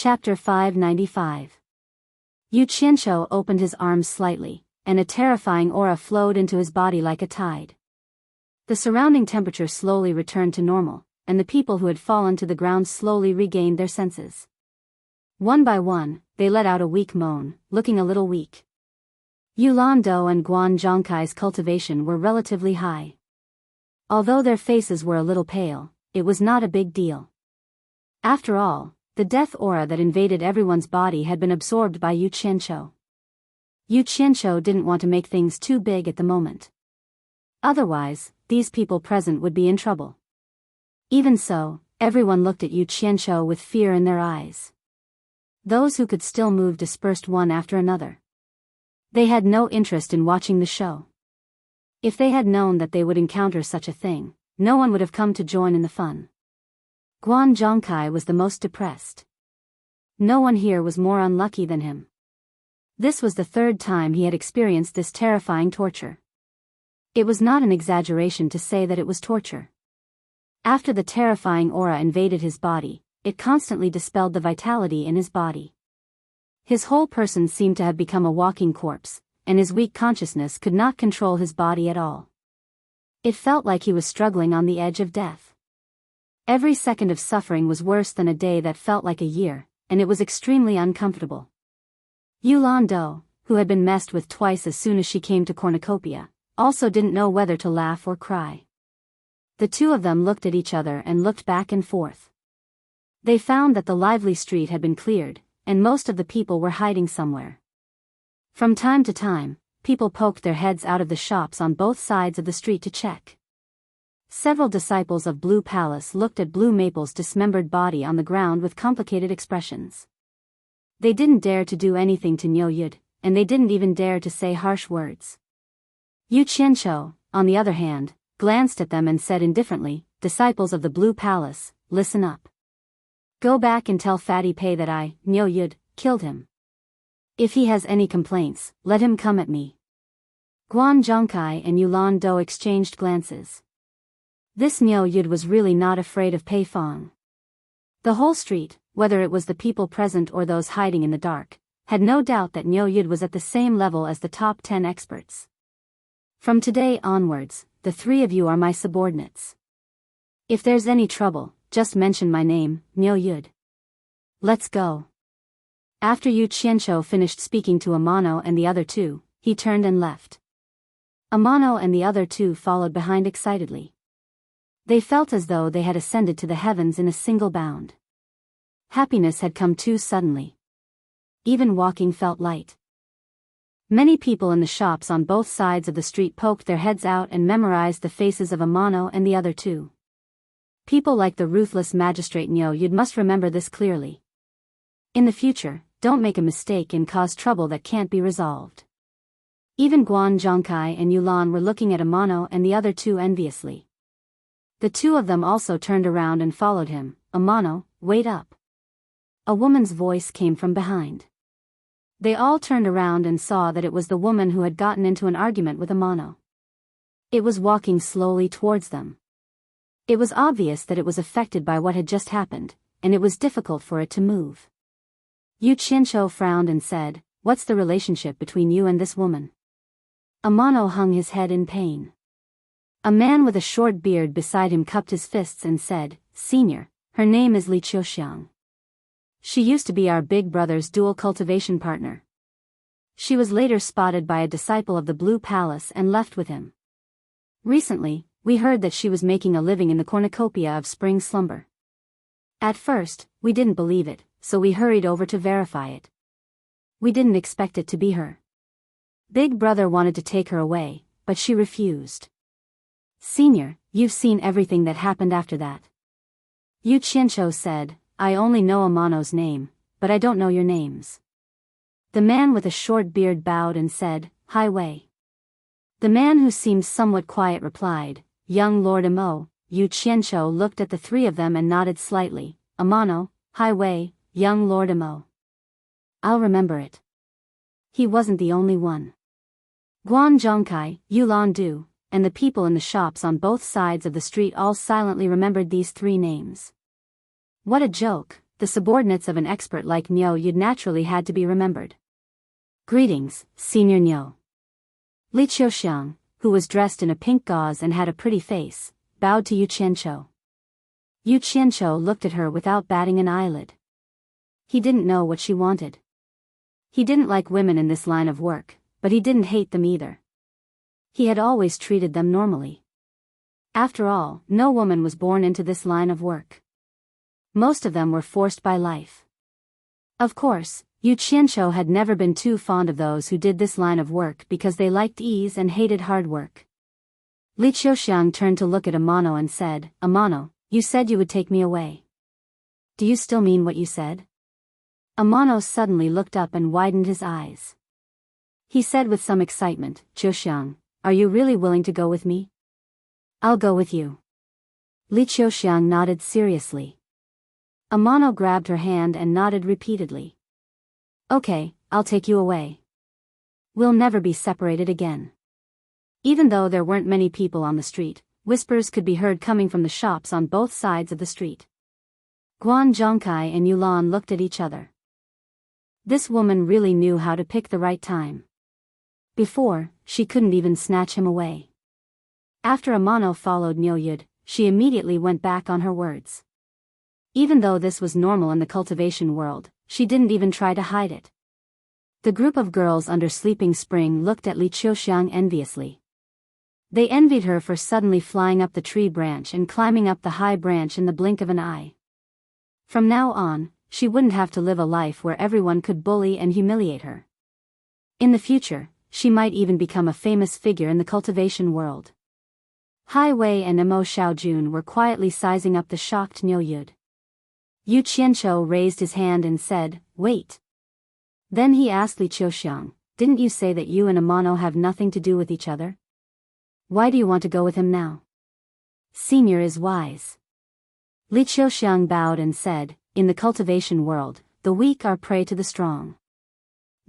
Chapter 595. Yu Qianqiu opened his arms slightly, and a terrifying aura flowed into his body like a tide. The surrounding temperature slowly returned to normal, and the people who had fallen to the ground slowly regained their senses. One by one, they let out a weak moan, looking a little weak. Yulan Do and Guan Zhongkai's cultivation were relatively high. Although their faces were a little pale, it was not a big deal. After all, the death aura that invaded everyone's body had been absorbed by Yu Qianqiu. Yu Qianqiu didn't want to make things too big at the moment. Otherwise, these people present would be in trouble. Even so, everyone looked at Yu Qianqiu with fear in their eyes. Those who could still move dispersed one after another. They had no interest in watching the show. If they had known that they would encounter such a thing, no one would have come to join in the fun. Guan Zhongkai was the most depressed. No one here was more unlucky than him. This was the third time he had experienced this terrifying torture. It was not an exaggeration to say that it was torture. After the terrifying aura invaded his body, it constantly dispelled the vitality in his body. His whole person seemed to have become a walking corpse, and his weak consciousness could not control his body at all. It felt like he was struggling on the edge of death. Every second of suffering was worse than a day that felt like a year, and it was extremely uncomfortable. Yulan Do, who had been messed with twice as soon as she came to cornucopia, also didn't know whether to laugh or cry. The two of them looked at each other and looked back and forth. They found that the lively street had been cleared, and most of the people were hiding somewhere. From time to time, people poked their heads out of the shops on both sides of the street to check. Several disciples of Blue Palace looked at Blue Maple's dismembered body on the ground with complicated expressions. They didn't dare to do anything to Niu Yud, and they didn't even dare to say harsh words. Yu Qianqiu, on the other hand, glanced at them and said indifferently, "Disciples of the Blue Palace, listen up. Go back and tell Fatty Pei that I, Niu Yud, killed him. If he has any complaints, let him come at me." Guan Zhongkai and Yulan Do exchanged glances. This Niu Yud was really not afraid of Pei Fong. The whole street, whether it was the people present or those hiding in the dark, had no doubt that Niu Yud was at the same level as the top 10 experts. "From today onwards, the three of you are my subordinates. If there's any trouble, just mention my name, Niu Yud. Let's go." After Yu Qianqiu finished speaking to Amano and the other two, he turned and left. Amano and the other two followed behind excitedly. They felt as though they had ascended to the heavens in a single bound. Happiness had come too suddenly. Even walking felt light. Many people in the shops on both sides of the street poked their heads out and memorized the faces of Amano and the other two. People like the ruthless magistrate Niu Yud must remember this clearly. In the future, don't make a mistake and cause trouble that can't be resolved. Even Guan Zhongkai and Yulan were looking at Amano and the other two enviously. The two of them also turned around and followed him. "Amano, wait up." A woman's voice came from behind. They all turned around and saw that it was the woman who had gotten into an argument with Amano. It was walking slowly towards them. It was obvious that it was affected by what had just happened, and it was difficult for it to move. Yu Qianqiu frowned and said, "What's the relationship between you and this woman?" Amano hung his head in pain. A man with a short beard beside him cupped his fists and said, "Senior, her name is Li Qiuxiang. She used to be our big brother's dual cultivation partner. She was later spotted by a disciple of the Blue Palace and left with him. Recently, we heard that she was making a living in the cornucopia of Spring Slumber. At first, we didn't believe it, so we hurried over to verify it. We didn't expect it to be her. Big brother wanted to take her away, but she refused. Senior, you've seen everything that happened after that." Yu Qianqiu said, "I only know Amano's name, but I don't know your names." The man with a short beard bowed and said, "Hai Wei." The man who seemed somewhat quiet replied, "Young Lord Imo." Yu Qianqiu looked at the three of them and nodded slightly. "Amano, Hai Wei, young Lord Imo. I'll remember it." He wasn't the only one. Guan Zhongkai, Yulan Do, and the people in the shops on both sides of the street all silently remembered these three names. What a joke, the subordinates of an expert like Nyo Yud naturally had to be remembered. Greetings, Senior Nyo. Li Qiuxiang, who was dressed in a pink gauze and had a pretty face, bowed to Yu Qianqiu. Yu Qianqiu looked at her without batting an eyelid. He didn't know what she wanted. He didn't like women in this line of work, but he didn't hate them either. He had always treated them normally. After all, no woman was born into this line of work. Most of them were forced by life. Of course, Yu Qianqiu had never been too fond of those who did this line of work because they liked ease and hated hard work. Li Qiuxiang turned to look at Amano and said, Amano, you said you would take me away. Do you still mean what you said? Amano suddenly looked up and widened his eyes. He said with some excitement, Qiuxiang, are you really willing to go with me? I'll go with you. Li Qiuxiang nodded seriously. Amano grabbed her hand and nodded repeatedly. Okay, I'll take you away. We'll never be separated again. Even though there weren't many people on the street, whispers could be heard coming from the shops on both sides of the street. Guan Zhongkai and Yulan looked at each other. This woman really knew how to pick the right time. Before, she couldn't even snatch him away. After Amano followed Nyo Yud, she immediately went back on her words. Even though this was normal in the cultivation world, she didn't even try to hide it. The group of girls under Sleeping Spring looked at Li Qiuxiang enviously. They envied her for suddenly flying up the tree branch and climbing up the high branch in the blink of an eye. From now on, she wouldn't have to live a life where everyone could bully and humiliate her. In the future, she might even become a famous figure in the cultivation world. Hai Wei and Emo Xiaojun were quietly sizing up the shocked Nyo Yud. Yu Qianqiu raised his hand and said, wait. Then he asked Li Qiuxiang, didn't you say that you and Amano have nothing to do with each other? Why do you want to go with him now? Senior is wise. Li Qiuxiang bowed and said, in the cultivation world, the weak are prey to the strong.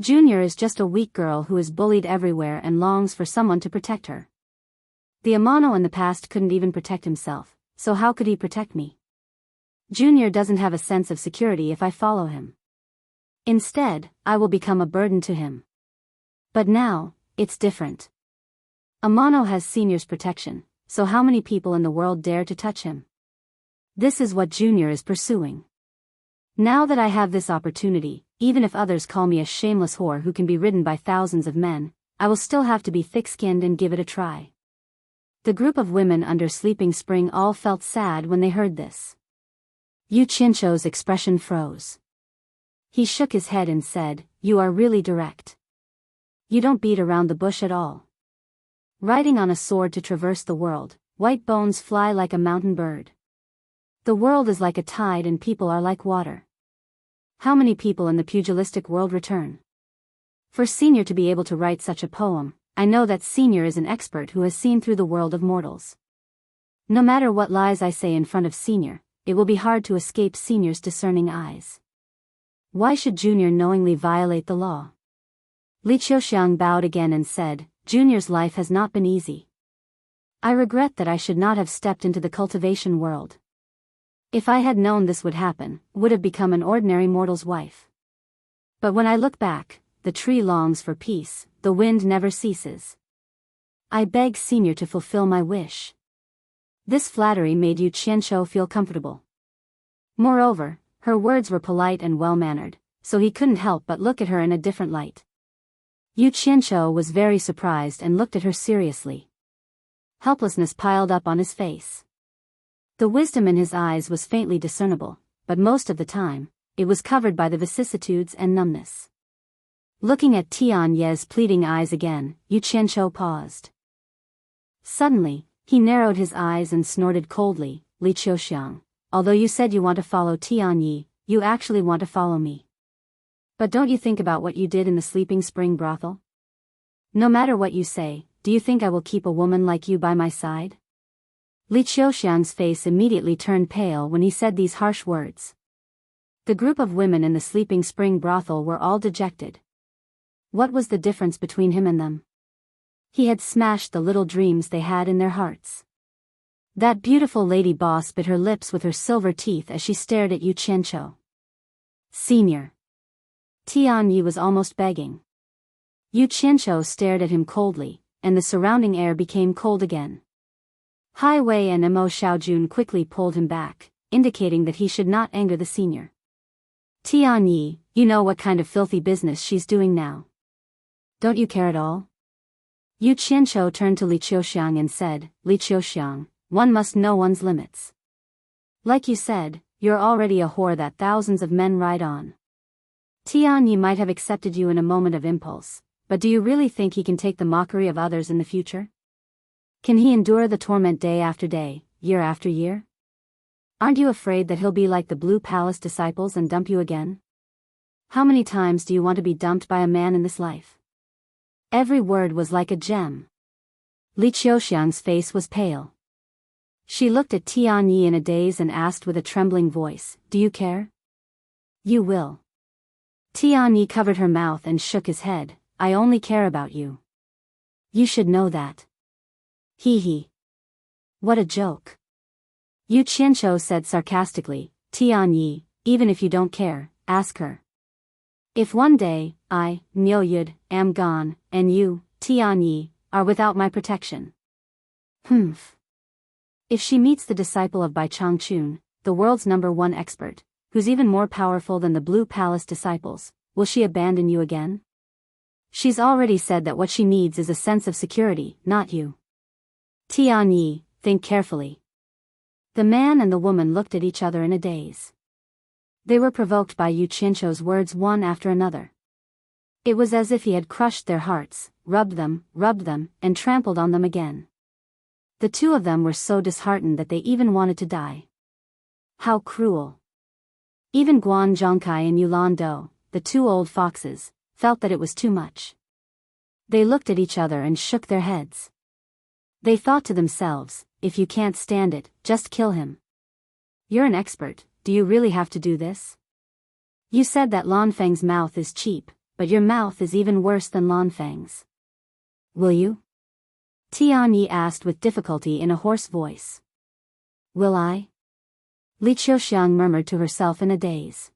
Junior is just a weak girl who is bullied everywhere and longs for someone to protect her. The Amano in the past couldn't even protect himself, so how could he protect me? Junior doesn't have a sense of security if I follow him. Instead, I will become a burden to him. But now, it's different. Amano has Senior's protection, so how many people in the world dare to touch him? This is what Junior is pursuing. Now that I have this opportunity, even if others call me a shameless whore who can be ridden by thousands of men, I will still have to be thick-skinned and give it a try. The group of women under Sleeping Spring all felt sad when they heard this. Yu Qianqiu's expression froze. He shook his head and said, you are really direct. You don't beat around the bush at all. Riding on a sword to traverse the world, white bones fly like a mountain bird. The world is like a tide and people are like water. How many people in the pugilistic world return? For Senior to be able to write such a poem, I know that Senior is an expert who has seen through the world of mortals. No matter what lies I say in front of Senior, it will be hard to escape Senior's discerning eyes. Why should Junior knowingly violate the law? Li Qiuxiang bowed again and said, Junior's life has not been easy. I regret that I should not have stepped into the cultivation world. If I had known this would happen, would have become an ordinary mortal's wife. But when I look back, the tree longs for peace, the wind never ceases. I beg Senior to fulfill my wish. This flattery made Yu Qianqiu feel comfortable. Moreover, her words were polite and well-mannered, so he couldn't help but look at her in a different light. Yu Qianqiu was very surprised and looked at her seriously. Helplessness piled up on his face. The wisdom in his eyes was faintly discernible, but most of the time, it was covered by the vicissitudes and numbness. Looking at Tian Ye's pleading eyes again, Yu Qianqiu paused. Suddenly, he narrowed his eyes and snorted coldly, Li Qiuxiang, although you said you want to follow Tian Yi, you actually want to follow me. But don't you think about what you did in the Sleeping Spring brothel? No matter what you say, do you think I will keep a woman like you by my side? Li Qiuxiang's face immediately turned pale when he said these harsh words. The group of women in the Sleeping Spring brothel were all dejected. What was the difference between him and them? He had smashed the little dreams they had in their hearts. That beautiful lady boss bit her lips with her silver teeth as she stared at Yu Qianqiu. Senior. Tian Yi was almost begging. Yu Qianqiu stared at him coldly, and the surrounding air became cold again. Hai Wei and Mo Xiaojun quickly pulled him back, indicating that he should not anger the senior. Tian Yi, you know what kind of filthy business she's doing now. Don't you care at all? Yu Qianqiu turned to Li Qiuxiang and said, Li Qiuxiang, one must know one's limits. Like you said, you're already a whore that thousands of men ride on. Tian Yi might have accepted you in a moment of impulse, but do you really think he can take the mockery of others in the future? Can he endure the torment day after day, year after year? Aren't you afraid that he'll be like the Blue Palace disciples and dump you again? How many times do you want to be dumped by a man in this life? Every word was like a gem. Li Qiuxiang's face was pale. She looked at Tian Yi in a daze and asked with a trembling voice, do you care? You will. Tian Yi covered her mouth and shook his head, I only care about you. You should know that. Hee hee. What a joke. Yu Qianqiu said sarcastically, Tian Yi, even if you don't care, ask her. If one day, I, Niu Yud, am gone, and you, Tian Yi, are without my protection. Humph. If she meets the disciple of Bai Changchun, the world's #1 expert, who's even more powerful than the Blue Palace disciples, will she abandon you again? She's already said that what she needs is a sense of security, not you. Tian Yi, think carefully. The man and the woman looked at each other in a daze. They were provoked by Yu Qianqiu's words one after another. It was as if he had crushed their hearts, rubbed them, and trampled on them again. The two of them were so disheartened that they even wanted to die. How cruel. Even Guan Zhongkai and Yulan Do, the two old foxes, felt that it was too much. They looked at each other and shook their heads. They thought to themselves, if you can't stand it, just kill him. You're an expert, do you really have to do this? You said that Lanfeng's mouth is cheap, but your mouth is even worse than Lanfeng's. Will you? Tian Yi asked with difficulty in a hoarse voice. Will I? Li Qiuxiang murmured to herself in a daze.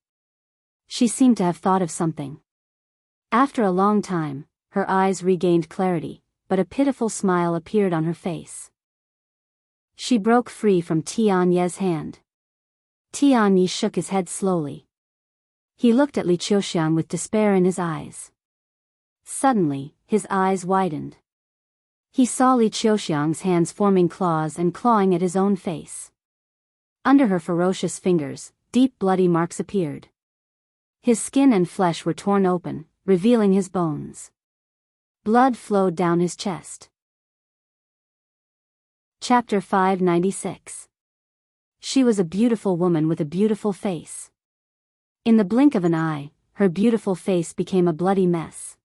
She seemed to have thought of something. After a long time, her eyes regained clarity, but a pitiful smile appeared on her face. She broke free from Tian Yi's hand. Tian Yi shook his head slowly. He looked at Li Qiuxiang with despair in his eyes. Suddenly, his eyes widened. He saw Li Qiuxiang's hands forming claws and clawing at his own face. Under her ferocious fingers, deep bloody marks appeared. His skin and flesh were torn open, revealing his bones. Blood flowed down his chest. Chapter 596. She was a beautiful woman with a beautiful face. In the blink of an eye, her beautiful face became a bloody mess.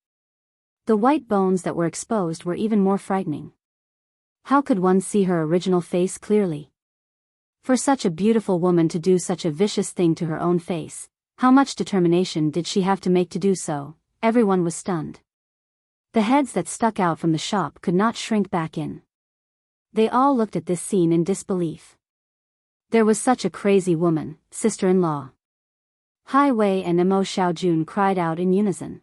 The white bones that were exposed were even more frightening. How could one see her original face clearly? For such a beautiful woman to do such a vicious thing to her own face, how much determination did she have to make to do so? Everyone was stunned. The heads that stuck out from the shop could not shrink back in. They all looked at this scene in disbelief. There was such a crazy woman, sister-in-law. Hai Wei and Mo Xiaojun cried out in unison.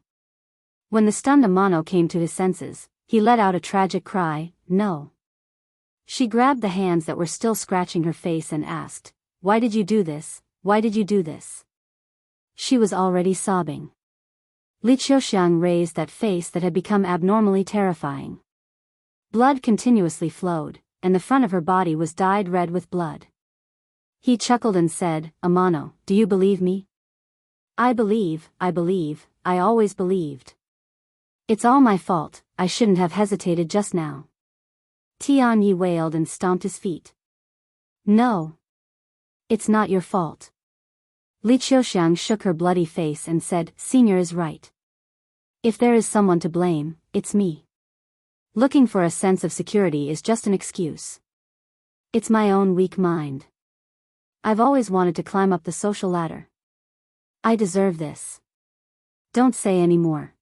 When the stunned Amano came to his senses, he let out a tragic cry, no. She grabbed the hands that were still scratching her face and asked, why did you do this, why did you do this? She was already sobbing. Li Qiuxiang raised that face that had become abnormally terrifying. Blood continuously flowed, and the front of her body was dyed red with blood. He chuckled and said, Amano, do you believe me? I believe, I always believed. It's all my fault, I shouldn't have hesitated just now. Tian Yi wailed and stomped his feet. No. It's not your fault. Li Qiuxiang shook her bloody face and said, Senior is right. If there is someone to blame, it's me. Looking for a sense of security is just an excuse. It's my own weak mind. I've always wanted to climb up the social ladder. I deserve this. Don't say any more.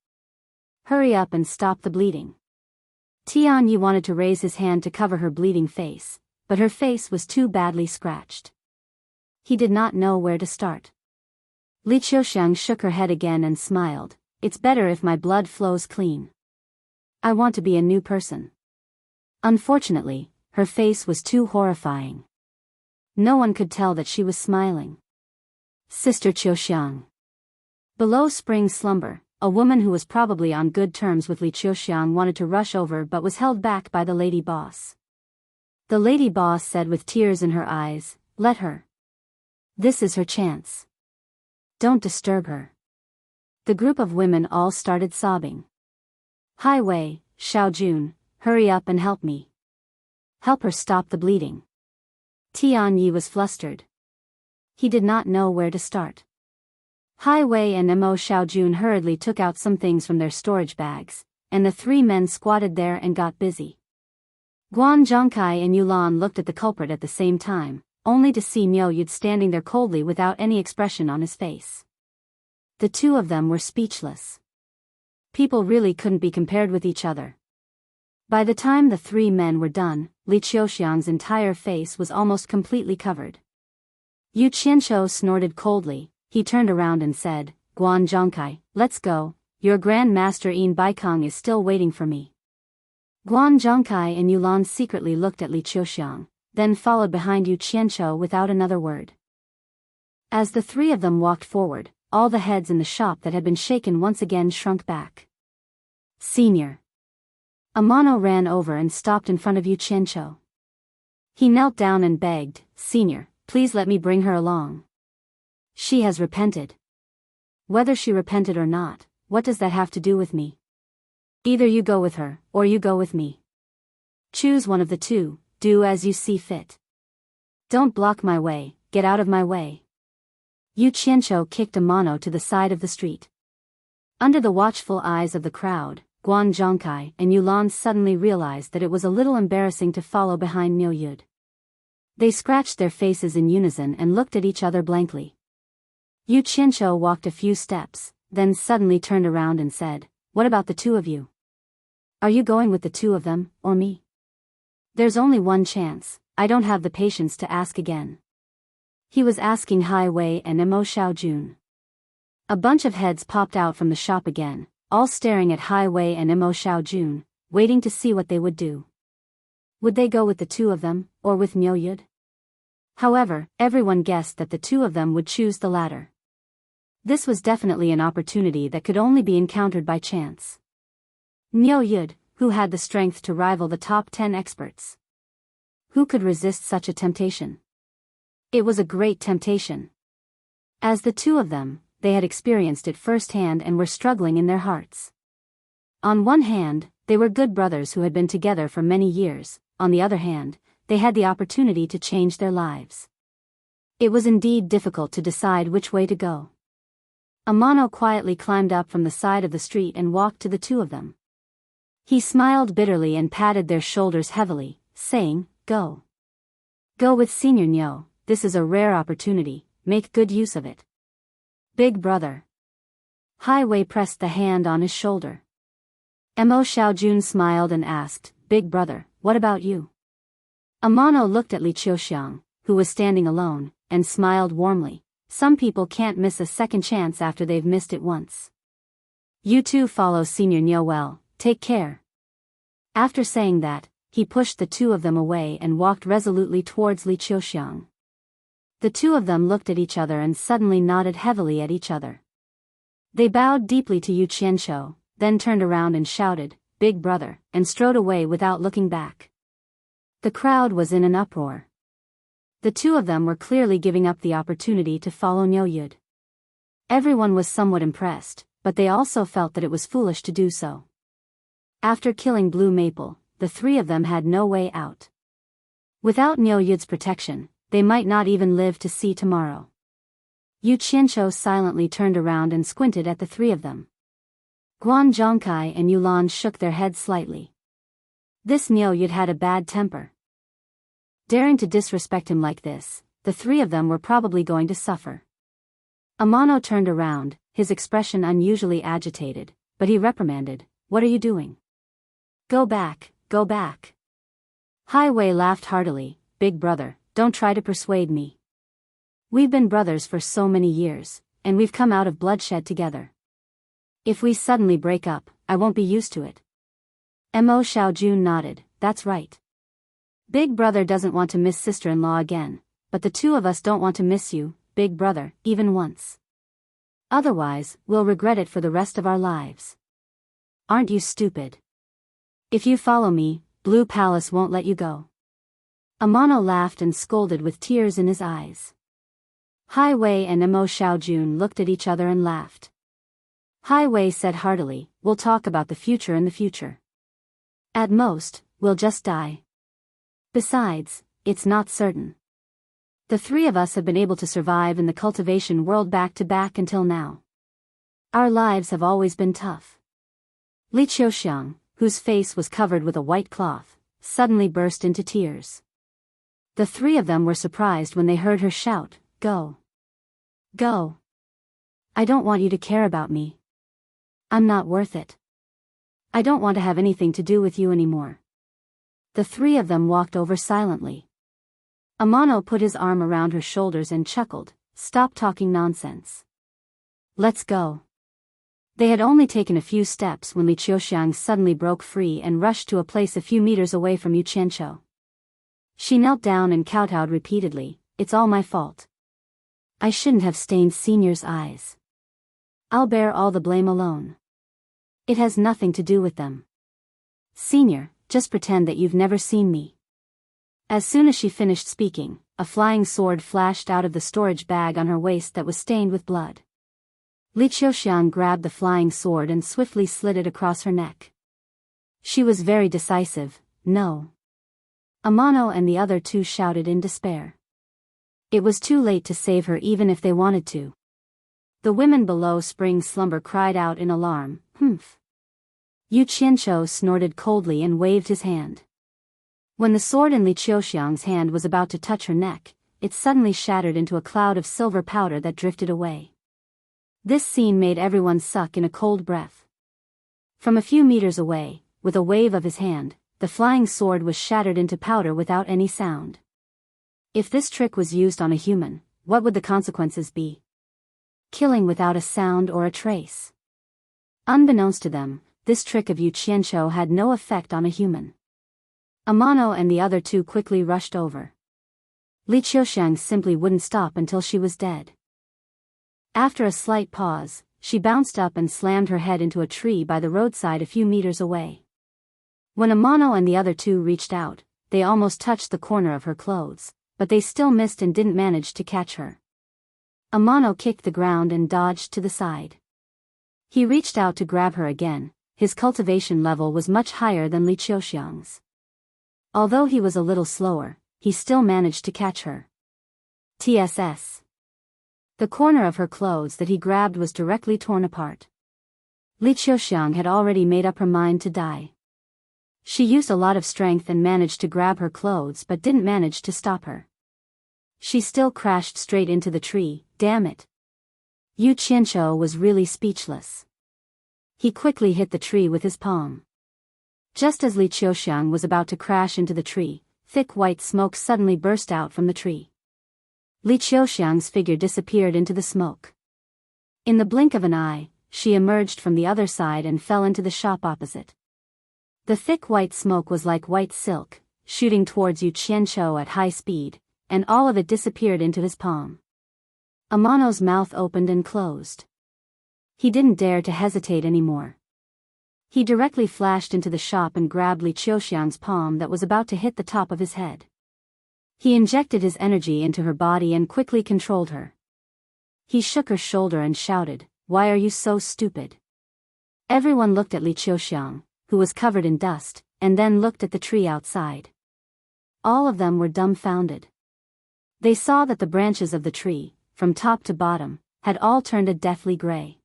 Hurry up and stop the bleeding. Tian Yi wanted to raise his hand to cover her bleeding face, but her face was too badly scratched. He did not know where to start. Li Qiuxiang shook her head again and smiled. It's better if my blood flows clean. I want to be a new person. Unfortunately, her face was too horrifying. No one could tell that she was smiling. Sister Qiuxiang. Below Spring Slumber, a woman who was probably on good terms with Li Qiuxiang wanted to rush over but was held back by the lady boss. The lady boss said with tears in her eyes, "Let her. This is her chance. Don't disturb her." The group of women all started sobbing. "Hai Wei, Xiaojun, hurry up and help me. Help her stop the bleeding." Tian Yi was flustered. He did not know where to start. Hai Wei and Mo Xiaojun hurriedly took out some things from their storage bags, and the three men squatted there and got busy. Guan Zhongkai and Yulan looked at the culprit at the same time, only to see Miao Yud standing there coldly without any expression on his face. The two of them were speechless. People really couldn't be compared with each other. By the time the three men were done, Li Qiuxiang's entire face was almost completely covered. Yu Qianqiu snorted coldly. He turned around and said, "Guan Zhongkai, let's go, your Grand Master Yin Baikong is still waiting for me." Guan Zhongkai and Yulan secretly looked at Li Qiuxiang, then followed behind Yu Qianqiu without another word. As the three of them walked forward, all the heads in the shop that had been shaken once again shrunk back. "Senior." Amano ran over and stopped in front of Yu Qianqiu. He knelt down and begged, "Senior, please let me bring her along. She has repented." "Whether she repented or not, what does that have to do with me? Either you go with her, or you go with me. Choose one of the two, do as you see fit. Don't block my way, get out of my way." Yu Qianqiu kicked Amano to the side of the street. Under the watchful eyes of the crowd, Guan Zhongkai and Yulan suddenly realized that it was a little embarrassing to follow behind Miao Yud. They scratched their faces in unison and looked at each other blankly. Yu Qianqiu walked a few steps, then suddenly turned around and said, "What about the two of you? Are you going with the two of them, or me? There's only one chance, I don't have the patience to ask again." He was asking Hai Wei and Mo Xiaojun. A bunch of heads popped out from the shop again, all staring at Hai Wei and Mo Xiaojun, waiting to see what they would do. Would they go with the two of them, or with Miao Yud? However, everyone guessed that the two of them would choose the latter. This was definitely an opportunity that could only be encountered by chance. Miao Yud, who had the strength to rival the top 10 experts. Who could resist such a temptation? It was a great temptation. As the two of them, they had experienced it firsthand and were struggling in their hearts. On one hand, they were good brothers who had been together for many years, on the other hand, they had the opportunity to change their lives. It was indeed difficult to decide which way to go. Amano quietly climbed up from the side of the street and walked to the two of them. He smiled bitterly and patted their shoulders heavily, saying, "Go. Go with Senior Niu, this is a rare opportunity, make good use of it." "Big brother." Hai Wei pressed the hand on his shoulder. Mo Xiaojun smiled and asked, "Big brother, what about you?" Amano looked at Li Qiuxiang, who was standing alone, and smiled warmly. Some people can't miss a second chance after they've missed it once. "You two follow Senior Niu well, take care." After saying that, he pushed the two of them away and walked resolutely towards Li Qiuxiang. The two of them looked at each other and suddenly nodded heavily at each other. They bowed deeply to Yu Qianqiu, then turned around and shouted, "Big brother," and strode away without looking back. The crowd was in an uproar. The two of them were clearly giving up the opportunity to follow Miao Yud. Everyone was somewhat impressed, but they also felt that it was foolish to do so. After killing Blue Maple, the three of them had no way out. Without Miao Yud's protection, they might not even live to see tomorrow. Yu Qianqiu silently turned around and squinted at the three of them. Guan Zhongkai and Yulan shook their heads slightly. This Miao Yud had a bad temper. Daring to disrespect him like this, the three of them were probably going to suffer. Amano turned around, his expression unusually agitated, but he reprimanded, "What are you doing? Go back, go back." Hai Wei laughed heartily, "Big brother, don't try to persuade me. We've been brothers for so many years, and we've come out of bloodshed together. If we suddenly break up, I won't be used to it. Mo Xiaojun nodded, that's right. Big brother doesn't want to miss sister-in-law again, but the two of us don't want to miss you, big brother, even once. Otherwise, we'll regret it for the rest of our lives. Aren't you stupid? If you follow me, Blue Palace won't let you go. Amano laughed and scolded with tears in his eyes. Hai Wei and Mo Xiaojun looked at each other and laughed. Hai Wei said heartily, we'll talk about the future in the future. At most, we'll just die. Besides, it's not certain. The three of us have been able to survive in the cultivation world back to back until now. Our lives have always been tough. Li Qiuxiang, whose face was covered with a white cloth, suddenly burst into tears. The three of them were surprised when they heard her shout, Go! Go! I don't want you to care about me. I'm not worth it. I don't want to have anything to do with you anymore. The three of them walked over silently. Amano put his arm around her shoulders and chuckled, Stop talking nonsense. Let's go. They had only taken a few steps when Li Qiuxiang suddenly broke free and rushed to a place a few meters away from Yu Qianqiu. She knelt down and kowtowed repeatedly, It's all my fault. I shouldn't have stained Senior's eyes. I'll bear all the blame alone. It has nothing to do with them. Senior, just pretend that you've never seen me. As soon as she finished speaking, a flying sword flashed out of the storage bag on her waist that was stained with blood. Li Qiuxiang grabbed the flying sword and swiftly slid it across her neck. She was very decisive, No. Amano and the other two shouted in despair. It was too late to save her even if they wanted to. The women below Spring Slumber cried out in alarm, Humph. Yu Qianqiu snorted coldly and waved his hand. When the sword in Li Qiuxiang's hand was about to touch her neck, it suddenly shattered into a cloud of silver powder that drifted away. This scene made everyone suck in a cold breath. From a few meters away, with a wave of his hand, the flying sword was shattered into powder without any sound. If this trick was used on a human, what would the consequences be? Killing without a sound or a trace. Unbeknownst to them, this trick of Yu Qianqiu had no effect on a human. Amano and the other two quickly rushed over. Li Qiuxiang simply wouldn't stop until she was dead. After a slight pause, she bounced up and slammed her head into a tree by the roadside a few meters away. When Amano and the other two reached out, they almost touched the corner of her clothes, but they still missed and didn't manage to catch her. Amano kicked the ground and dodged to the side. He reached out to grab her again. His cultivation level was much higher than Li Qiuxiang's. Although he was a little slower, he still managed to catch her. TSS. The corner of her clothes that he grabbed was directly torn apart. Li Qiuxiang had already made up her mind to die. She used a lot of strength and managed to grab her clothes but didn't manage to stop her. She still crashed straight into the tree, damn it. Yu Qianqiu was really speechless. He quickly hit the tree with his palm. Just as Li Qiuxiang was about to crash into the tree, thick white smoke suddenly burst out from the tree. Li Qiuxiang's figure disappeared into the smoke. In the blink of an eye, she emerged from the other side and fell into the shop opposite. The thick white smoke was like white silk, shooting towards Yu Qianqiu at high speed, and all of it disappeared into his palm. Amano's mouth opened and closed. He didn't dare to hesitate anymore. He directly flashed into the shop and grabbed Li Qiuxiang's palm that was about to hit the top of his head. He injected his energy into her body and quickly controlled her. He shook her shoulder and shouted, Why are you so stupid? Everyone looked at Li Qiuxiang, who was covered in dust, and then looked at the tree outside. All of them were dumbfounded. They saw that the branches of the tree, from top to bottom, had all turned a deathly gray.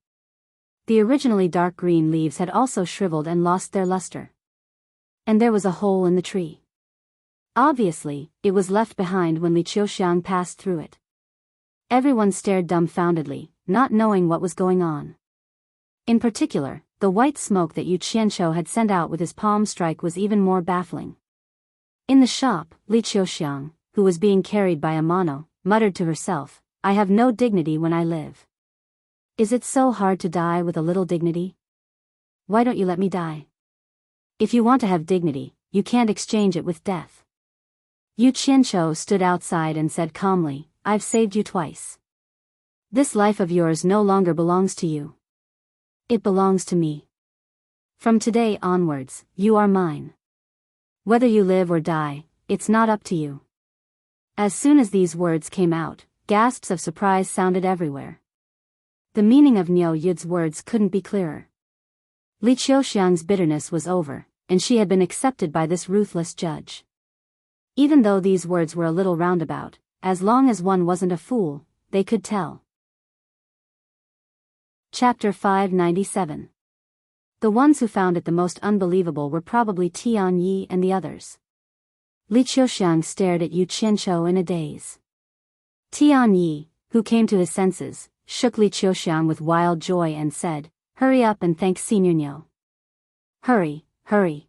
The originally dark green leaves had also shriveled and lost their luster. And there was a hole in the tree. Obviously, it was left behind when Li Qiuxiang passed through it. Everyone stared dumbfoundedly, not knowing what was going on. In particular, the white smoke that Yu Qianqiu had sent out with his palm strike was even more baffling. In the shop, Li Qiuxiang, who was being carried by Amano, muttered to herself, I have no dignity when I live. Is it so hard to die with a little dignity? Why don't you let me die? If you want to have dignity, you can't exchange it with death. Yu Qianqiu stood outside and said calmly, I've saved you twice. This life of yours no longer belongs to you. It belongs to me. From today onwards, you are mine. Whether you live or die, it's not up to you. As soon as these words came out, gasps of surprise sounded everywhere. The meaning of Niu Yud's words couldn't be clearer. Li Qiuxiang's bitterness was over, and she had been accepted by this ruthless judge. Even though these words were a little roundabout, as long as one wasn't a fool, they could tell. Chapter 597. The ones who found it the most unbelievable were probably Tian Yi and the others. Li Qiuxiang stared at Yu Qianqiu in a daze. Tian Yi, who came to his senses, shook Li Qiuxiang with wild joy and said, Hurry up and thank Senior Niu. Hurry, hurry.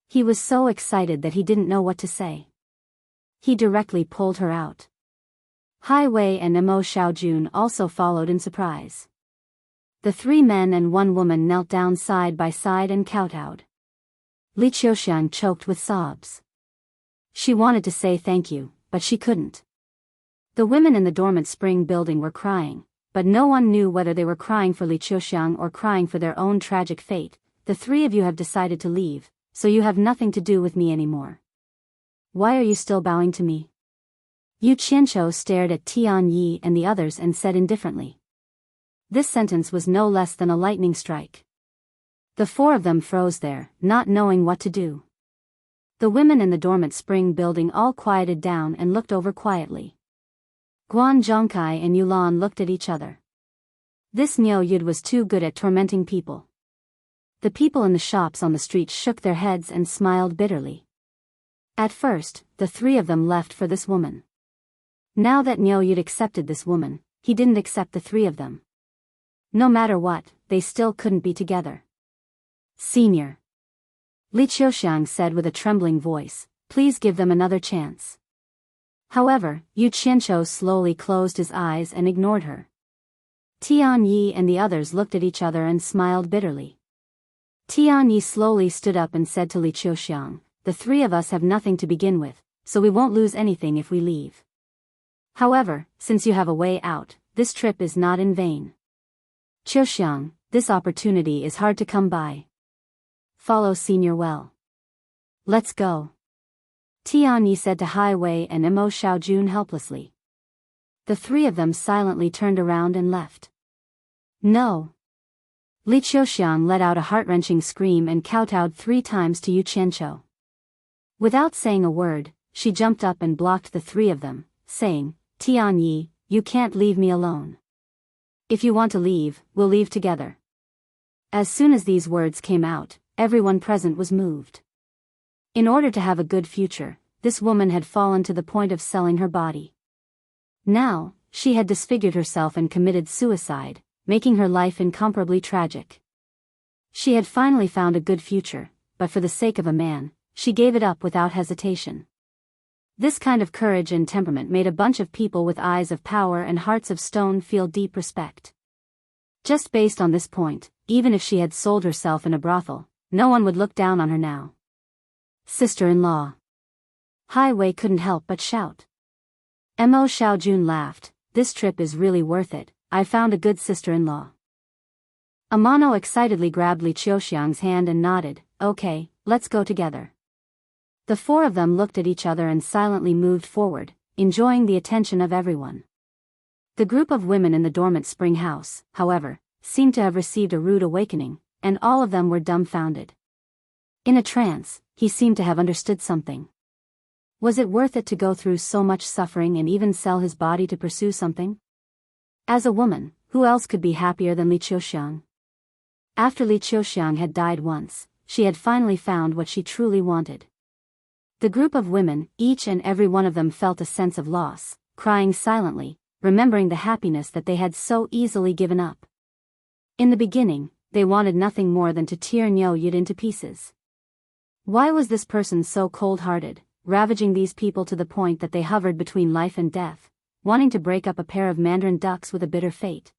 He was so excited that he didn't know what to say. He directly pulled her out. Hai Wei and Imo Xiaojun also followed in surprise. The 3 men and 1 woman knelt down side by side and kowtowed. Li Qiuxiang choked with sobs. She wanted to say thank you, but she couldn't. The women in the dormant spring building were crying, but no one knew whether they were crying for Li Qiuxiang or crying for their own tragic fate. The 3 of you have decided to leave, so you have nothing to do with me anymore. Why are you still bowing to me? Yu Qianqiu stared at Tian Yi and the others and said indifferently. This sentence was no less than a lightning strike. The 4 of them froze there, not knowing what to do. The women in the dormant spring building all quieted down and looked over quietly. Guan Zhongkai and Yulan looked at each other. This Niu Yud was too good at tormenting people. The people in the shops on the street shook their heads and smiled bitterly. At first, the 3 of them left for this woman. Now that Niu Yud accepted this woman, he didn't accept the 3 of them. No matter what, they still couldn't be together. Senior. Li Qiuxiang said with a trembling voice, please give them another chance. However, Yu Qianqiu slowly closed his eyes and ignored her. Tian Yi and the others looked at each other and smiled bitterly. Tian Yi slowly stood up and said to Li Qiuxiang, the 3 of us have nothing to begin with, so we won't lose anything if we leave. However, since you have a way out, this trip is not in vain. Qiuxiang, this opportunity is hard to come by. Follow Senior well. Let's go. Tian Yi said to Hai Wei and Imo Xiaojun helplessly. The 3 of them silently turned around and left. No. Li Qiuxiang let out a heart-wrenching scream and kowtowed 3 times to Yu Qianqiu. Without saying a word, she jumped up and blocked the 3 of them, saying, Tian Yi, you can't leave me alone. If you want to leave, we'll leave together. As soon as these words came out, everyone present was moved. In order to have a good future, this woman had fallen to the point of selling her body. Now, she had disfigured herself and committed suicide, making her life incomparably tragic. She had finally found a good future, but for the sake of a man, she gave it up without hesitation. This kind of courage and temperament made a bunch of people with eyes of power and hearts of stone feel deep respect. Just based on this point, even if she had sold herself in a brothel, no one would look down on her now. Sister-in-law. Hai Wei couldn't help but shout. Imo Xiaojun laughed, this trip is really worth it, I found a good sister-in-law. Amano excitedly grabbed Li Qiuxiang's hand and nodded, okay, let's go together. The 4 of them looked at each other and silently moved forward, enjoying the attention of everyone. The group of women in the dormant spring house, however, seemed to have received a rude awakening, and all of them were dumbfounded. In a trance, he seemed to have understood something. Was it worth it to go through so much suffering and even sell his body to pursue something? As a woman, who else could be happier than Li Qiuxiang? After Li Qiuxiang had died once, she had finally found what she truly wanted. The group of women, each and every one of them felt a sense of loss, crying silently, remembering the happiness that they had so easily given up. In the beginning, they wanted nothing more than to tear Niu Yud into pieces. Why was this person so cold-hearted, ravaging these people to the point that they hovered between life and death, wanting to break up a pair of mandarin ducks with a bitter fate?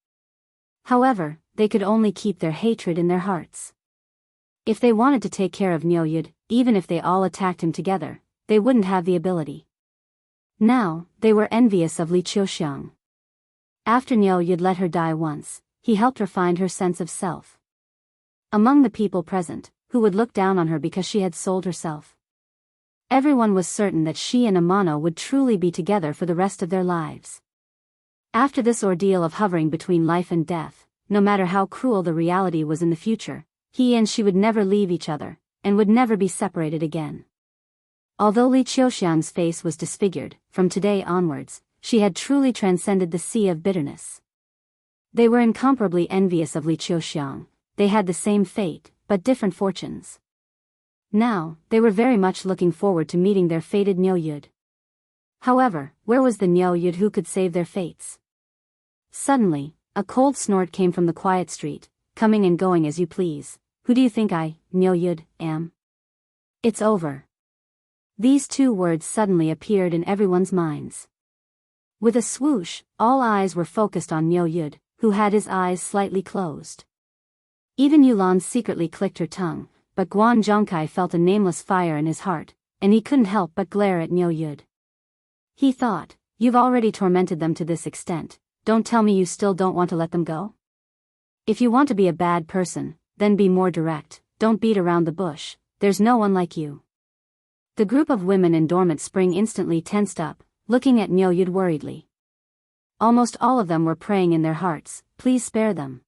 However, they could only keep their hatred in their hearts. If they wanted to take care of Nyoyud, even if they all attacked him together, they wouldn't have the ability. Now, they were envious of Li Qiuxiang. After Nyoyud let her die once, he helped her find her sense of self. Among the people present, who would look down on her because she had sold herself, everyone was certain that she and Amano would truly be together for the rest of their lives. After this ordeal of hovering between life and death, no matter how cruel the reality was in the future, he and she would never leave each other, and would never be separated again. Although Li Qiuxiang's face was disfigured, from today onwards, she had truly transcended the sea of bitterness. They were incomparably envious of Li Qiuxiang. They had the same fate, but different fortunes. Now, they were very much looking forward to meeting their fated Nyoyud. However, where was the Nyoyud who could save their fates? Suddenly, a cold snort came from the quiet street, coming and going as you please. Who do you think I, Nyoyud, am? It's over. These two words suddenly appeared in everyone's minds. With a swoosh, all eyes were focused on Nyoyud, who had his eyes slightly closed. Even Yulan secretly clicked her tongue, but Guan Zhongkai felt a nameless fire in his heart, and he couldn't help but glare at Nyoyud. He thought, you've already tormented them to this extent, don't tell me you still don't want to let them go? If you want to be a bad person, then be more direct, don't beat around the bush, there's no one like you. The group of women in dormant spring instantly tensed up, looking at Nyoyud worriedly. Almost all of them were praying in their hearts, please spare them.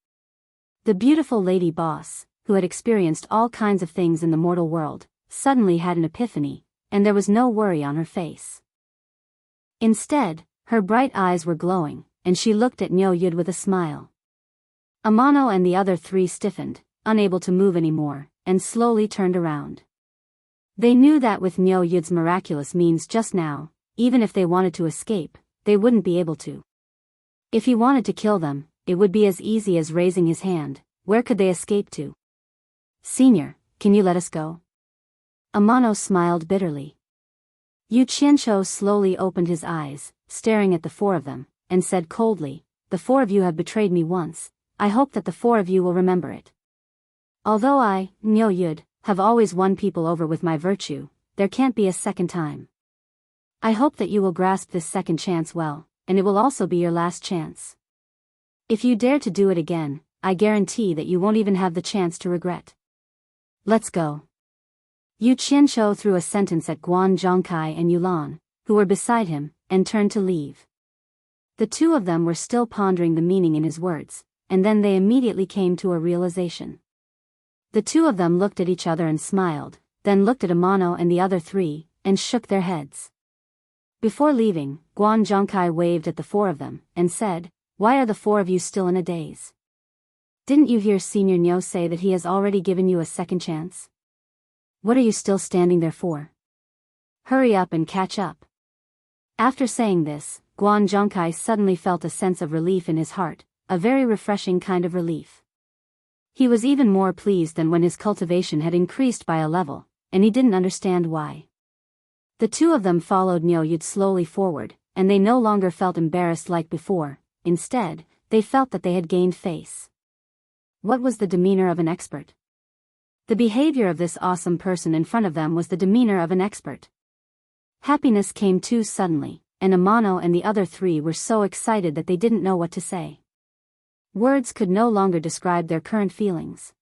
The beautiful lady boss, who had experienced all kinds of things in the mortal world, suddenly had an epiphany, and there was no worry on her face. Instead, her bright eyes were glowing, and she looked at Nyoyud with a smile. Amano and the other three stiffened, unable to move anymore, and slowly turned around. They knew that with Nyoyud's miraculous means just now, even if they wanted to escape, they wouldn't be able to. If he wanted to kill them, it would be as easy as raising his hand. Where could they escape to? Senior, can you let us go? Amano smiled bitterly. Yu Qianqiu slowly opened his eyes, staring at the four of them, and said coldly, the four of you have betrayed me once, I hope that the four of you will remember it. Although I, Nyoyud, have always won people over with my virtue, there can't be a second time. I hope that you will grasp this second chance well, and it will also be your last chance. If you dare to do it again, I guarantee that you won't even have the chance to regret. Let's go. Yu Qianqiu threw a sentence at Guan Zhongkai and Yulan, who were beside him, and turned to leave. The two of them were still pondering the meaning in his words, and then they immediately came to a realization. The two of them looked at each other and smiled, then looked at Amano and the other three, and shook their heads. Before leaving, Guan Zhongkai waved at the four of them, and said, why are the four of you still in a daze? Didn't you hear Senior Nyo say that he has already given you a second chance? What are you still standing there for? Hurry up and catch up. After saying this, Guan Zhongkai suddenly felt a sense of relief in his heart, a very refreshing kind of relief. He was even more pleased than when his cultivation had increased by a level, and he didn't understand why. The two of them followed Nyoyud slowly forward, and they no longer felt embarrassed like before. Instead, they felt that they had gained face. What was the demeanor of an expert? The behavior of this awesome person in front of them was the demeanor of an expert. Happiness came too suddenly, and Amano and the other three were so excited that they didn't know what to say. Words could no longer describe their current feelings.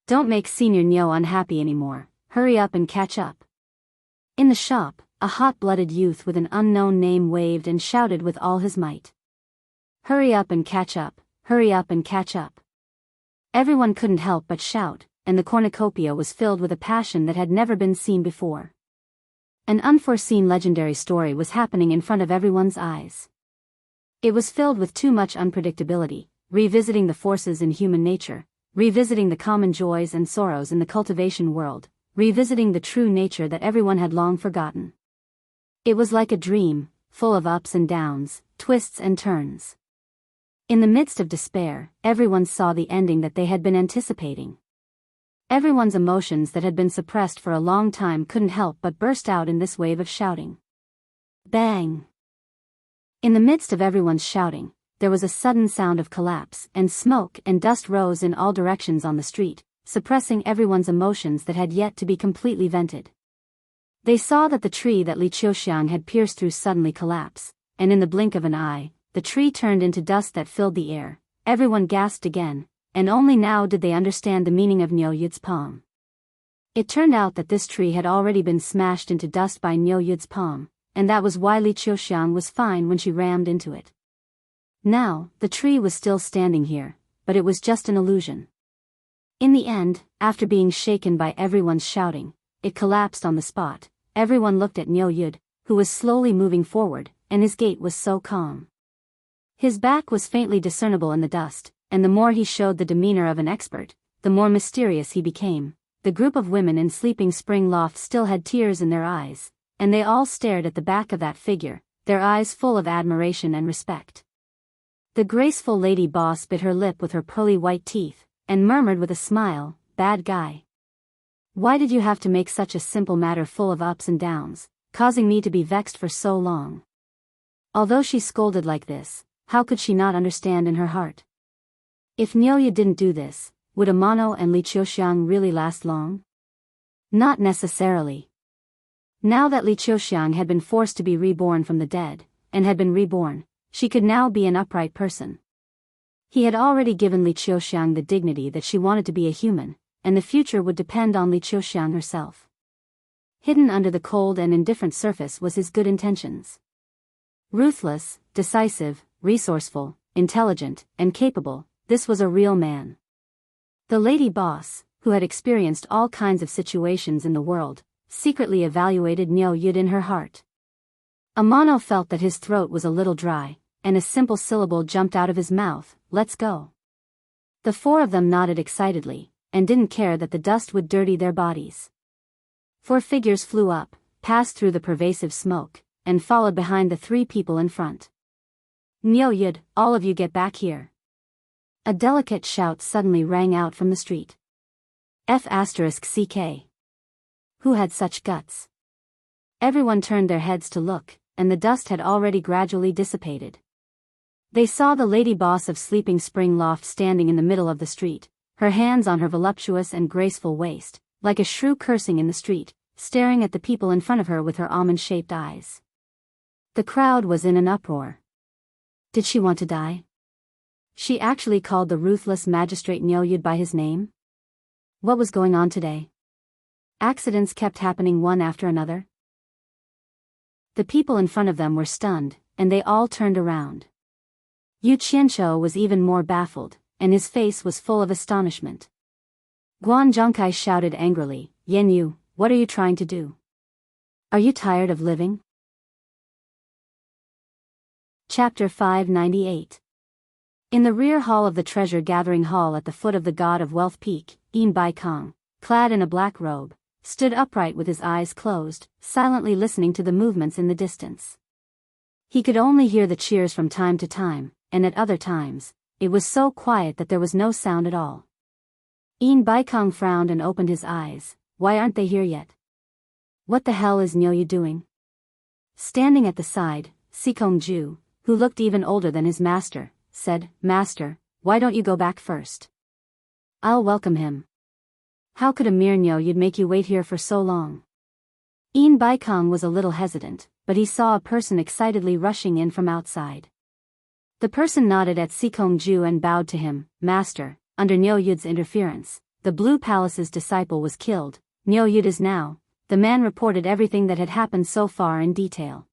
Don't make Senior Nyo unhappy anymore, hurry up and catch up. In the shop, a hot-blooded youth with an unknown name waved and shouted with all his might. Hurry up and catch up, hurry up and catch up. Everyone couldn't help but shout, and the cornucopia was filled with a passion that had never been seen before. An unforeseen legendary story was happening in front of everyone's eyes. It was filled with too much unpredictability, revisiting the forces in human nature, revisiting the common joys and sorrows in the cultivation world, revisiting the true nature that everyone had long forgotten. It was like a dream, full of ups and downs, twists and turns. In the midst of despair, everyone saw the ending that they had been anticipating. Everyone's emotions that had been suppressed for a long time couldn't help but burst out in this wave of shouting. Bang! In the midst of everyone's shouting, there was a sudden sound of collapse, and smoke and dust rose in all directions on the street, suppressing everyone's emotions that had yet to be completely vented. They saw that the tree that Li Qiuxiang had pierced through suddenly collapsed, and in the blink of an eye, the tree turned into dust that filled the air. Everyone gasped again, and only now did they understand the meaning of Niu Yud's palm. It turned out that this tree had already been smashed into dust by Niu Yud's palm, and that was why Li Qiuxiang was fine when she rammed into it. Now, the tree was still standing here, but it was just an illusion. In the end, after being shaken by everyone's shouting, it collapsed on the spot. Everyone looked at Niu Yud, who was slowly moving forward, and his gait was so calm. His back was faintly discernible in the dust, and the more he showed the demeanor of an expert, the more mysterious he became. The group of women in Sleeping Spring Loft still had tears in their eyes, and they all stared at the back of that figure, their eyes full of admiration and respect. The graceful lady boss bit her lip with her pearly white teeth, and murmured with a smile, "Bad guy. Why did you have to make such a simple matter full of ups and downs, causing me to be vexed for so long?" Although she scolded like this, how could she not understand in her heart? If Niu Yud didn't do this, would Amano and Li Qiuxiang really last long? Not necessarily. Now that Li Qiuxiang had been forced to be reborn from the dead, and had been reborn, she could now be an upright person. He had already given Li Qiuxiang the dignity that she wanted to be a human, and the future would depend on Li Qiuxiang herself. Hidden under the cold and indifferent surface was his good intentions. Ruthless, decisive, resourceful, intelligent, and capable, this was a real man. The lady boss, who had experienced all kinds of situations in the world, secretly evaluated Niu Yud in her heart. Amano felt that his throat was a little dry, and a simple syllable jumped out of his mouth, "Let's go." The four of them nodded excitedly, and didn't care that the dust would dirty their bodies. Four figures flew up, passed through the pervasive smoke, and followed behind the three people in front. "Niu Yud, all of you get back here." A delicate shout suddenly rang out from the street. F***CK. Who had such guts? Everyone turned their heads to look, and the dust had already gradually dissipated. They saw the lady boss of Sleeping Spring Loft standing in the middle of the street, her hands on her voluptuous and graceful waist, like a shrew cursing in the street, staring at the people in front of her with her almond-shaped eyes. The crowd was in an uproar. Did she want to die? She actually called the ruthless magistrate Niu Yud by his name? What was going on today? Accidents kept happening one after another. The people in front of them were stunned, and they all turned around. Yu Qianqiu was even more baffled, and his face was full of astonishment. Guan Zhongkai shouted angrily, "Yan Yu, what are you trying to do? Are you tired of living?" Chapter 598. In the rear hall of the treasure-gathering hall at the foot of the God of Wealth Peak, Yin Baikong, clad in a black robe, stood upright with his eyes closed, silently listening to the movements in the distance. He could only hear the cheers from time to time, and at other times, it was so quiet that there was no sound at all. Yin Baikong frowned and opened his eyes. "Why aren't they here yet? What the hell is Niu Yud doing?" Standing at the side, Sikong Ju, who looked even older than his master, said, "Master, why don't you go back first? I'll welcome him. How could a mere Niu Yud make you wait here for so long?" Yin Baikong was a little hesitant, but he saw a person excitedly rushing in from outside. The person nodded at Sikong Ju and bowed to him. "Master, under Niu Yud's interference, the Blue Palace's disciple was killed. Niu Yud is now..." The man reported everything that had happened so far in detail.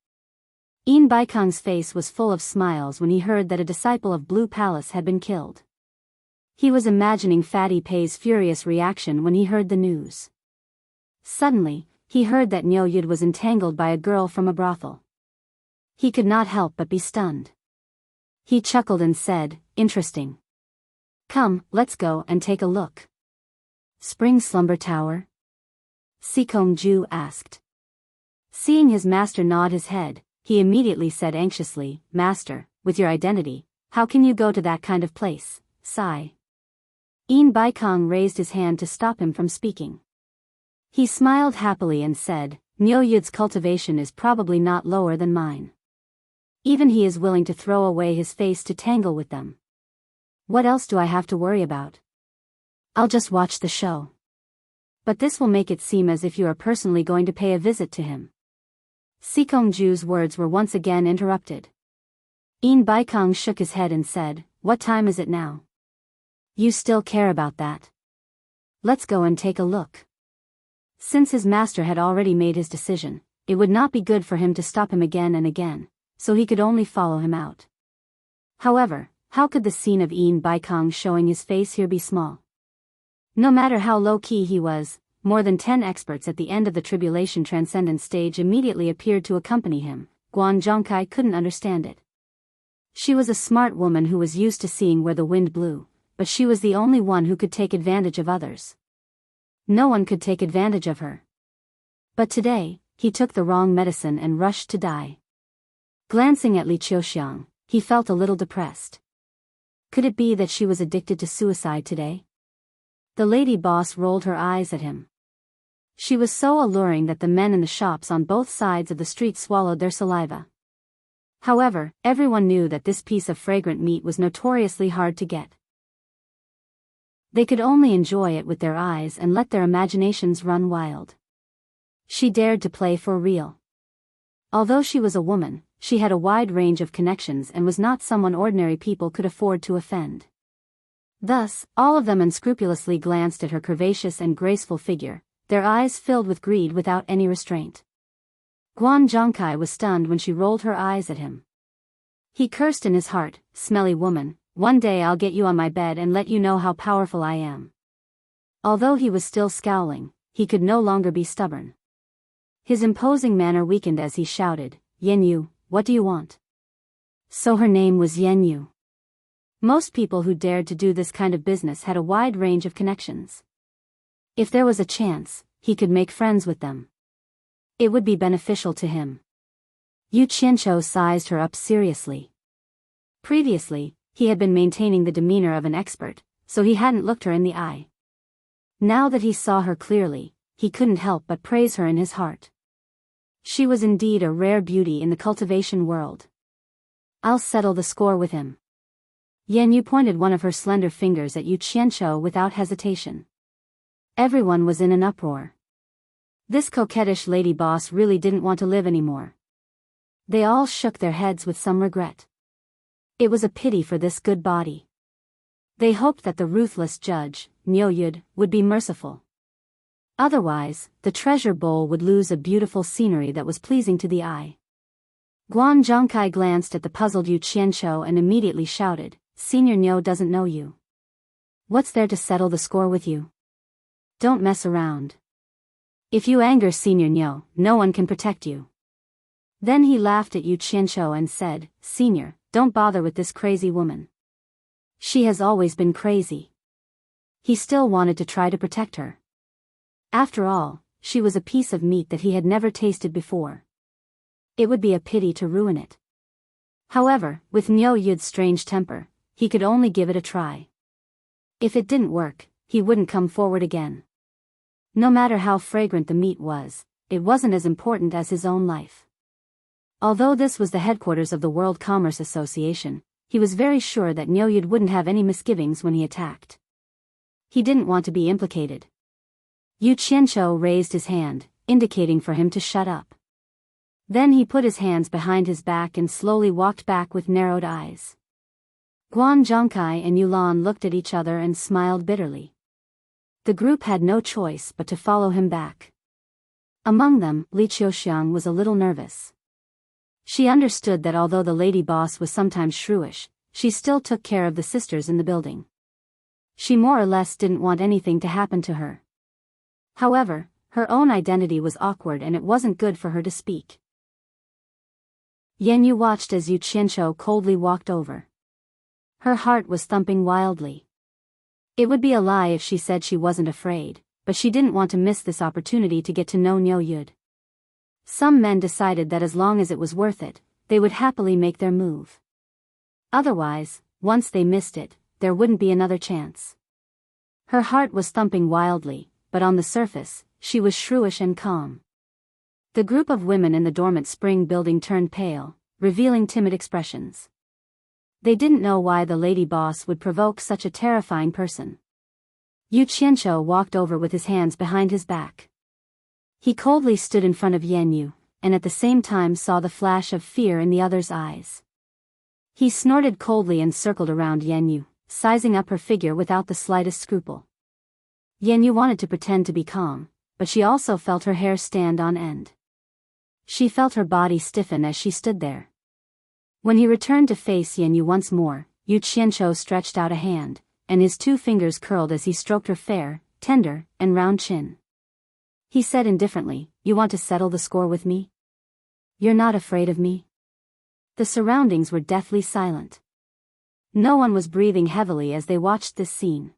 Yin Baikong's face was full of smiles when he heard that a disciple of Blue Palace had been killed. He was imagining Fatty Pei's furious reaction when he heard the news. Suddenly, he heard that Niu Yud was entangled by a girl from a brothel. He could not help but be stunned. He chuckled and said, "Interesting. Come, let's go and take a look." "Spring Slumber Tower?" Sikong Ju asked. Seeing his master nod his head, he immediately said anxiously, "Master, with your identity, how can you go to that kind of place?" Sigh. Yin Baikong raised his hand to stop him from speaking. He smiled happily and said, "Niu Yud's cultivation is probably not lower than mine. Even he is willing to throw away his face to tangle with them. What else do I have to worry about? I'll just watch the show. But this will make it seem as if you are personally going to pay a visit to him. Sikongju's words were once again interrupted. In Baikong shook his head and said, "What time is it now? You still care about that? Let's go and take a look." Since his master had already made his decision, it would not be good for him to stop him again and again, so he could only follow him out. However, how could the scene of In Baikong showing his face here be small? No matter how low-key he was, more than 10 experts at the end of the Tribulation Transcendence stage immediately appeared to accompany him. Guan Zhongkai couldn't understand it. She was a smart woman who was used to seeing where the wind blew, but she was the only one who could take advantage of others. No one could take advantage of her. But today, he took the wrong medicine and rushed to die. Glancing at Li Qiuxiang, he felt a little depressed. Could it be that she was addicted to suicide today? The lady boss rolled her eyes at him. She was so alluring that the men in the shops on both sides of the street swallowed their saliva. However, everyone knew that this piece of fragrant meat was notoriously hard to get. They could only enjoy it with their eyes and let their imaginations run wild. She dared to play for real. Although she was a woman, she had a wide range of connections and was not someone ordinary people could afford to offend. Thus, all of them unscrupulously glanced at her curvaceous and graceful figure, their eyes filled with greed without any restraint. Guan Zhongkai was stunned when she rolled her eyes at him. He cursed in his heart, "Smelly woman, one day I'll get you on my bed and let you know how powerful I am." Although he was still scowling, he could no longer be stubborn. His imposing manner weakened as he shouted, "Yen Yu, what do you want?" So her name was Yen Yu. Most people who dared to do this kind of business had a wide range of connections. If there was a chance, he could make friends with them. It would be beneficial to him. Yu Qianqiu sized her up seriously. Previously, he had been maintaining the demeanor of an expert, so he hadn't looked her in the eye. Now that he saw her clearly, he couldn't help but praise her in his heart. She was indeed a rare beauty in the cultivation world. I'll settle the score with him. Yan Yu pointed one of her slender fingers at Yu Qianqiu without hesitation. Everyone was in an uproar. This coquettish lady boss really didn't want to live anymore. They all shook their heads with some regret. It was a pity for this good body. They hoped that the ruthless judge, Niu Yud, would be merciful. Otherwise, the treasure bowl would lose a beautiful scenery that was pleasing to the eye. Guan Zhongkai glanced at the puzzled Yu Qianqiu and immediately shouted, "Senior Niu doesn't know you. What's there to settle the score with you? Don't mess around. If you anger Senior Niu, no one can protect you." Then he laughed at Yu Qianqiu and said, "Senior, don't bother with this crazy woman. She has always been crazy." He still wanted to try to protect her. After all, she was a piece of meat that he had never tasted before. It would be a pity to ruin it. However, with Niu Yud's strange temper, he could only give it a try. If it didn't work, he wouldn't come forward again. No matter how fragrant the meat was, it wasn't as important as his own life. Although this was the headquarters of the World Commerce Association, he was very sure that Niu Yud wouldn't have any misgivings when he attacked. He didn't want to be implicated. Yu Qianqiu raised his hand, indicating for him to shut up. Then he put his hands behind his back and slowly walked back with narrowed eyes. Guan Zhongkai and Yulan looked at each other and smiled bitterly. The group had no choice but to follow him back. Among them, Li Qiuxiang was a little nervous. She understood that although the lady boss was sometimes shrewish, she still took care of the sisters in the building. She more or less didn't want anything to happen to her. However, her own identity was awkward and it wasn't good for her to speak. Yan Yu watched as Yu Qianqiu coldly walked over. Her heart was thumping wildly. It would be a lie if she said she wasn't afraid, but she didn't want to miss this opportunity to get to know Niu Yud. Some men decided that as long as it was worth it, they would happily make their move. Otherwise, once they missed it, there wouldn't be another chance. Her heart was thumping wildly, but on the surface, she was shrewish and calm. The group of women in the dormant spring building turned pale, revealing timid expressions. They didn't know why the lady boss would provoke such a terrifying person. Yu Qianqiu walked over with his hands behind his back. He coldly stood in front of Yan Yu, and at the same time saw the flash of fear in the other's eyes. He snorted coldly and circled around Yan Yu, sizing up her figure without the slightest scruple. Yan Yu wanted to pretend to be calm, but she also felt her hair stand on end. She felt her body stiffen as she stood there. When he returned to face Yan Yu once more, Yu Qianqiu stretched out a hand, and his 2 fingers curled as he stroked her fair, tender, and round chin. He said indifferently, "You want to settle the score with me? You're not afraid of me?" The surroundings were deathly silent. No one was breathing heavily as they watched this scene.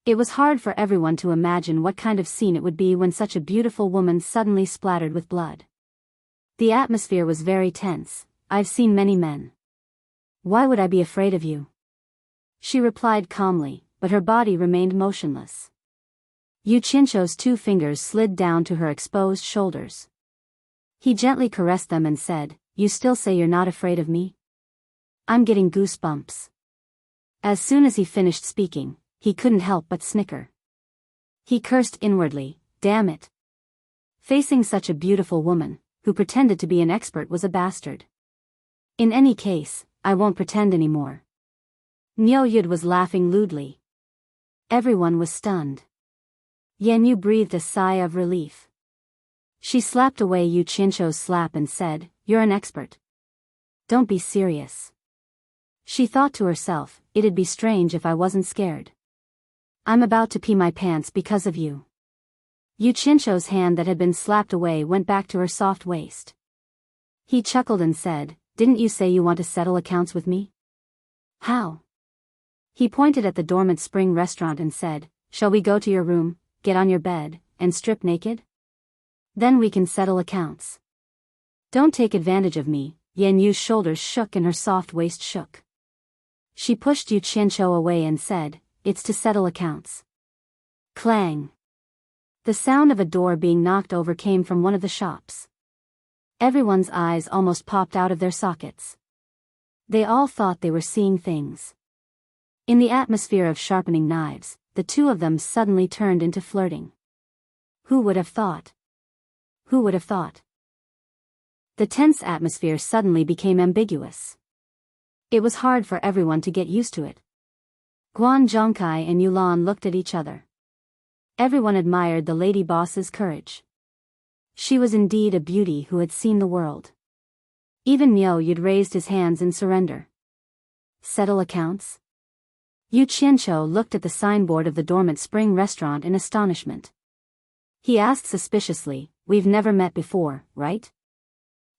It was hard for everyone to imagine what kind of scene it would be when such a beautiful woman suddenly splattered with blood. The atmosphere was very tense. "I've seen many men. Why would I be afraid of you?" She replied calmly, but her body remained motionless. Yu Qianqiu's 2 fingers slid down to her exposed shoulders. He gently caressed them and said, "You still say you're not afraid of me? I'm getting goosebumps." As soon as he finished speaking, he couldn't help but snicker. He cursed inwardly, "Damn it." Facing such a beautiful woman, who pretended to be an expert, was a bastard. In any case, I won't pretend anymore. Niu Yud was laughing lewdly. Everyone was stunned. Yan Yu breathed a sigh of relief. She slapped away Yu Qianqiu's slap and said, "You're an expert. Don't be serious." She thought to herself, "It'd be strange if I wasn't scared. I'm about to pee my pants because of you." Yu Qianqiu's hand that had been slapped away went back to her soft waist. He chuckled and said, "Didn't you say you want to settle accounts with me? How?" He pointed at the dormant spring restaurant and said, "Shall we go to your room, get on your bed, and strip naked? Then we can settle accounts. Don't take advantage of me." Yan Yu's shoulders shook and her soft waist shook. She pushed Yu Qianqiu away and said, "It's to settle accounts." Clang! The sound of a door being knocked over came from one of the shops. Everyone's eyes almost popped out of their sockets. They all thought they were seeing things. In the atmosphere of sharpening knives, the 2 of them suddenly turned into flirting. Who would have thought? Who would have thought? The tense atmosphere suddenly became ambiguous. It was hard for everyone to get used to it. Guan Zhongkai and Yulan looked at each other. Everyone admired the lady boss's courage. She was indeed a beauty who had seen the world. Even Niu Yud raised his hands in surrender. Settle accounts? Yu Qianqiu looked at the signboard of the dormant spring restaurant in astonishment. He asked suspiciously, "We've never met before, right?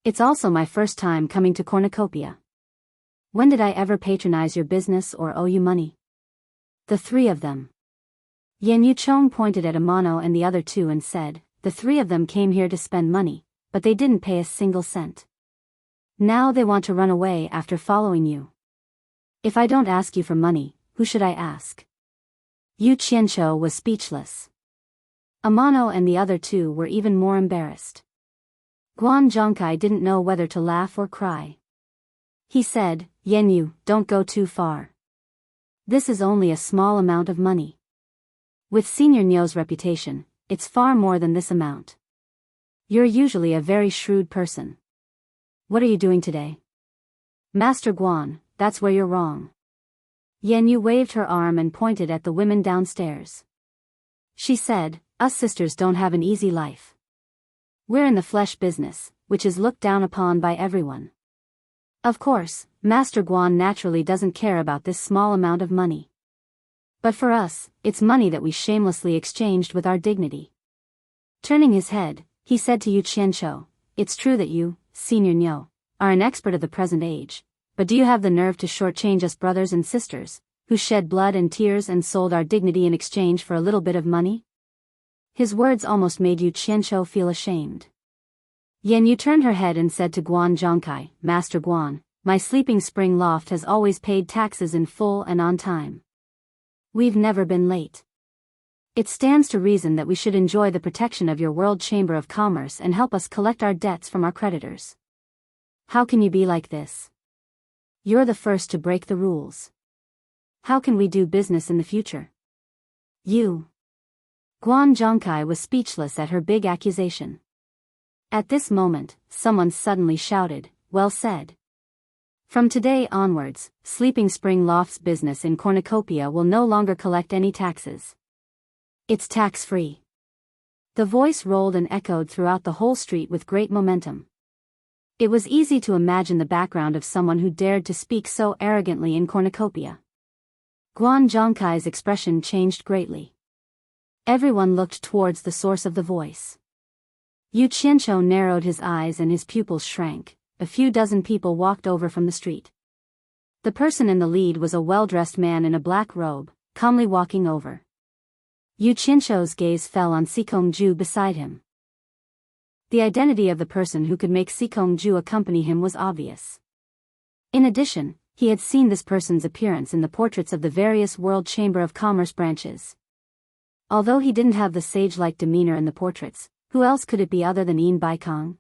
It's also my first time coming to Cornucopia. When did I ever patronize your business or owe you money?" The 3 of them. Yan Yuchong pointed at Amano and the other 2 and said, "The 3 of them came here to spend money, but they didn't pay a single cent. Now they want to run away after following you. If I don't ask you for money, who should I ask?" Yu Qianqiu was speechless. Amano and the other 2 were even more embarrassed. Guan Zhongkai didn't know whether to laugh or cry. He said, "Yan Yu, don't go too far. This is only a small amount of money. With Senior Niu's reputation, it's far more than this amount. You're usually a very shrewd person. What are you doing today?" "Master Guan, that's where you're wrong." Yan Yu waved her arm and pointed at the women downstairs. She said, "Us sisters don't have an easy life. We're in the flesh business, which is looked down upon by everyone. Of course, Master Guan naturally doesn't care about this small amount of money. But for us, it's money that we shamelessly exchanged with our dignity." Turning his head, he said to Yu Qianqiu, "It's true that you, Senior Niu, are an expert of the present age, but do you have the nerve to shortchange us brothers and sisters, who shed blood and tears and sold our dignity in exchange for a little bit of money?" His words almost made Yu Qianqiu feel ashamed. Yan Yu turned her head and said to Guan Zhongkai, "Master Guan, my sleeping spring loft has always paid taxes in full and on time. We've never been late. It stands to reason that we should enjoy the protection of your World Chamber of Commerce and help us collect our debts from our creditors. How can you be like this? You're the first to break the rules. How can we do business in the future? You. Guan Zhongkai was speechless at her big accusation. At this moment, someone suddenly shouted, "Well said. From today onwards, Sleeping Spring Loft's business in Cornucopia will no longer collect any taxes. It's tax-free." The voice rolled and echoed throughout the whole street with great momentum. It was easy to imagine the background of someone who dared to speak so arrogantly in Cornucopia. Guan Zhongkai's expression changed greatly. Everyone looked towards the source of the voice. Yu Qianqiu narrowed his eyes and his pupils shrank. A few dozen people walked over from the street. The person in the lead was a well-dressed man in a black robe, calmly walking over. Yu Qianqiu's gaze fell on Sikongju beside him. The identity of the person who could make Sikongju accompany him was obvious. In addition, he had seen this person's appearance in the portraits of the various World Chamber of Commerce branches. Although he didn't have the sage-like demeanor in the portraits, who else could it be other than Yin Baikong?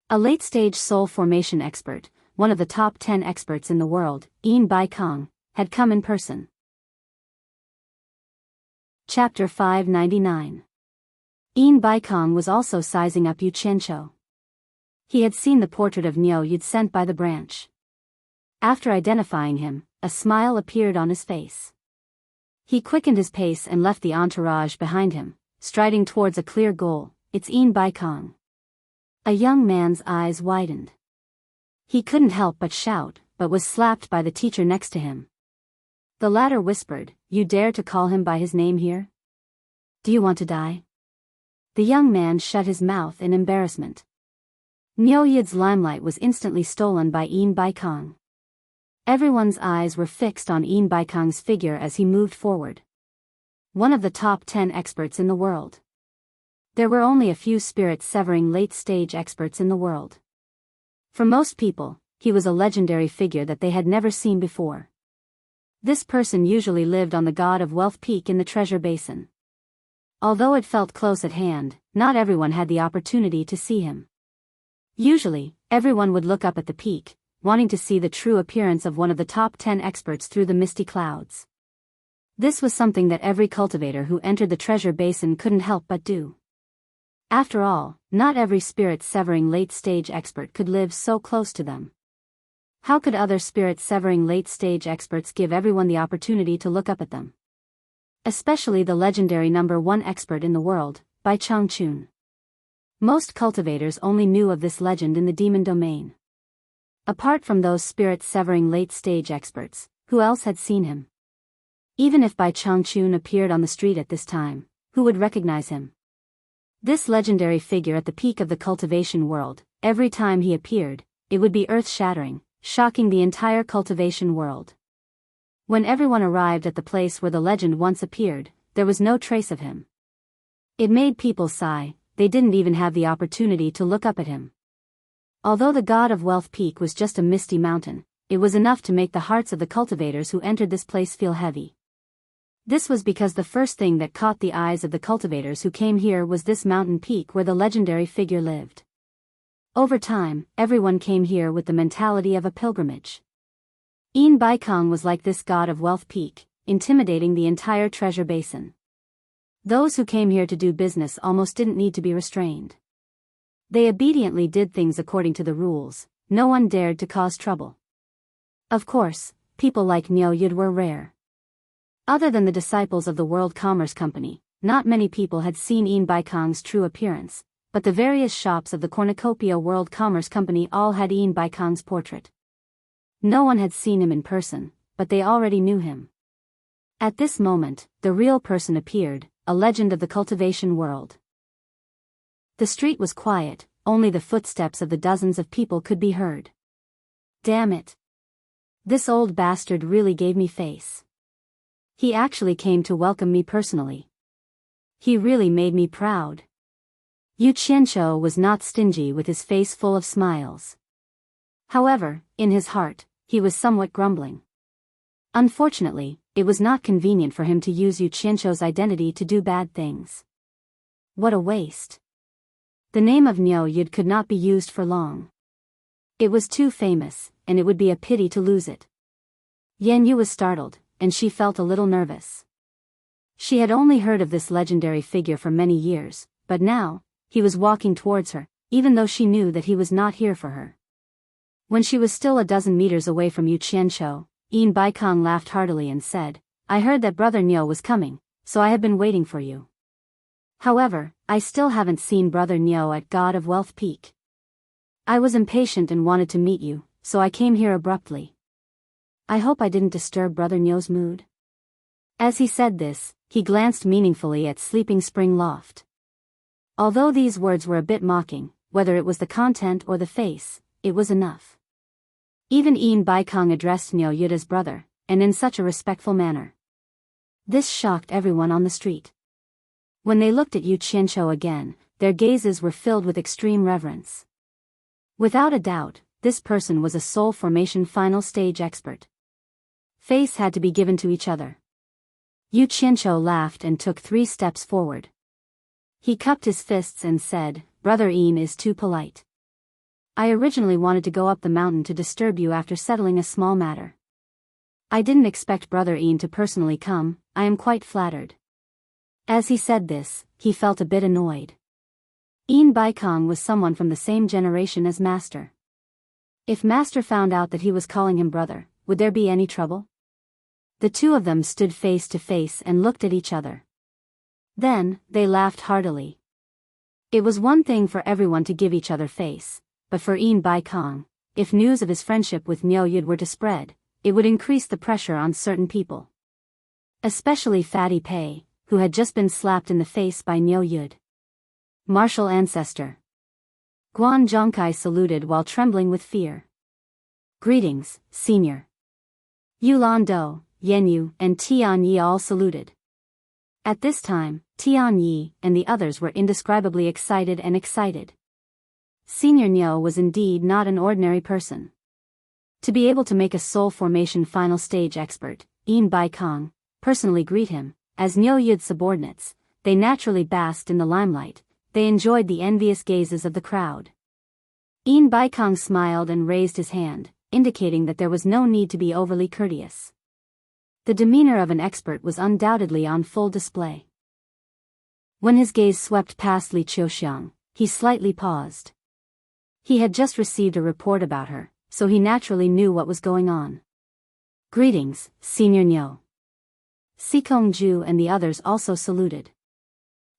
A late-stage soul formation expert, one of the top 10 experts in the world, Yin Baikong, had come in person. Chapter 599. Yin Baikong was also sizing up Yu Qianqiu. He had seen the portrait of Niu Yud sent by the branch. After identifying him, a smile appeared on his face. He quickened his pace and left the entourage behind him, striding towards a clear goal. "It's Yin Baikong." A young man's eyes widened. He couldn't help but shout, but was slapped by the teacher next to him. The latter whispered, "You dare to call him by his name here? Do you want to die?" The young man shut his mouth in embarrassment. Niu Yud's limelight was instantly stolen by Yin Baikong. Everyone's eyes were fixed on Yin Baikong's figure as he moved forward. One of the top 10 experts in the world. There were only a few spirit-severing late-stage experts in the world. For most people, he was a legendary figure that they had never seen before. This person usually lived on the God of Wealth Peak in the Treasure Basin. Although it felt close at hand, not everyone had the opportunity to see him. Usually, everyone would look up at the peak, wanting to see the true appearance of one of the top 10 experts through the misty clouds. This was something that every cultivator who entered the Treasure Basin couldn't help but do. After all, not every spirit-severing late-stage expert could live so close to them. How could other spirit-severing late-stage experts give everyone the opportunity to look up at them? Especially the legendary #1 expert in the world, Bai Changchun. Most cultivators only knew of this legend in the demon domain. Apart from those spirit-severing late-stage experts, who else had seen him? Even if Bai Changchun appeared on the street at this time, who would recognize him? This legendary figure at the peak of the cultivation world, every time he appeared, it would be earth-shattering, shocking the entire cultivation world. When everyone arrived at the place where the legend once appeared, there was no trace of him. It made people sigh, they didn't even have the opportunity to look up at him. Although the God of Wealth Peak was just a misty mountain, it was enough to make the hearts of the cultivators who entered this place feel heavy. This was because the first thing that caught the eyes of the cultivators who came here was this mountain peak where the legendary figure lived. Over time, everyone came here with the mentality of a pilgrimage. Yin Baikong was like this God of Wealth Peak, intimidating the entire treasure basin. Those who came here to do business almost didn't need to be restrained. They obediently did things according to the rules, no one dared to cause trouble. Of course, people like Niu Yud were rare. Other than the disciples of the World Commerce Company, not many people had seen Yin Baikong's true appearance, but the various shops of the Cornucopia World Commerce Company all had Yin Baikong's portrait. No one had seen him in person, but they already knew him. At this moment, the real person appeared, a legend of the cultivation world. The street was quiet, only the footsteps of the dozens of people could be heard. Damn it. This old bastard really gave me face. He actually came to welcome me personally. He really made me proud. Yu Qianqiu was not stingy with his face full of smiles. However, in his heart, he was somewhat grumbling. Unfortunately, it was not convenient for him to use Yu Qianqiu's identity to do bad things. What a waste. The name of Niu Yud could not be used for long. It was too famous, and it would be a pity to lose it. Yan Yu was startled, and she felt a little nervous. She had only heard of this legendary figure for many years, but now, he was walking towards her, even though she knew that he was not here for her. When she was still a dozen meters away from Yu Qianqiu, Yin Baikong laughed heartily and said, "I heard that Brother Niu was coming, so I have been waiting for you. However, I still haven't seen Brother Niu at God of Wealth Peak. I was impatient and wanted to meet you, so I came here abruptly. I hope I didn't disturb Brother Niu's mood." As he said this, he glanced meaningfully at Sleeping Spring Loft. Although these words were a bit mocking, whether it was the content or the face, it was enough. Even Yin Baikong addressed Niu Yud as brother, and in such a respectful manner. This shocked everyone on the street. When they looked at Yu Qianqiu again, their gazes were filled with extreme reverence. Without a doubt, this person was a soul formation final stage expert. Face had to be given to each other. Yu Qianqiu laughed and took 3 steps forward. He cupped his fists and said, "Brother Yin is too polite. I originally wanted to go up the mountain to disturb you after settling a small matter. I didn't expect Brother Yin to personally come. I am quite flattered." As he said this, he felt a bit annoyed. Yin Baikong was someone from the same generation as Master. If Master found out that he was calling him brother, would there be any trouble? The two of them stood face to face and looked at each other. Then, they laughed heartily. It was one thing for everyone to give each other face, but for Yin Baikong, if news of his friendship with Niu Yud were to spread, it would increase the pressure on certain people. Especially Fatty Pei, who had just been slapped in the face by Niu Yud. Martial ancestor. Guan Zhongkai saluted while trembling with fear. "Greetings, senior." Yulan Do, Yan Yu, and Tian Yi all saluted. At this time, Tian Yi and the others were indescribably excited. Senior Niu was indeed not an ordinary person. To be able to make a soul formation final stage expert, Yin Baikong, personally greet him, as Niu Yud's subordinates, they naturally basked in the limelight. They enjoyed the envious gazes of the crowd. Yin Baikong smiled and raised his hand, indicating that there was no need to be overly courteous. The demeanor of an expert was undoubtedly on full display. When his gaze swept past Li Qiuxiang, he slightly paused. He had just received a report about her, so he naturally knew what was going on. "Greetings, Senior Niu." Sikong Ju and the others also saluted.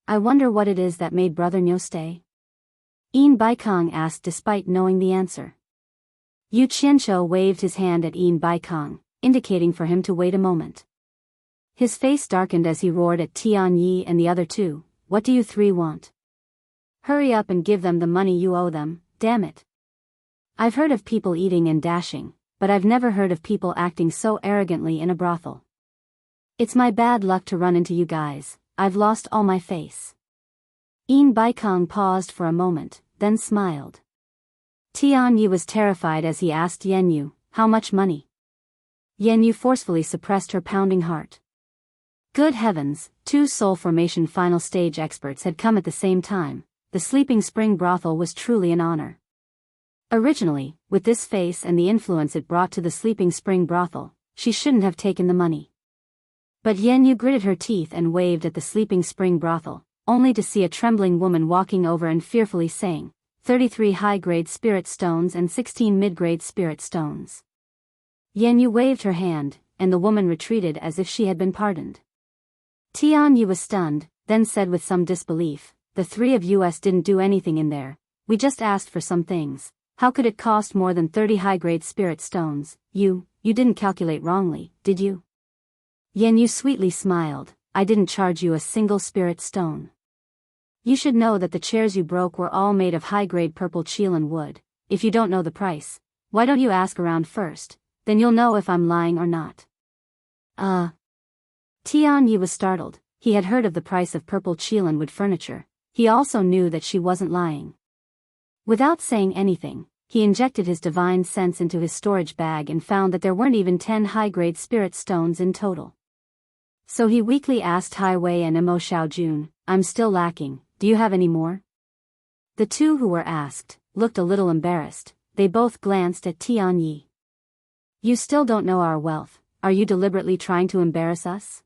"I wonder what it is that made Brother Niu stay?" Yin Baikong asked despite knowing the answer. Yu Qianqiu waved his hand at Yin Baikong, indicating for him to wait a moment. His face darkened as he roared at Tian Yi and the other two, "What do you 3 want? Hurry up and give them the money you owe them, damn it. I've heard of people eating and dashing, but I've never heard of people acting so arrogantly in a brothel. It's my bad luck to run into you guys. I've lost all my face." Yin Baikong paused for a moment, then smiled. Tian Yi was terrified as he asked Yan Yu, "How much money?" Yan Yu forcefully suppressed her pounding heart. Good heavens, 2 soul formation final stage experts had come at the same time. The Sleeping Spring brothel was truly an honor. Originally, with this face and the influence it brought to the Sleeping Spring brothel, she shouldn't have taken the money. But Yan Yu gritted her teeth and waved at the Sleeping Spring brothel, only to see a trembling woman walking over and fearfully saying, 33 high-grade spirit stones and 16 mid-grade spirit stones. Yan Yu waved her hand, and the woman retreated as if she had been pardoned. Tian Yu was stunned, then said with some disbelief, "The 3 of us didn't do anything in there, we just asked for some things. How could it cost more than 30 high-grade spirit stones? You didn't calculate wrongly, did you?" Yan Yu sweetly smiled, "I didn't charge you a single spirit stone. You should know that the chairs you broke were all made of high-grade purple Qilin wood. If you don't know the price, why don't you ask around first, then you'll know if I'm lying or not." Tian Yi was startled. He had heard of the price of purple Qilin wood furniture. He also knew that she wasn't lying. Without saying anything, he injected his divine sense into his storage bag and found that there weren't even 10 high-grade spirit stones in total. So he weakly asked Hai Wei and Mo Xiaojun, "I'm still lacking, do you have any more?" The two who were asked looked a little embarrassed, they both glanced at Tianyi. You still don't know our wealth, are you deliberately trying to embarrass us?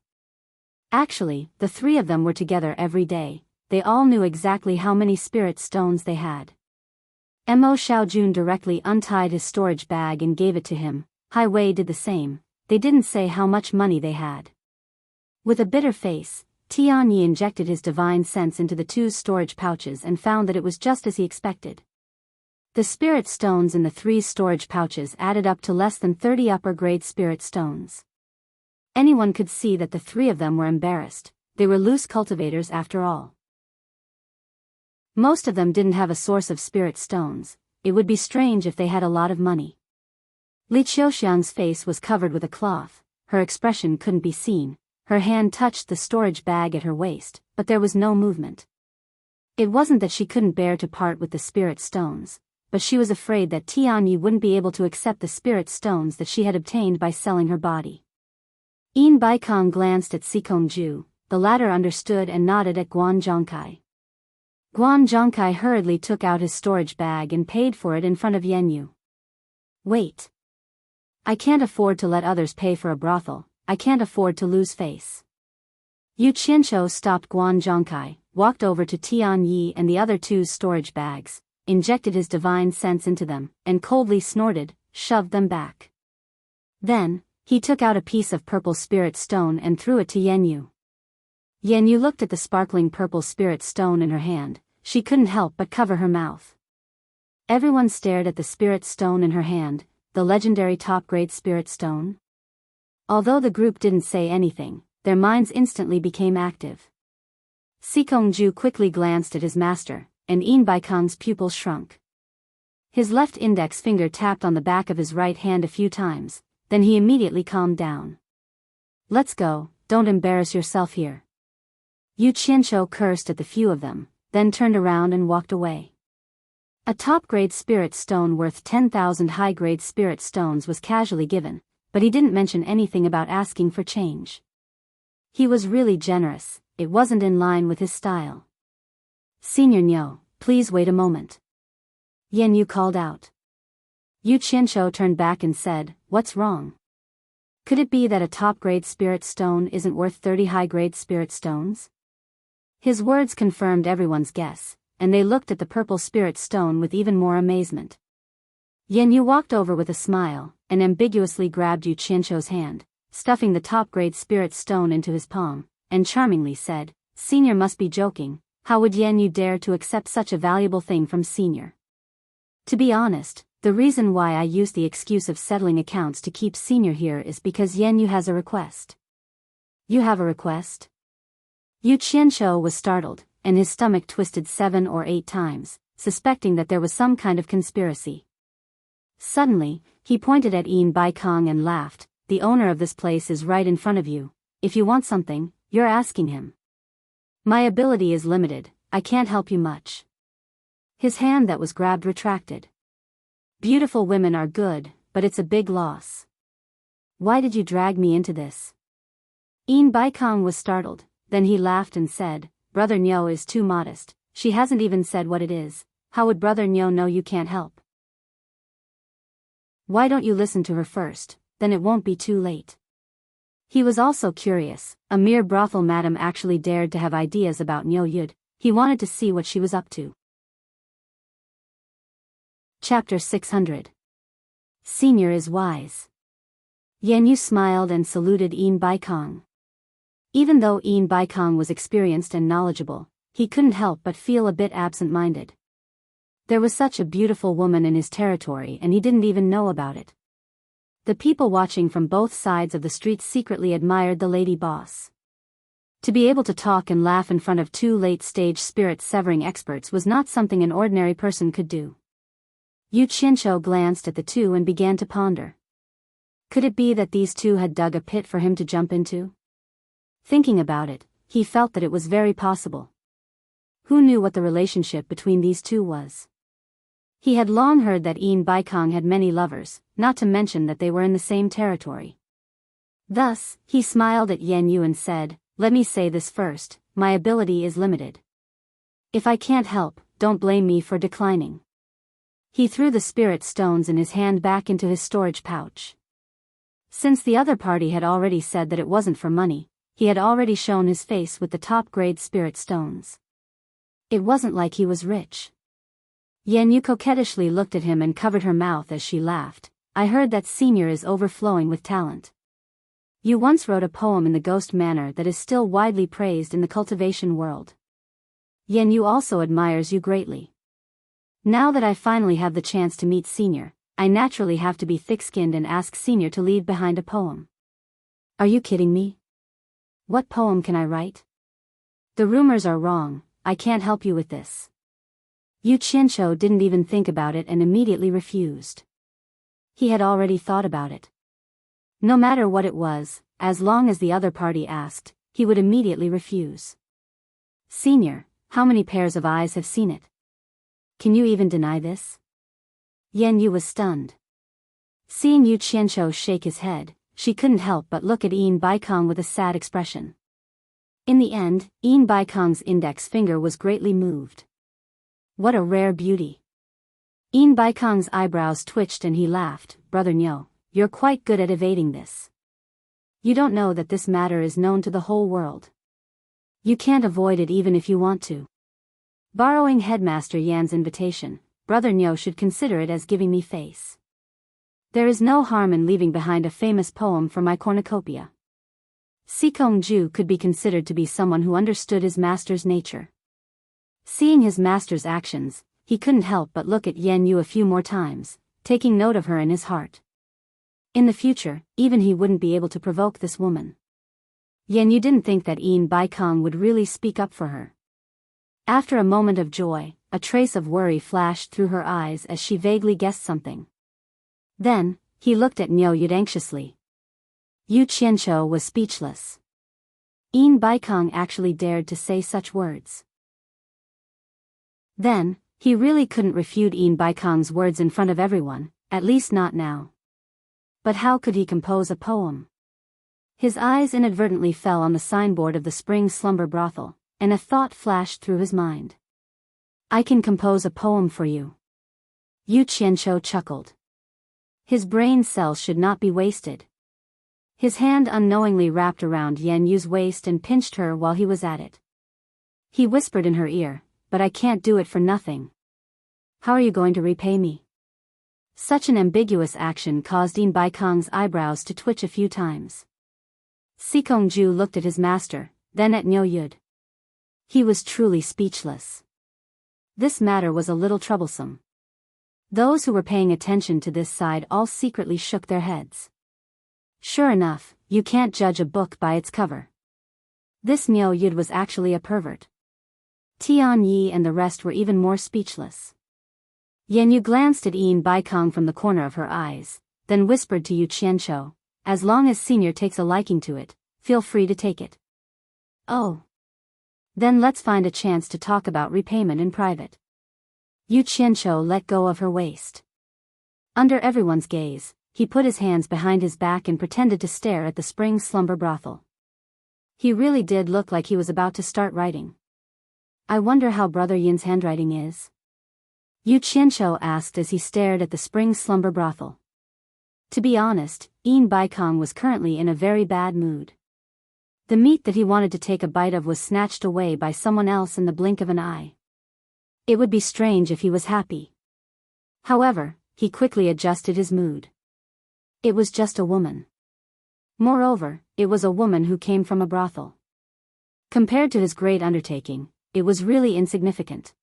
Actually, the three of them were together every day, they all knew exactly how many spirit stones they had. Mo Xiaojun directly untied his storage bag and gave it to him, Hai Wei did the same, they didn't say how much money they had. With a bitter face, Tianyi injected his divine sense into the two storage pouches and found that it was just as he expected. The spirit stones in the three storage pouches added up to less than 30 upper-grade spirit stones. Anyone could see that the three of them were embarrassed, they were loose cultivators after all. Most of them didn't have a source of spirit stones, it would be strange if they had a lot of money. Li Qiuxiang's face was covered with a cloth, her expression couldn't be seen, her hand touched the storage bag at her waist, but there was no movement. It wasn't that she couldn't bear to part with the spirit stones, but she was afraid that Tianyi wouldn't be able to accept the spirit stones that she had obtained by selling her body. Yin Baikong glanced at Sikongju, the latter understood and nodded at Guan Zhongkai. Guan Zhongkai hurriedly took out his storage bag and paid for it in front of Yenyu. Wait. I can't afford to let others pay for a brothel, I can't afford to lose face. Yu Qianqiu stopped Guan Zhongkai, walked over to Tianyi and the other two's storage bags, injected his divine sense into them, and coldly snorted, shoved them back. Then, he took out a piece of purple spirit stone and threw it to Yenyu. Yenyu looked at the sparkling purple spirit stone in her hand, she couldn't help but cover her mouth. Everyone stared at the spirit stone in her hand, the legendary top-grade spirit stone. Although the group didn't say anything, their minds instantly became active. Sikongju quickly glanced at his master, and Yin Baikong's pupils shrunk. His left index finger tapped on the back of his right hand a few times, then he immediately calmed down. Let's go, don't embarrass yourself here. Yu Qianqiu cursed at the few of them, then turned around and walked away. A top-grade spirit stone worth 10,000 high-grade spirit stones was casually given, but he didn't mention anything about asking for change. He was really generous, it wasn't in line with his style. Senior Niu, please wait a moment. Yenyu called out. Yu Qianqiu turned back and said, what's wrong? Could it be that a top-grade spirit stone isn't worth 30 high-grade spirit stones? His words confirmed everyone's guess, and they looked at the purple spirit stone with even more amazement. Yenyu walked over with a smile, and ambiguously grabbed Yu Qianqiu's hand, stuffing the top-grade spirit stone into his palm, and charmingly said, Senior must be joking, how would Yenyu dare to accept such a valuable thing from Senior? To be honest, the reason why I use the excuse of settling accounts to keep Senior here is because Yenyu has a request. You have a request? Yu Qianqiu was startled, and his stomach twisted 7 or 8 times, suspecting that there was some kind of conspiracy. Suddenly, he pointed at Yin Baikong and laughed, the owner of this place is right in front of you, if you want something, you're asking him. My ability is limited, I can't help you much. His hand that was grabbed retracted. Beautiful women are good, but it's a big loss. Why did you drag me into this? Yin Baikong was startled, then he laughed and said, Brother Niu is too modest, she hasn't even said what it is, how would Brother Niu know you can't help? Why don't you listen to her first, then it won't be too late. He was also curious, a mere brothel madam actually dared to have ideas about Niu Yud, he wanted to see what she was up to. Chapter 600. Senior is wise. Yenyu smiled and saluted Yin Baikong. Even though Yin Baikong was experienced and knowledgeable, he couldn't help but feel a bit absent-minded. There was such a beautiful woman in his territory and he didn't even know about it. The people watching from both sides of the street secretly admired the lady boss. To be able to talk and laugh in front of 2 late-stage spirit-severing experts was not something an ordinary person could do. Yu Qianqiu glanced at the two and began to ponder. Could it be that these two had dug a pit for him to jump into? Thinking about it, he felt that it was very possible. Who knew what the relationship between these two was? He had long heard that Yin Baikong had many lovers, not to mention that they were in the same territory. Thus, he smiled at Yenyu and said, let me say this first, my ability is limited. If I can't help, don't blame me for declining. He threw the spirit stones in his hand back into his storage pouch. Since the other party had already said that it wasn't for money, he had already shown his face with the top-grade spirit stones. It wasn't like he was rich. Yan Yu coquettishly looked at him and covered her mouth as she laughed. I heard that senior is overflowing with talent. You once wrote a poem in the ghost manner that is still widely praised in the cultivation world. Yan Yu also admires you greatly. Now that I finally have the chance to meet senior, I naturally have to be thick-skinned and ask senior to leave behind a poem. Are you kidding me? What poem can I write? The rumors are wrong, I can't help you with this. Yu Qianqiu didn't even think about it and immediately refused. He had already thought about it. No matter what it was, as long as the other party asked, he would immediately refuse. Senior, how many pairs of eyes have seen it? Can you even deny this? Yan Yu was stunned. Seeing Yu Qianqiu shake his head, she couldn't help but look at Yin Baikong with a sad expression. In the end, Yin Baikong's index finger was greatly moved. What a rare beauty. Yin Baikong's eyebrows twitched and he laughed. Brother Niu, you're quite good at evading this. You don't know that this matter is known to the whole world. You can't avoid it even if you want to. Borrowing Headmaster Yan's invitation, Brother Niu should consider it as giving me face. There is no harm in leaving behind a famous poem for my cornucopia. Sikong Ju could be considered to be someone who understood his master's nature. Seeing his master's actions, he couldn't help but look at Yan Yu a few more times, taking note of her in his heart. In the future, even he wouldn't be able to provoke this woman. Yan Yu didn't think that Yin Baikong would really speak up for her. After a moment of joy, a trace of worry flashed through her eyes as she vaguely guessed something. Then, he looked at Niu Yud anxiously. Yu Qianqiu was speechless. Yin Baikong actually dared to say such words. Then, he really couldn't refute Yin Baikong's words in front of everyone, at least not now. But how could he compose a poem? His eyes inadvertently fell on the signboard of the Spring Slumber Brothel, and a thought flashed through his mind. I can compose a poem for you. Yu Qianqiu chuckled. His brain cells should not be wasted. His hand unknowingly wrapped around Yan Yu's waist and pinched her while he was at it. He whispered in her ear, but I can't do it for nothing. How are you going to repay me? Such an ambiguous action caused Yin Baikong's eyebrows to twitch a few times. Sikong Ju looked at his master, then at Niu Yud. He was truly speechless. This matter was a little troublesome. Those who were paying attention to this side all secretly shook their heads. Sure enough, you can't judge a book by its cover. This Niu Yud was actually a pervert. Tian Yi and the rest were even more speechless. Yan Yu glanced at Yin Baikong from the corner of her eyes, then whispered to Yu Qianqiu, as long as senior takes a liking to it, feel free to take it. Oh. Then let's find a chance to talk about repayment in private. Yu Qianqiu let go of her waist. Under everyone's gaze, he put his hands behind his back and pretended to stare at the Spring Slumber Brothel. He really did look like he was about to start writing. I wonder how Brother Yin's handwriting is? Yu Qianqiu asked as he stared at the Spring Slumber Brothel. To be honest, Yin Baikong was currently in a very bad mood. The meat that he wanted to take a bite of was snatched away by someone else in the blink of an eye. It would be strange if he was happy. However, he quickly adjusted his mood. It was just a woman. Moreover, it was a woman who came from a brothel. Compared to his great undertaking, it was really insignificant.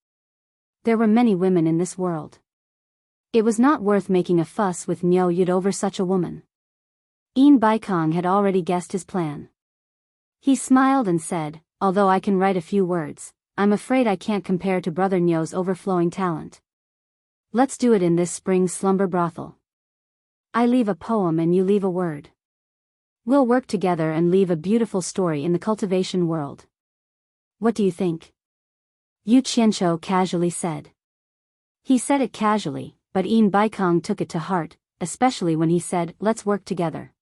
There were many women in this world. It was not worth making a fuss with Niu Yud over such a woman. Yin Baikong had already guessed his plan. He smiled and said, although I can write a few words, I'm afraid I can't compare to Brother Niu's overflowing talent. Let's do it in this Spring Slumber Brothel. I leave a poem and you leave a word. We'll work together and leave a beautiful story in the cultivation world. What do you think? Yu Qianqiu casually said. He said it casually, but Yin Baikong took it to heart, especially when he said, let's work together.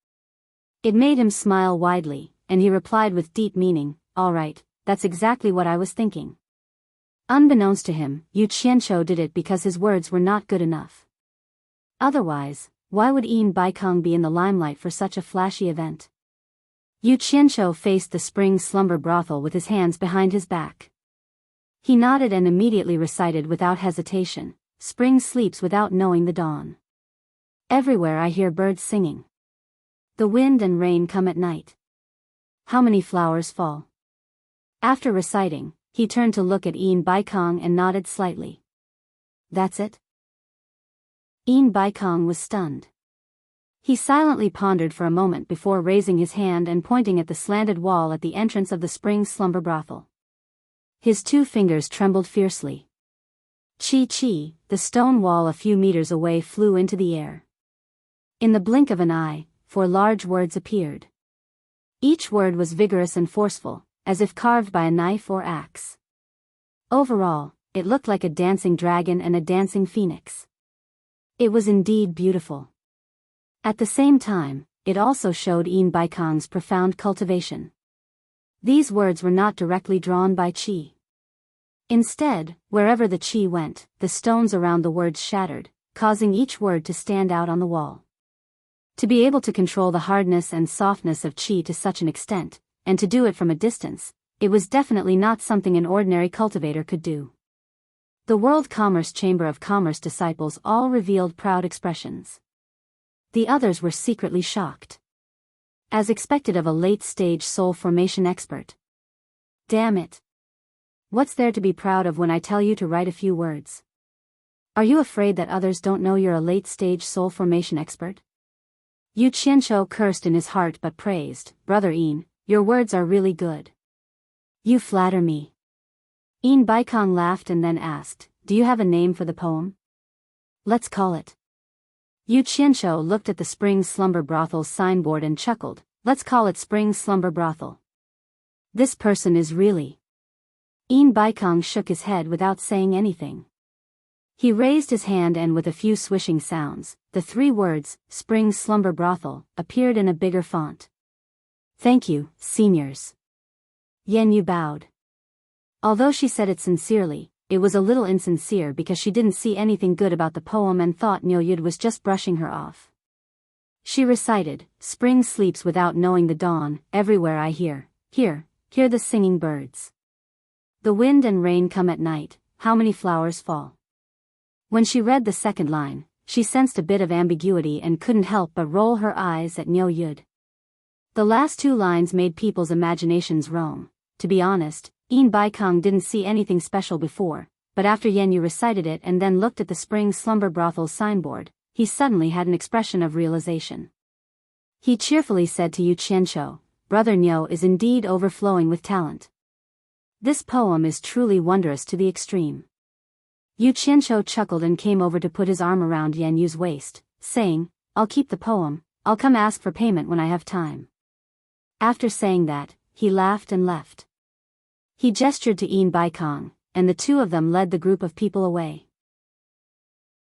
It made him smile widely, and he replied with deep meaning, all right, that's exactly what I was thinking. Unbeknownst to him, Yu Qianqiu did it because his words were not good enough. Otherwise, why would Yin Baikong be in the limelight for such a flashy event? Yu Qianqiu faced the spring slumber brothel with his hands behind his back. He nodded and immediately recited without hesitation, "Spring sleeps without knowing the dawn. Everywhere I hear birds singing. The wind and rain come at night. How many flowers fall?" After reciting, he turned to look at Yin Baikong and nodded slightly. "That's it?" Yin Baikong was stunned. He silently pondered for a moment before raising his hand and pointing at the slanted wall at the entrance of the spring slumber brothel. His 2 fingers trembled fiercely. Chi, the stone wall a few meters away flew into the air. In the blink of an eye, 4 large words appeared. Each word was vigorous and forceful, as if carved by a knife or axe. Overall, it looked like a dancing dragon and a dancing phoenix. It was indeed beautiful. At the same time, it also showed Yin Baikong's profound cultivation. These words were not directly drawn by Qi. Instead, wherever the Qi went, the stones around the words shattered, causing each word to stand out on the wall. To be able to control the hardness and softness of Qi to such an extent, and to do it from a distance, it was definitely not something an ordinary cultivator could do. The World Commerce Chamber of Commerce disciples all revealed proud expressions. The others were secretly shocked. As expected of a late-stage soul formation expert. Damn it. What's there to be proud of when I tell you to write a few words? Are you afraid that others don't know you're a late-stage soul formation expert? Yu Qianqiu cursed in his heart but praised, "Brother Yin, your words are really good. You flatter me." Yin Baikong laughed and then asked, "Do you have a name for the poem?" "Let's call it." Yu Qianqiu looked at the Spring Slumber Brothel's signboard and chuckled, "Let's call it Spring Slumber Brothel. This person is really..." Yin Baikong shook his head without saying anything. He raised his hand and with a few swishing sounds, the 3 words, "Spring Slumber Brothel," appeared in a bigger font. "Thank you, seniors." Yan Yu bowed. Although she said it sincerely, it was a little insincere because she didn't see anything good about the poem and thought Niu was just brushing her off. She recited, "Spring sleeps without knowing the dawn, everywhere I hear the singing birds. The wind and rain come at night, how many flowers fall?" When she read the second line, she sensed a bit of ambiguity and couldn't help but roll her eyes at Niu Yud. The last 2 lines made people's imaginations roam. To be honest, Yin Baikong didn't see anything special before, but after Yan Yu recited it and then looked at the Spring Slumber Brothel's signboard, he suddenly had an expression of realization. He cheerfully said to Yu Qianqiu, "Brother Niu is indeed overflowing with talent. This poem is truly wondrous to the extreme." Yu Qianqiu chuckled and came over to put his arm around Yan Yu's waist, saying, "I'll keep the poem, I'll come ask for payment when I have time." After saying that, he laughed and left. He gestured to Yin Baikong, and the 2 of them led the group of people away.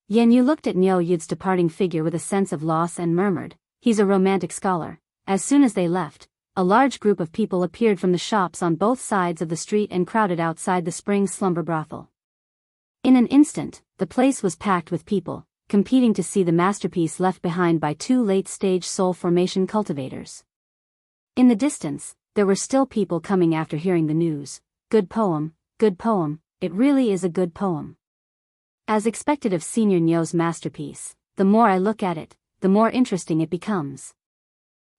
Yan Yu looked at Niu Yud's departing figure with a sense of loss and murmured, "He's a romantic scholar." As soon as they left, a large group of people appeared from the shops on both sides of the street and crowded outside the Spring Slumber Brothel. In an instant, the place was packed with people, competing to see the masterpiece left behind by 2 late-stage soul formation cultivators. In the distance, there were still people coming after hearing the news. Good poem, it really is a good poem." As expected of Senior Niu's masterpiece, "The more I look at it, the more interesting it becomes."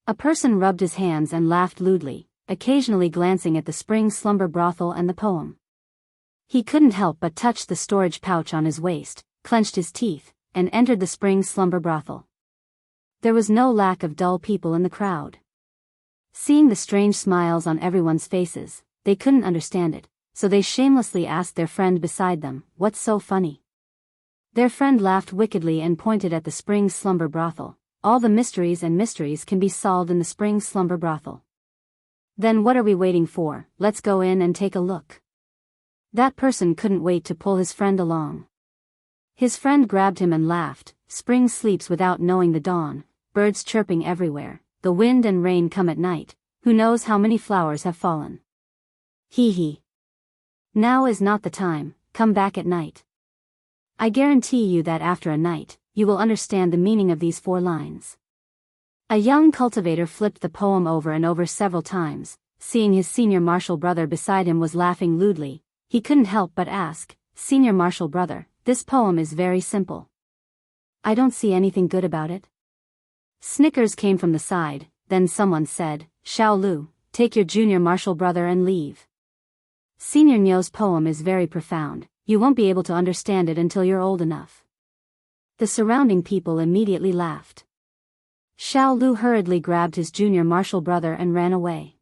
A person rubbed his hands and laughed lewdly, occasionally glancing at the Spring Slumber Brothel and the poem. He couldn't help but touch the storage pouch on his waist, clenched his teeth, and entered the Spring Slumber Brothel. There was no lack of dull people in the crowd. Seeing the strange smiles on everyone's faces, they couldn't understand it, so they shamelessly asked their friend beside them, "What's so funny?" Their friend laughed wickedly and pointed at the Spring Slumber Brothel. "All the mysteries can be solved in the Spring Slumber Brothel. Then what are we waiting for? Let's go in and take a look." That person couldn't wait to pull his friend along. His friend grabbed him and laughed, "Spring sleeps without knowing the dawn, birds chirping everywhere, the wind and rain come at night, who knows how many flowers have fallen. Hee hee. Now is not the time, come back at night. I guarantee you that after a night, you will understand the meaning of these 4 lines. A young cultivator flipped the poem over and over several times, seeing his senior martial brother beside him was laughing lewdly. He couldn't help but ask, "Senior martial brother, this poem is very simple. I don't see anything good about it." Snickers came from the side, then someone said, "Xiao Lu, take your junior martial brother and leave. Senior Nyo's poem is very profound, you won't be able to understand it until you're old enough." The surrounding people immediately laughed. Xiao Lu hurriedly grabbed his junior martial brother and ran away.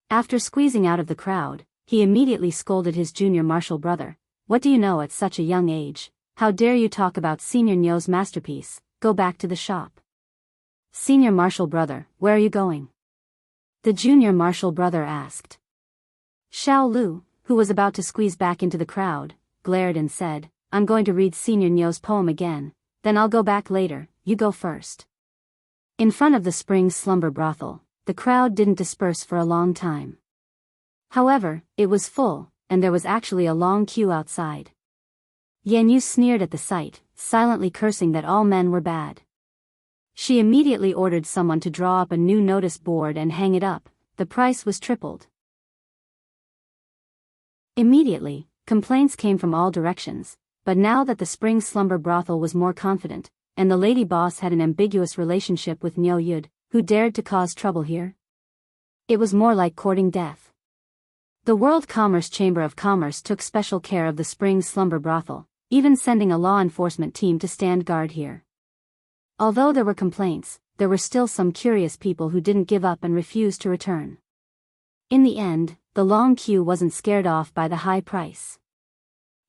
After squeezing out of the crowd, he immediately scolded his junior martial brother. "What do you know at such a young age? How dare you talk about Senior Nyo's masterpiece? Go back to the shop." "Senior martial brother, where are you going?" the junior martial brother asked. Xiao Lu, who was about to squeeze back into the crowd, glared and said, "I'm going to read Senior Nyo's poem again, then I'll go back later, you go first." In front of the spring slumber brothel, the crowd didn't disperse for a long time. However, it was full, and there was actually a long queue outside. Yan Yu sneered at the sight, silently cursing that all men were bad. She immediately ordered someone to draw up a new notice board and hang it up. The price was tripled. Immediately, complaints came from all directions, but now that the spring slumber brothel was more confident, and the lady boss had an ambiguous relationship with Nyo Yud, who dared to cause trouble here? It was more like courting death. The World Commerce Chamber of Commerce took special care of the spring slumber brothel, even sending a law enforcement team to stand guard here. Although there were complaints, there were still some curious people who didn't give up and refused to return. In the end, the long queue wasn't scared off by the high price.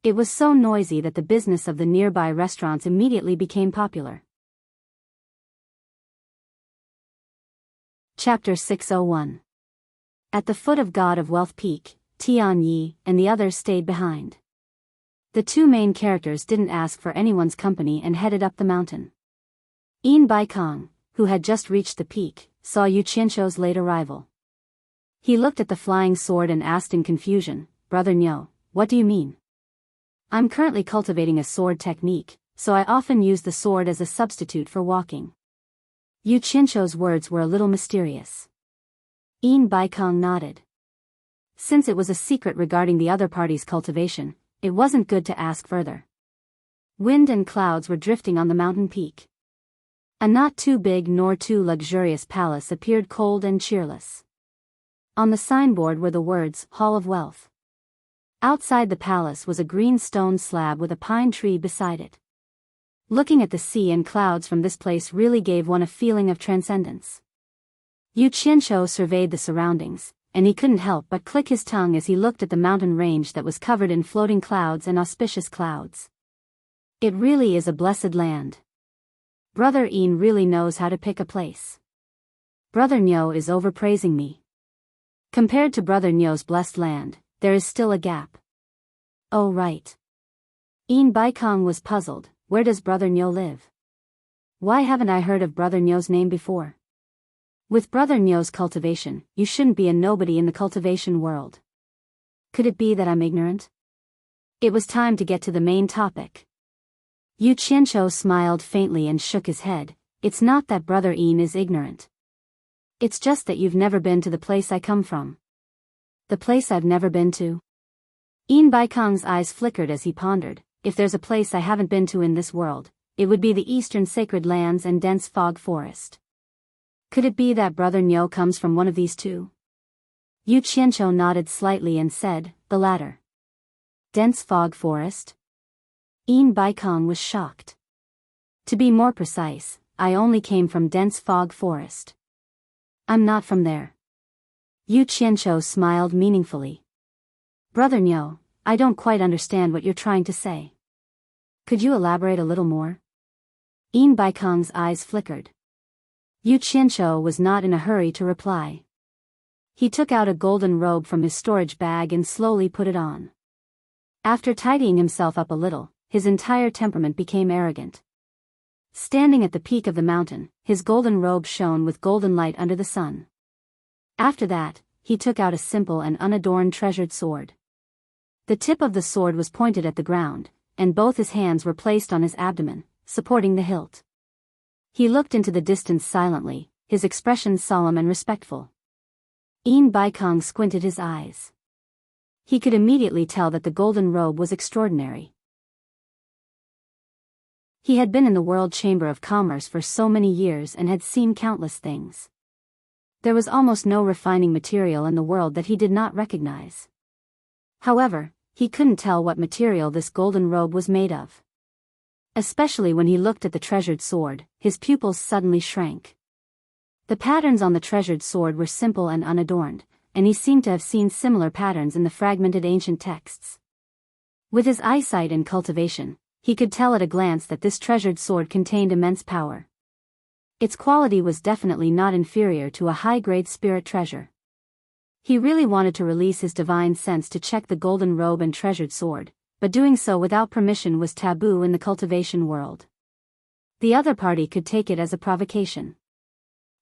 It was so noisy that the business of the nearby restaurants immediately became popular. Chapter 601. At the foot of God of Wealth Peak, Tian Yi and the others stayed behind. The 2 main characters didn't ask for anyone's company and headed up the mountain. Yin Baikong, who had just reached the peak, saw Yu Qianshou's late arrival. He looked at the flying sword and asked in confusion, "Brother Nyo, what do you mean?" "I'm currently cultivating a sword technique, so I often use the sword as a substitute for walking." Yu Qianshou's words were a little mysterious. Yin Baikong nodded. Since it was a secret regarding the other party's cultivation, it wasn't good to ask further. Wind and clouds were drifting on the mountain peak. A not too big nor too luxurious palace appeared cold and cheerless. On the signboard were the words, "Hall of Wealth." Outside the palace was a green stone slab with a pine tree beside it. Looking at the sea and clouds from this place really gave one a feeling of transcendence. Yu Qianshou surveyed the surroundings, and he couldn't help but click his tongue as he looked at the mountain range that was covered in floating clouds and auspicious clouds. It really is a blessed land. Brother Yin really knows how to pick a place. Brother Nyo is overpraising me. Compared to Brother Nyo's blessed land, there is still a gap. Oh right. Yin Baikong was puzzled. Where does Brother Nyo live? Why haven't I heard of Brother Nyo's name before? With Brother Nyo's cultivation, you shouldn't be a nobody in the cultivation world. Could it be that I'm ignorant? It was time to get to the main topic. Yu Qianshou smiled faintly and shook his head. It's not that Brother Yin is ignorant. It's just that you've never been to the place I come from. The place I've never been to? Yin Baikong's eyes flickered as he pondered. If there's a place I haven't been to in this world, it would be the eastern sacred lands and dense fog forest. Could it be that Brother Nyo comes from one of these two? Yu Qianshou nodded slightly and said, the latter. Dense fog forest? Yin Baikong was shocked. To be more precise, I only came from dense fog forest. I'm not from there. Yu Qianshou smiled meaningfully. Brother Nyo, I don't quite understand what you're trying to say. Could you elaborate a little more? Yin Baikong's eyes flickered. Yu Qianshou was not in a hurry to reply. He took out a golden robe from his storage bag and slowly put it on. After tidying himself up a little, his entire temperament became arrogant. Standing at the peak of the mountain, his golden robe shone with golden light under the sun. After that, he took out a simple and unadorned treasured sword. The tip of the sword was pointed at the ground, and both his hands were placed on his abdomen, supporting the hilt. He looked into the distance silently, his expression solemn and respectful. Baikong squinted his eyes. He could immediately tell that the golden robe was extraordinary. He had been in the World Chamber of Commerce for so many years and had seen countless things. There was almost no refining material in the world that he did not recognize. However, he couldn't tell what material this golden robe was made of. Especially when he looked at the treasured sword, his pupils suddenly shrank. The patterns on the treasured sword were simple and unadorned, and he seemed to have seen similar patterns in the fragmented ancient texts. With his eyesight and cultivation, he could tell at a glance that this treasured sword contained immense power. Its quality was definitely not inferior to a high-grade spirit treasure. He really wanted to release his divine sense to check the golden robe and treasured sword, but doing so without permission was taboo in the cultivation world. The other party could take it as a provocation.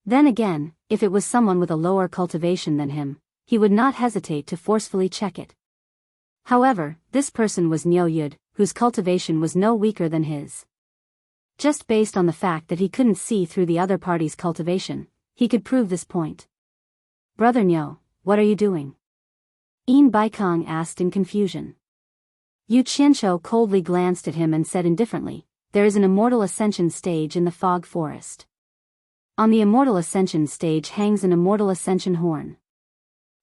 Then again, if it was someone with a lower cultivation than him, he would not hesitate to forcefully check it. However, this person was Nyo Yud, whose cultivation was no weaker than his. Just based on the fact that he couldn't see through the other party's cultivation, he could prove this point. "Brother Nyo, what are you doing?" Baikong asked in confusion. Yu Qianqiu coldly glanced at him and said indifferently, "There is an immortal ascension stage in the fog forest. On the immortal ascension stage hangs an immortal ascension horn.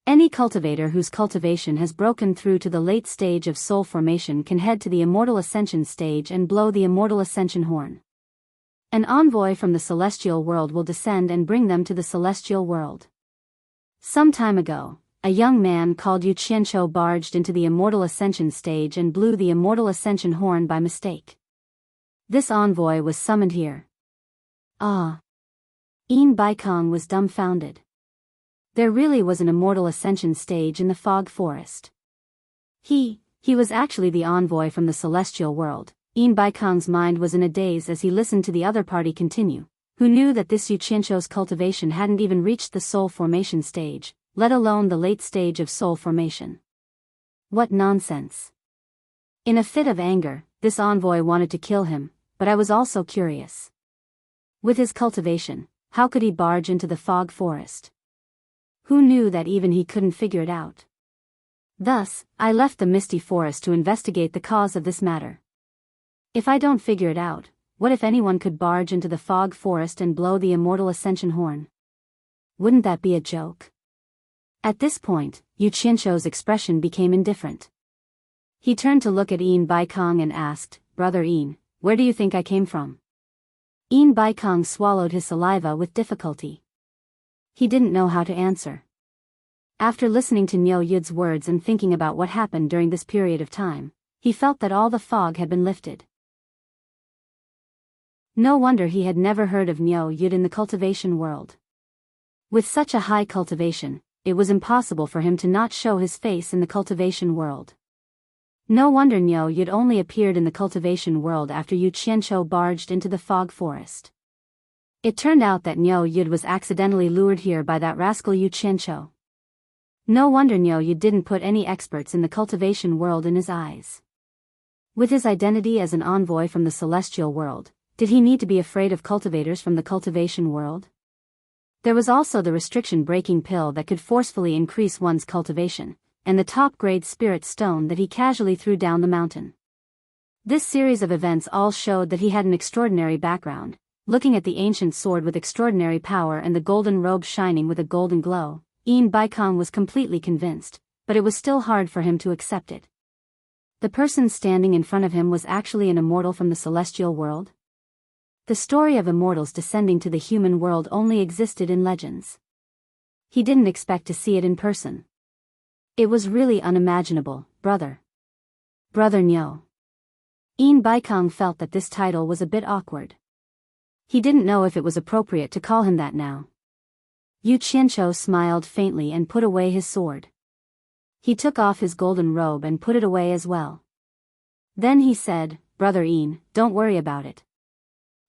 Any cultivator whose cultivation has broken through to the late stage of soul formation can head to the immortal ascension stage and blow the immortal ascension horn. An envoy from the celestial world will descend and bring them to the celestial world. Some time ago, a young man called Yu Qianqiu barged into the immortal ascension stage and blew the immortal ascension horn by mistake. This envoy was summoned here." Ah! Baikong was dumbfounded. There really was an immortal ascension stage in the fog forest. He was actually the envoy from the celestial world. Baikong's mind was in a daze as he listened to the other party continue, who knew that this Yu Qianqiu's cultivation hadn't even reached the soul formation stage, let alone the late stage of soul formation. What nonsense! In a fit of anger, this envoy wanted to kill him, but I was also curious. With his cultivation, how could he barge into the fog forest? Who knew that even he couldn't figure it out? Thus, I left the misty forest to investigate the cause of this matter. If I don't figure it out, what if anyone could barge into the fog forest and blow the immortal ascension horn? Wouldn't that be a joke? At this point, Yu Qianqiu's expression became indifferent. He turned to look at Baikong and asked, "Brother where do you think I came from?" Baikong swallowed his saliva with difficulty. He didn't know how to answer. After listening to Nyo Yud's words and thinking about what happened during this period of time, he felt that all the fog had been lifted. No wonder he had never heard of Nyo Yud in the cultivation world. With such a high cultivation, it was impossible for him to not show his face in the cultivation world. No wonder Nyo Yud only appeared in the cultivation world after Yu Qianqiu barged into the fog forest. It turned out that Nyo Yud was accidentally lured here by that rascal Yu Qianqiu. No wonder Nyo Yud didn't put any experts in the cultivation world in his eyes. With his identity as an envoy from the celestial world, did he need to be afraid of cultivators from the cultivation world? There was also the restriction-breaking pill that could forcefully increase one's cultivation, and the top-grade spirit stone that he casually threw down the mountain. This series of events all showed that he had an extraordinary background. Looking at the ancient sword with extraordinary power and the golden robe shining with a golden glow, Baikong was completely convinced, but it was still hard for him to accept it. The person standing in front of him was actually an immortal from the celestial world? The story of immortals descending to the human world only existed in legends. He didn't expect to see it in person. It was really unimaginable, brother. Brother Nyo. Baikong felt that this title was a bit awkward. He didn't know if it was appropriate to call him that now. Yu Qianqiu smiled faintly and put away his sword. He took off his golden robe and put it away as well. Then he said, "Brother don't worry about it.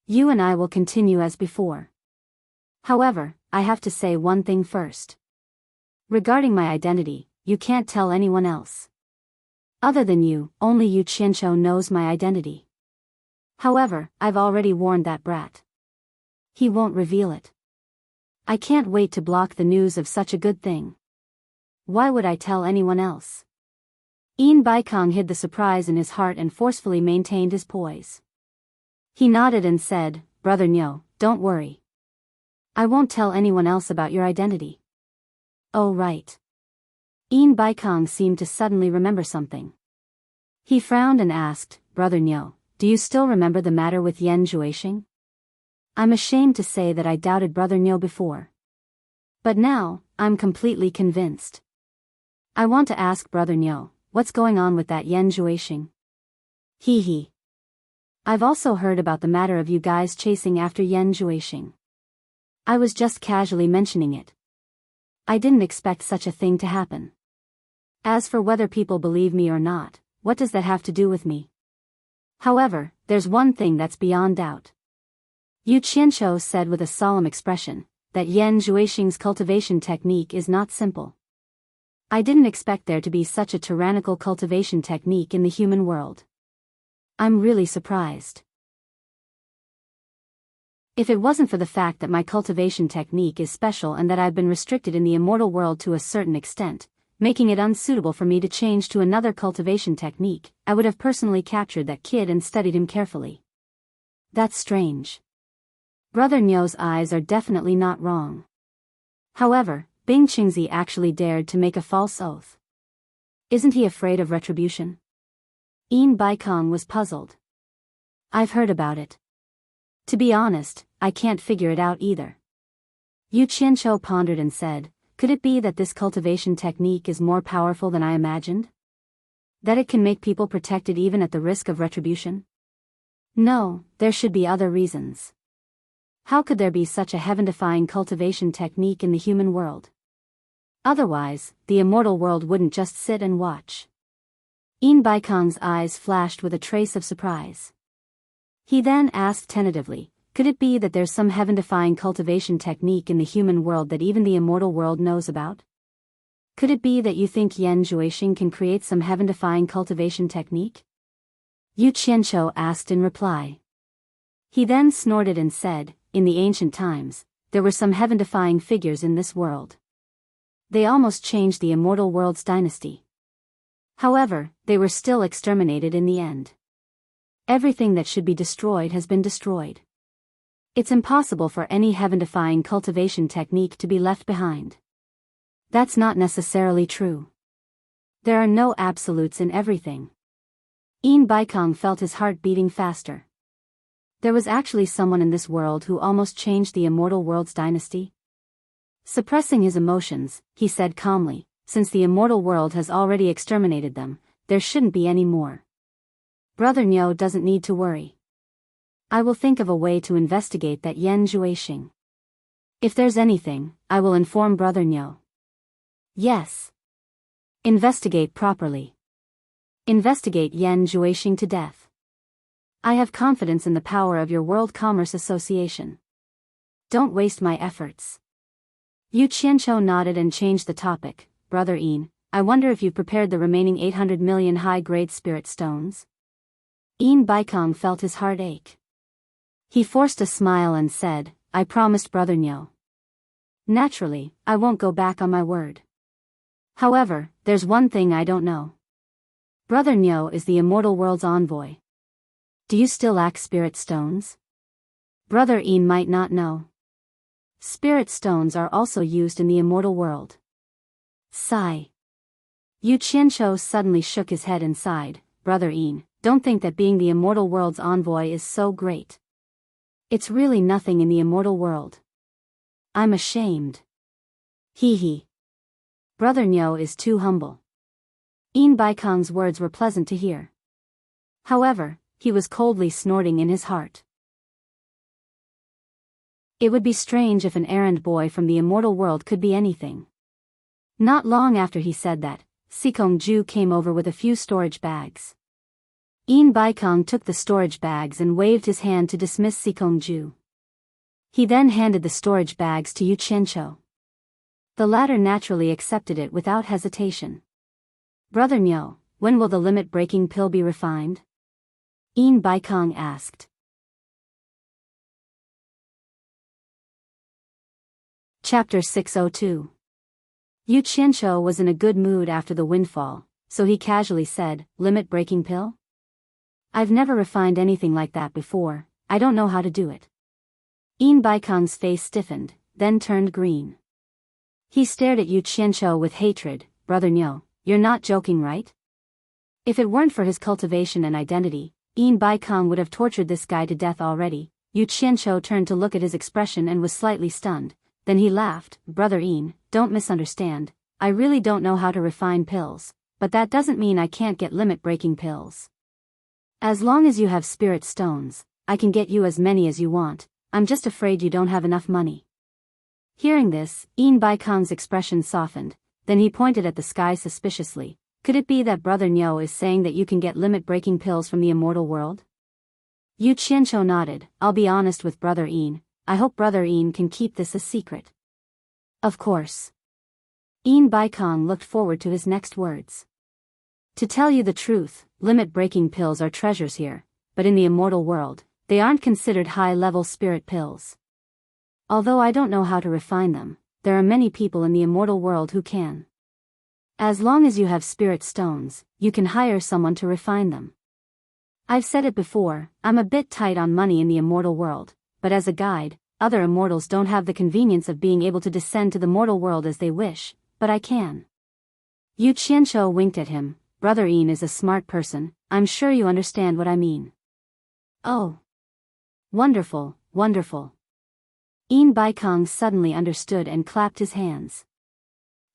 You and I will continue as before. However, I have to say one thing first. Regarding my identity, you can't tell anyone else. Other than you, only Yu Qianqiu knows my identity. However, I've already warned that brat. He won't reveal it. I can't wait to block the news of such a good thing. Why would I tell anyone else? Yin Baikong hid the surprise in his heart and forcefully maintained his poise. He nodded and said, Brother Niu, don't worry. I won't tell anyone else about your identity. Oh right. Yin Baikong seemed to suddenly remember something. He frowned and asked, Brother Niu, do you still remember the matter with Yan Zhuixing? I'm ashamed to say that I doubted Brother Niu before. But now, I'm completely convinced. I want to ask Brother Niu, what's going on with that Yan Zhuixing? Hee hee. I've also heard about the matter of you guys chasing after Yan Zhuixing. I was just casually mentioning it. I didn't expect such a thing to happen. As for whether people believe me or not, what does that have to do with me? However, there's one thing that's beyond doubt. Yu Qianqiu said with a solemn expression, that Yan Zhuixing's cultivation technique is not simple. I didn't expect there to be such a tyrannical cultivation technique in the human world. I'm really surprised. If it wasn't for the fact that my cultivation technique is special and that I've been restricted in the immortal world to a certain extent, making it unsuitable for me to change to another cultivation technique, I would have personally captured that kid and studied him carefully. That's strange. Brother Niu's eyes are definitely not wrong. However, Bing Qingzi actually dared to make a false oath. Isn't he afraid of retribution? Yin Baikong was puzzled. I've heard about it. To be honest, I can't figure it out either. Yu Qianqiu pondered and said, could it be that this cultivation technique is more powerful than I imagined? That it can make people protected even at the risk of retribution? No, there should be other reasons. How could there be such a heaven-defying cultivation technique in the human world? Otherwise, the immortal world wouldn't just sit and watch. Yin Baikong's eyes flashed with a trace of surprise. He then asked tentatively, could it be that there's some heaven-defying cultivation technique in the human world that even the immortal world knows about? Could it be that you think Yan Zhuixing can create some heaven-defying cultivation technique? Yu Qianqiu asked in reply. He then snorted and said, in the ancient times, there were some heaven-defying figures in this world. They almost changed the immortal world's dynasty. However, they were still exterminated in the end. Everything that should be destroyed has been destroyed. It's impossible for any heaven-defying cultivation technique to be left behind. That's not necessarily true. There are no absolutes in everything. Yin Baikong felt his heart beating faster. There was actually someone in this world who almost changed the immortal world's dynasty. Suppressing his emotions, he said calmly, since the immortal world has already exterminated them, there shouldn't be any more. Brother Niu doesn't need to worry. I will think of a way to investigate that Yan Zhuixing. If there's anything, I will inform Brother Niu. Yes. Investigate properly. Investigate Yan Zhuixing to death. I have confidence in the power of your World Commerce Association. Don't waste my efforts. Yu Qianqiu nodded and changed the topic. Brother Yin, I wonder if you've prepared the remaining 800 million high-grade spirit stones? Yin Baikong felt his heart ache. He forced a smile and said, I promised Brother Niu. Naturally, I won't go back on my word. However, there's one thing I don't know. Brother Niu is the immortal world's envoy. Do you still lack spirit stones? Brother Yin might not know. Spirit stones are also used in the immortal world. Sigh. Yu Qianqiu suddenly shook his head and sighed. Brother Yin, don't think that being the immortal world's envoy is so great. It's really nothing in the immortal world. I'm ashamed. Hee hee. Brother Niu is too humble. Yin Baikong's words were pleasant to hear. However, he was coldly snorting in his heart. It would be strange if an errand boy from the immortal world could be anything. Not long after he said that, Sikong Ju came over with a few storage bags. Yin Baikong took the storage bags and waved his hand to dismiss Sikong Ju. He then handed the storage bags to Yu Qianqiu. The latter naturally accepted it without hesitation. Brother Niu, when will the limit-breaking pill be refined? Een Baikong asked. Chapter 602. Yu Qianqiu was in a good mood after the windfall, so he casually said, "Limit-breaking pill? I've never refined anything like that before, I don't know how to do it." Een Baikong's face stiffened, then turned green. He stared at Yu Qianqiu with hatred. "Brother Niu, you're not joking, right?" If it weren't for his cultivation and identity, Een Baikong would have tortured this guy to death already. Yu Qianqiu turned to look at his expression and was slightly stunned. Then he laughed. "Brother Een, don't misunderstand, I really don't know how to refine pills, but that doesn't mean I can't get limit-breaking pills. As long as you have spirit stones, I can get you as many as you want, I'm just afraid you don't have enough money." Hearing this, Een Baikong's expression softened, then he pointed at the sky suspiciously. "Could it be that Brother Niu is saying that you can get limit-breaking pills from the immortal world?" Yu Qianqiu nodded. "I'll be honest with Brother Een, I hope Brother Een can keep this a secret." "Of course." Een Baikong looked forward to his next words. "To tell you the truth, limit-breaking pills are treasures here, but in the immortal world, they aren't considered high-level spirit pills. Although I don't know how to refine them, there are many people in the immortal world who can. As long as you have spirit stones, you can hire someone to refine them. I've said it before, I'm a bit tight on money in the immortal world, but as a guide, other immortals don't have the convenience of being able to descend to the mortal world as they wish, but I can." Yu Qianqiu winked at him. "Brother Een is a smart person, I'm sure you understand what I mean." "Oh. Wonderful, wonderful." Een Baikong suddenly understood and clapped his hands.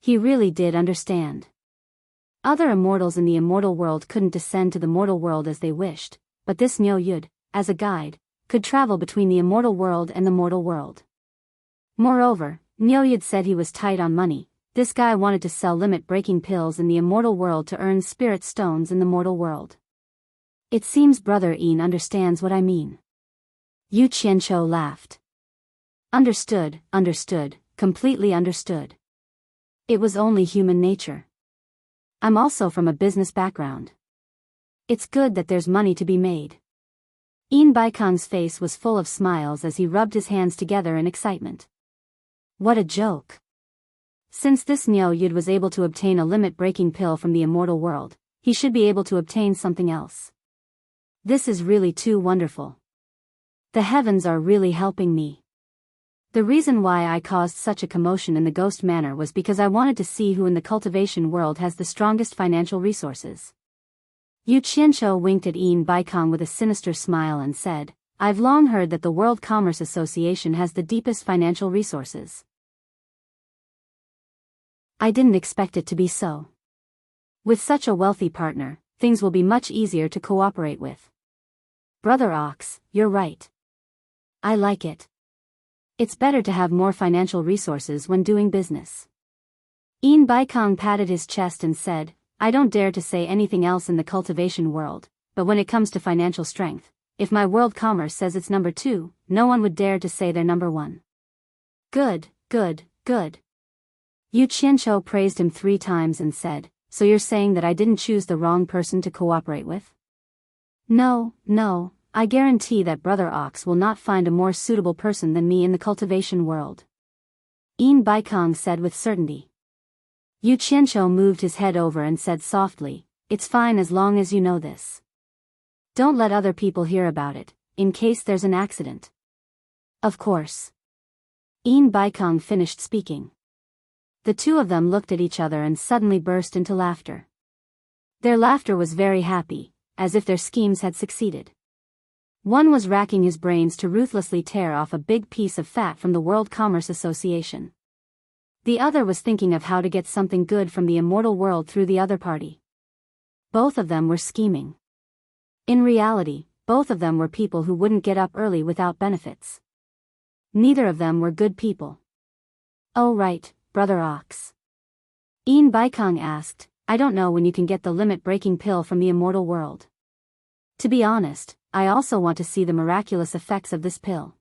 He really did understand. Other immortals in the immortal world couldn't descend to the mortal world as they wished, but this Niu Yud, as a guide, could travel between the immortal world and the mortal world. Moreover, Niu Yud said he was tight on money. This guy wanted to sell limit-breaking pills in the immortal world to earn spirit stones in the mortal world. It seems Brother Een understands what I mean. Yu Qianqiu laughed. Understood, completely understood. It was only human nature. I'm also from a business background. It's good that there's money to be made. Een Baikong's face was full of smiles as he rubbed his hands together in excitement. What a joke. Since this Niu Yud was able to obtain a limit-breaking pill from the immortal world, he should be able to obtain something else. This is really too wonderful. The heavens are really helping me. The reason why I caused such a commotion in the ghost manor was because I wanted to see who in the cultivation world has the strongest financial resources. Yu Qianqiu winked at Een Baikong with a sinister smile and said, "I've long heard that the World Commerce Association has the deepest financial resources. I didn't expect it to be so. With such a wealthy partner, things will be much easier to cooperate with." "Brother Ox, you're right. I like it. It's better to have more financial resources when doing business." Een Baikong patted his chest and said, "I don't dare to say anything else in the cultivation world, but when it comes to financial strength, if my world commerce says it's number 2, no one would dare to say they're number 1. Good. Yu Qianqiu praised him 3 times and said, "So you're saying that I didn't choose the wrong person to cooperate with?" No, I guarantee that Brother Ox will not find a more suitable person than me in the cultivation world," Een Baikong said with certainty. Yu Qianqiu moved his head over and said softly, "It's fine as long as you know this. Don't let other people hear about it, in case there's an accident." "Of course." Een Baikong finished speaking. The two of them looked at each other and suddenly burst into laughter. Their laughter was very happy, as if their schemes had succeeded. One was racking his brains to ruthlessly tear off a big piece of fat from the World Commerce Association. The other was thinking of how to get something good from the immortal world through the other party. Both of them were scheming. In reality, both of them were people who wouldn't get up early without benefits. Neither of them were good people. "Oh right, Brother Ox," Een Baikong asked, "I don't know when you can get the limit-breaking pill from the immortal world. To be honest, I also want to see the miraculous effects of this pill.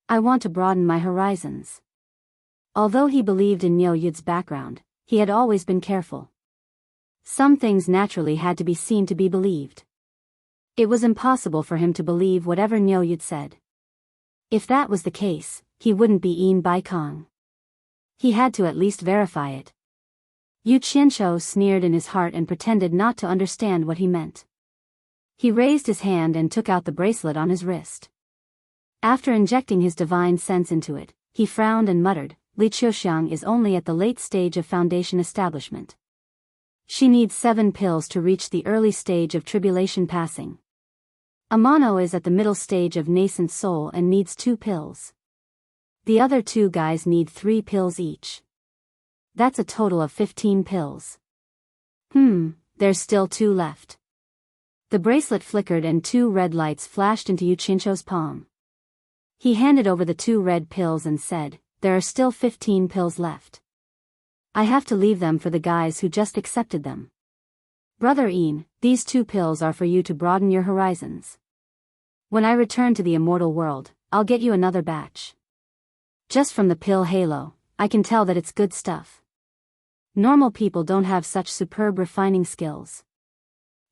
I want to broaden my horizons." Although he believed in Niu Yud's background, he had always been careful. Some things naturally had to be seen to be believed. It was impossible for him to believe whatever Nyo Yud said. If that was the case, he wouldn't be Yin Bai Kong. He had to at least verify it. Yu Qianzhou sneered in his heart and pretended not to understand what he meant. He raised his hand and took out the bracelet on his wrist. After injecting his divine sense into it, he frowned and muttered, Li Qiuxiang is only at the late stage of foundation establishment. She needs 7 pills to reach the early stage of tribulation passing. Amano is at the middle stage of nascent soul and needs 2 pills. The other 2 guys need 3 pills each. That's a total of 15 pills. There's still 2 left. The bracelet flickered and 2 red lights flashed into Yu Qianzhou's palm. He handed over the 2 red pills and said, there are still 15 pills left. I have to leave them for the guys who just accepted them. Brother Yin, these 2 pills are for you to broaden your horizons. When I return to the immortal world, I'll get you another batch. Just from the pill halo, I can tell that it's good stuff. Normal people don't have such superb refining skills.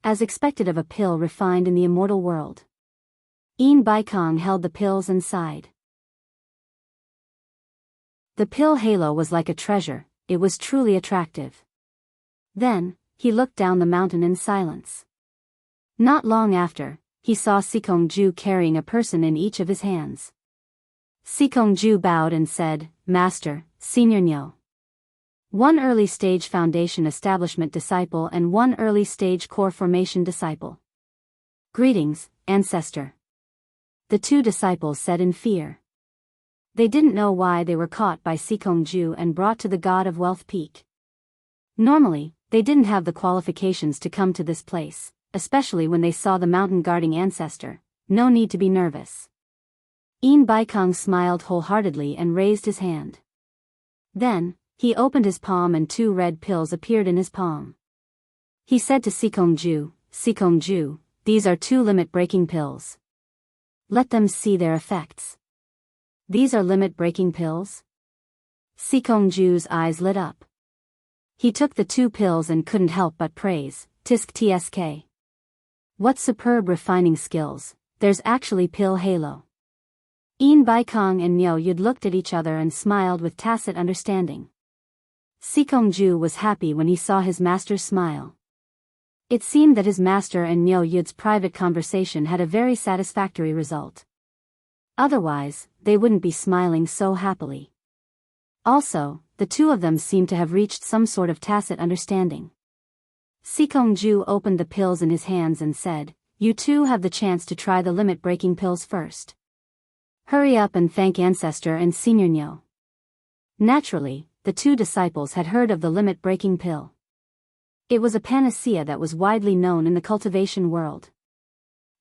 As expected of a pill refined in the immortal world. Yin Bai Kong held the pills and sighed. The pill halo was like a treasure, it was truly attractive. Then, he looked down the mountain in silence. Not long after, he saw Sikongju carrying a person in each of his hands. Sikongju bowed and said, Master, Senior Nyo. 1 early stage foundation establishment disciple and 1 early stage core formation disciple. Greetings, Ancestor. The 2 disciples said in fear. They didn't know why they were caught by Sikongju and brought to the God of Wealth Peak. Normally, they didn't have the qualifications to come to this place, especially when they saw the mountain guarding ancestor. No need to be nervous. Yin Bai Kong smiled wholeheartedly and raised his hand. Then, he opened his palm and 2 red pills appeared in his palm. He said to Sikongju, Sikongju, these are 2 limit-breaking pills. Let them see their effects. These are limit-breaking pills? Sikongju's eyes lit up. He took the 2 pills and couldn't help but praise, Tisk Tsk. What superb refining skills, there's actually pill halo. Yin Bai Kong and Nyo Yud looked at each other and smiled with tacit understanding. Sikongju was happy when he saw his master's smile. It seemed that his master and Nyo Yud's private conversation had a very satisfactory result. Otherwise, they wouldn't be smiling so happily. Also, the 2 of them seemed to have reached some sort of tacit understanding. Sikongju opened the pills in his hands and said, You 2 have the chance to try the limit-breaking pills first. Hurry up and thank Ancestor and Senior Nyo. Naturally, the 2 disciples had heard of the limit-breaking pill. It was a panacea that was widely known in the cultivation world.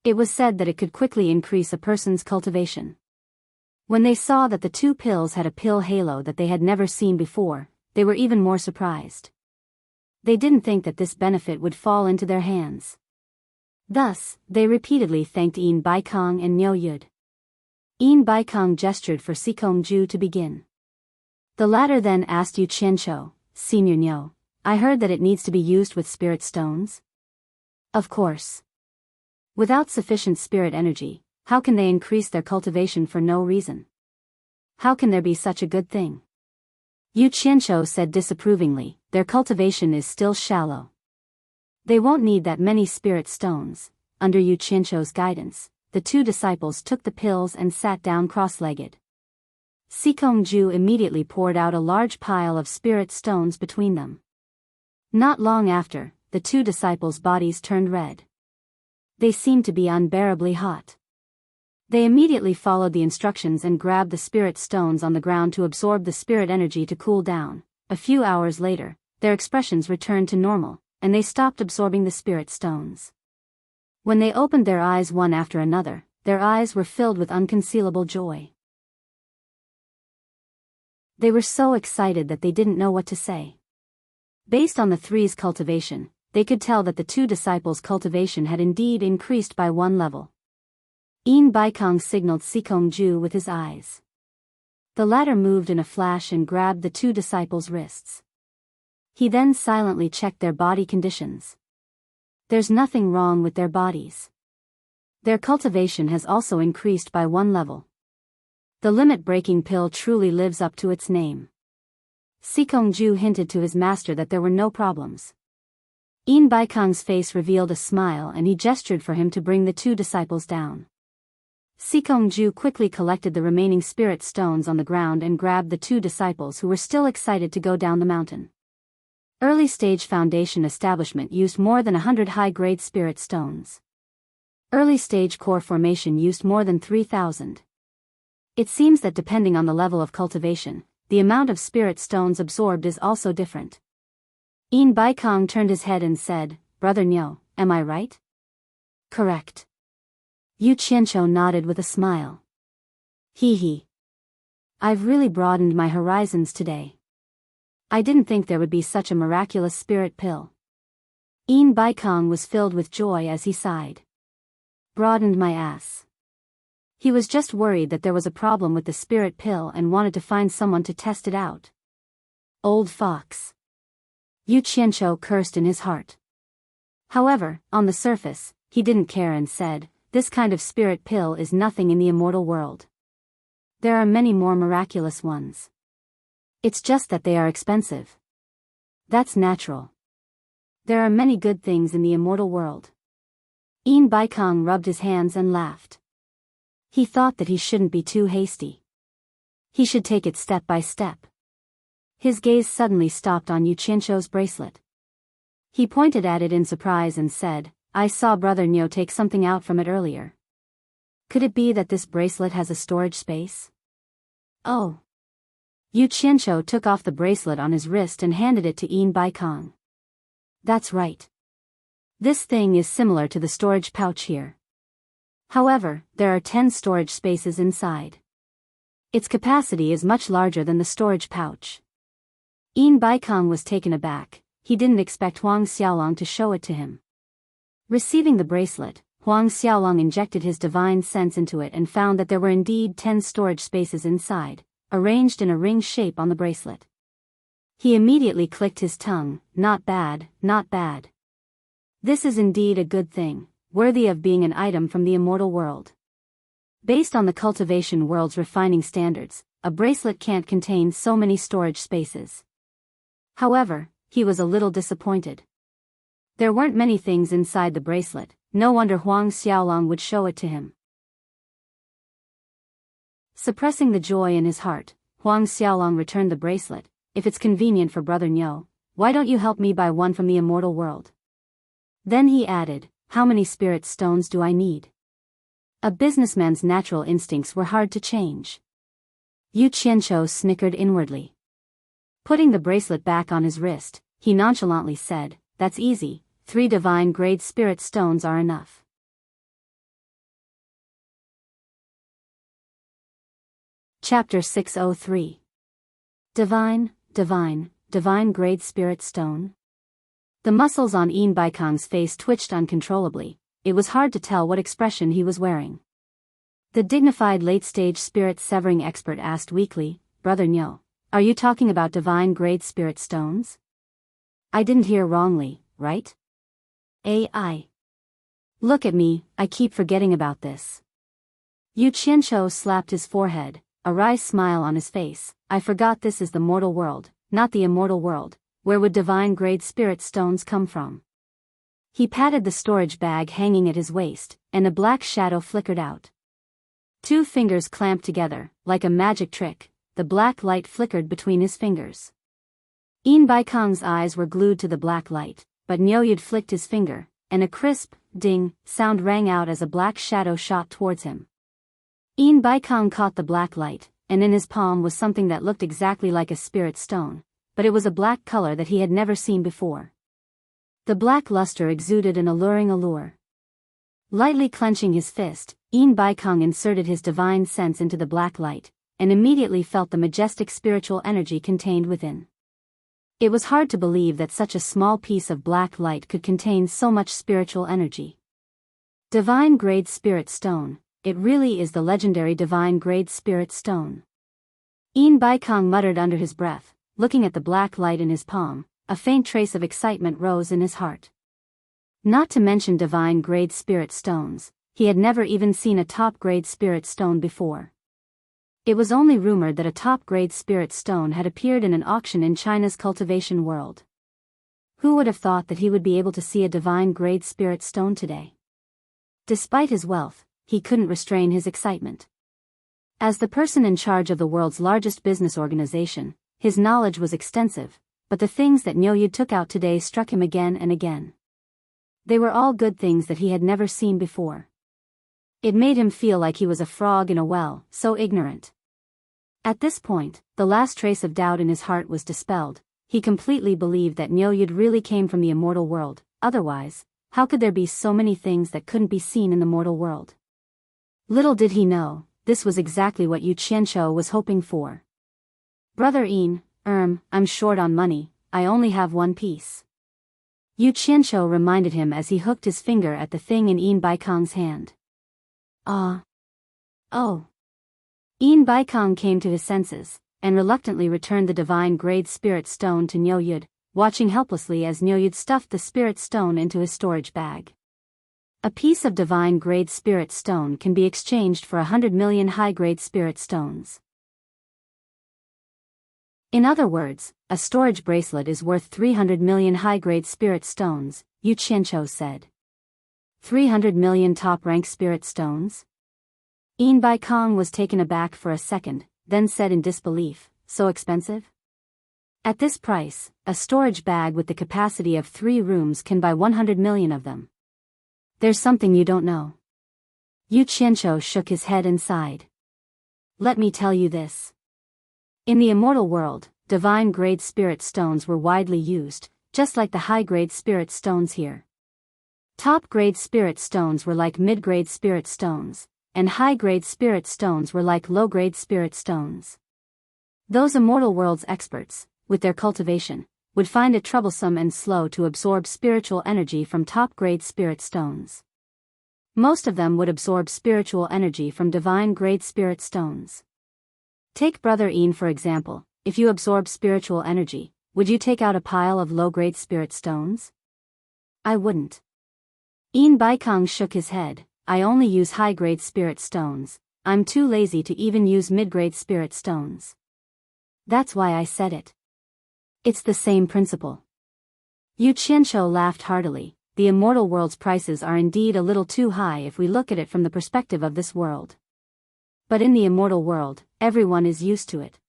It was said that it could quickly increase a person's cultivation. When they saw that the 2 pills had a pill halo that they had never seen before, they were even more surprised. They didn't think that this benefit would fall into their hands. Thus, they repeatedly thanked Yin Bai Kong and Nyo Yud. Yin Bai Kong gestured for Sikongju to begin. The latter then asked Yu Qianzhou, Senior Nyo, I heard that it needs to be used with spirit stones? Of course. Without sufficient spirit energy, how can they increase their cultivation for no reason? How can there be such a good thing? Yu Qianzhou said disapprovingly, their cultivation is still shallow. They won't need that many spirit stones. Under Yu Qianzhou's guidance, the 2 disciples took the pills and sat down cross-legged. Sikongju immediately poured out a large pile of spirit stones between them. Not long after, the 2 disciples' bodies turned red. They seemed to be unbearably hot. They immediately followed the instructions and grabbed the spirit stones on the ground to absorb the spirit energy to cool down. A few hours later, their expressions returned to normal, and they stopped absorbing the spirit stones. When they opened their eyes one after another, their eyes were filled with unconcealable joy. They were so excited that they didn't know what to say. Based on the 3's cultivation, they could tell that the 2 disciples' cultivation had indeed increased by 1 level. Yin Bai Kong signaled Sikongju with his eyes. The latter moved in a flash and grabbed the 2 disciples' wrists. He then silently checked their body conditions. There's nothing wrong with their bodies. Their cultivation has also increased by 1 level. The limit-breaking pill truly lives up to its name. Sikongju hinted to his master that there were no problems. In Baikong's face revealed a smile and he gestured for him to bring the 2 disciples down. Sikongju quickly collected the remaining spirit stones on the ground and grabbed the 2 disciples who were still excited to go down the mountain. Early-stage foundation establishment used more than 100 high-grade spirit stones. Early-stage core formation used more than 3,000. It seems that depending on the level of cultivation, the amount of spirit stones absorbed is also different. In Baikong turned his head and said, "Brother Nyo, am I right?" "Correct." Yu Qianqiu nodded with a smile. Hee. I've really broadened my horizons today. I didn't think there would be such a miraculous spirit pill. In Baikong was filled with joy as he sighed. Broadened my ass. He was just worried that there was a problem with the spirit pill and wanted to find someone to test it out. Old fox. Yu Qianqiu cursed in his heart. However, on the surface, he didn't care and said, "This kind of spirit pill is nothing in the immortal world. There are many more miraculous ones. It's just that they are expensive. That's natural. There are many good things in the immortal world." In Baikong rubbed his hands and laughed. He thought that he shouldn't be too hasty. He should take it step by step. His gaze suddenly stopped on Yu Qianqiu's bracelet. He pointed at it in surprise and said, "I saw Brother Nyo take something out from it earlier. Could it be that this bracelet has a storage space?" "Oh." Yu Qianqiu took off the bracelet on his wrist and handed it to In Baikong. "That's right. This thing is similar to the storage pouch here. However, there are 10 storage spaces inside. Its capacity is much larger than the storage pouch." In Baikong was taken aback. He didn't expect Huang Xiaolong to show it to him. Receiving the bracelet, Huang Xiaolong injected his divine sense into it and found that there were indeed 10 storage spaces inside, arranged in a ring shape on the bracelet. He immediately clicked his tongue. Not bad, not bad. This is indeed a good thing, worthy of being an item from the immortal world. Based on the cultivation world's refining standards, a bracelet can't contain so many storage spaces. However, he was a little disappointed. There weren't many things inside the bracelet, no wonder Huang Xiaolong would show it to him. Suppressing the joy in his heart, Huang Xiaolong returned the bracelet. "If it's convenient for Brother Nyo, why don't you help me buy one from the immortal world?" Then he added, "How many spirit stones do I need?" A businessman's natural instincts were hard to change. Yu Qianqiu snickered inwardly. Putting the bracelet back on his wrist, he nonchalantly said, "That's easy, 3 divine-grade spirit stones are enough." Chapter 603. Divine-grade spirit stone? The muscles on In Baikong's face twitched uncontrollably. It was hard to tell what expression he was wearing. The dignified late-stage spirit-severing expert asked weakly, "Brother Nyo, are you talking about divine-grade spirit stones? I didn't hear wrongly, right?" "I. Look at me, I keep forgetting about this." Yu Qianqiu slapped his forehead, a wry smile on his face. "I forgot this is the mortal world, not the immortal world. Where would divine-grade spirit stones come from?" He patted the storage bag hanging at his waist, and a black shadow flickered out. 2 fingers clamped together, like a magic trick, the black light flickered between his fingers. In Baikong's eyes were glued to the black light, but Nyoyud flicked his finger, and a crisp, ding, sound rang out as a black shadow shot towards him. In Baikong caught the black light, and in his palm was something that looked exactly like a spirit stone, but it was a black color that he had never seen before. The black luster exuded an alluring allure. Lightly clenching his fist, In Baikong inserted his divine sense into the black light, and immediately felt the majestic spiritual energy contained within. It was hard to believe that such a small piece of black light could contain so much spiritual energy. Divine-grade spirit stone, it really is the legendary divine-grade spirit stone. In Baikong muttered under his breath, looking at the black light in his palm, a faint trace of excitement rose in his heart. Not to mention divine-grade spirit stones, he had never even seen a top-grade spirit stone before. It was only rumored that a top-grade spirit stone had appeared in an auction in China's cultivation world. Who would have thought that he would be able to see a divine-grade spirit stone today? Despite his wealth, he couldn't restrain his excitement. As the person in charge of the world's largest business organization, his knowledge was extensive, but the things that Nyoyud took out today struck him again and again. They were all good things that he had never seen before. It made him feel like he was a frog in a well, so ignorant. At this point, the last trace of doubt in his heart was dispelled. He completely believed that Nyoyud really came from the immortal world, otherwise, how could there be so many things that couldn't be seen in the mortal world? Little did he know, this was exactly what Yu Qianqiu was hoping for. Brother Ian, I'm short on money, I only have one piece. Yu Qianqiu reminded him as he hooked his finger at the thing in Ian Baikong's hand. Oh. Ian Baikong came to his senses, and reluctantly returned the divine-grade spirit stone to Nyoyud, watching helplessly as Nyoyud stuffed the spirit stone into his storage bag. A piece of divine-grade spirit stone can be exchanged for 100 million high-grade spirit stones. In other words, a storage bracelet is worth 300 million high-grade spirit stones, Yu Qianqiu said. 300 million top-rank spirit stones? Ian Baikong was taken aback for a second, then said in disbelief, so expensive? At this price, a storage bag with the capacity of 3 rooms can buy 100 million of them. There's something you don't know. Yu Qianqiu shook his head and sighed. Let me tell you this. In the immortal world, divine-grade spirit stones were widely used, just like the high-grade spirit stones here. Top-grade spirit stones were like mid-grade spirit stones, and high-grade spirit stones were like low-grade spirit stones. Those immortal world's experts, with their cultivation, would find it troublesome and slow to absorb spiritual energy from top-grade spirit stones. Most of them would absorb spiritual energy from divine-grade spirit stones. Take Brother Ian for example. If you absorb spiritual energy, would you take out a pile of low-grade spirit stones? I wouldn't. Ian Baikong shook his head. I only use high-grade spirit stones. I'm too lazy to even use mid-grade spirit stones. That's why I said it. It's the same principle. Yu Qianqiu laughed heartily. The immortal world's prices are indeed a little too high if we look at it from the perspective of this world. But in the immortal world, everyone is used to it.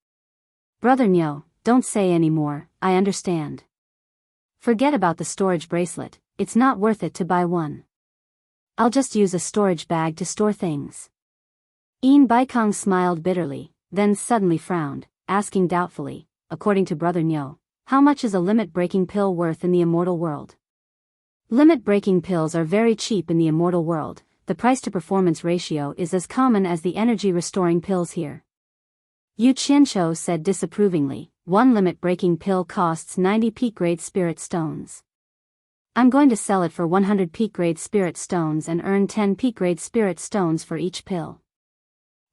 Brother Nyo, don't say any more, I understand. Forget about the storage bracelet, it's not worth it to buy one. I'll just use a storage bag to store things. Ian Baikong smiled bitterly, then suddenly frowned, asking doubtfully, according to Brother Nyo, how much is a limit-breaking pill worth in the immortal world? Limit-breaking pills are very cheap in the immortal world. The price-to-performance ratio is as common as the energy-restoring pills here. Yu Qianqiu said disapprovingly, one limit-breaking pill costs 90 peak-grade spirit stones. I'm going to sell it for 100 peak-grade spirit stones and earn 10 peak-grade spirit stones for each pill.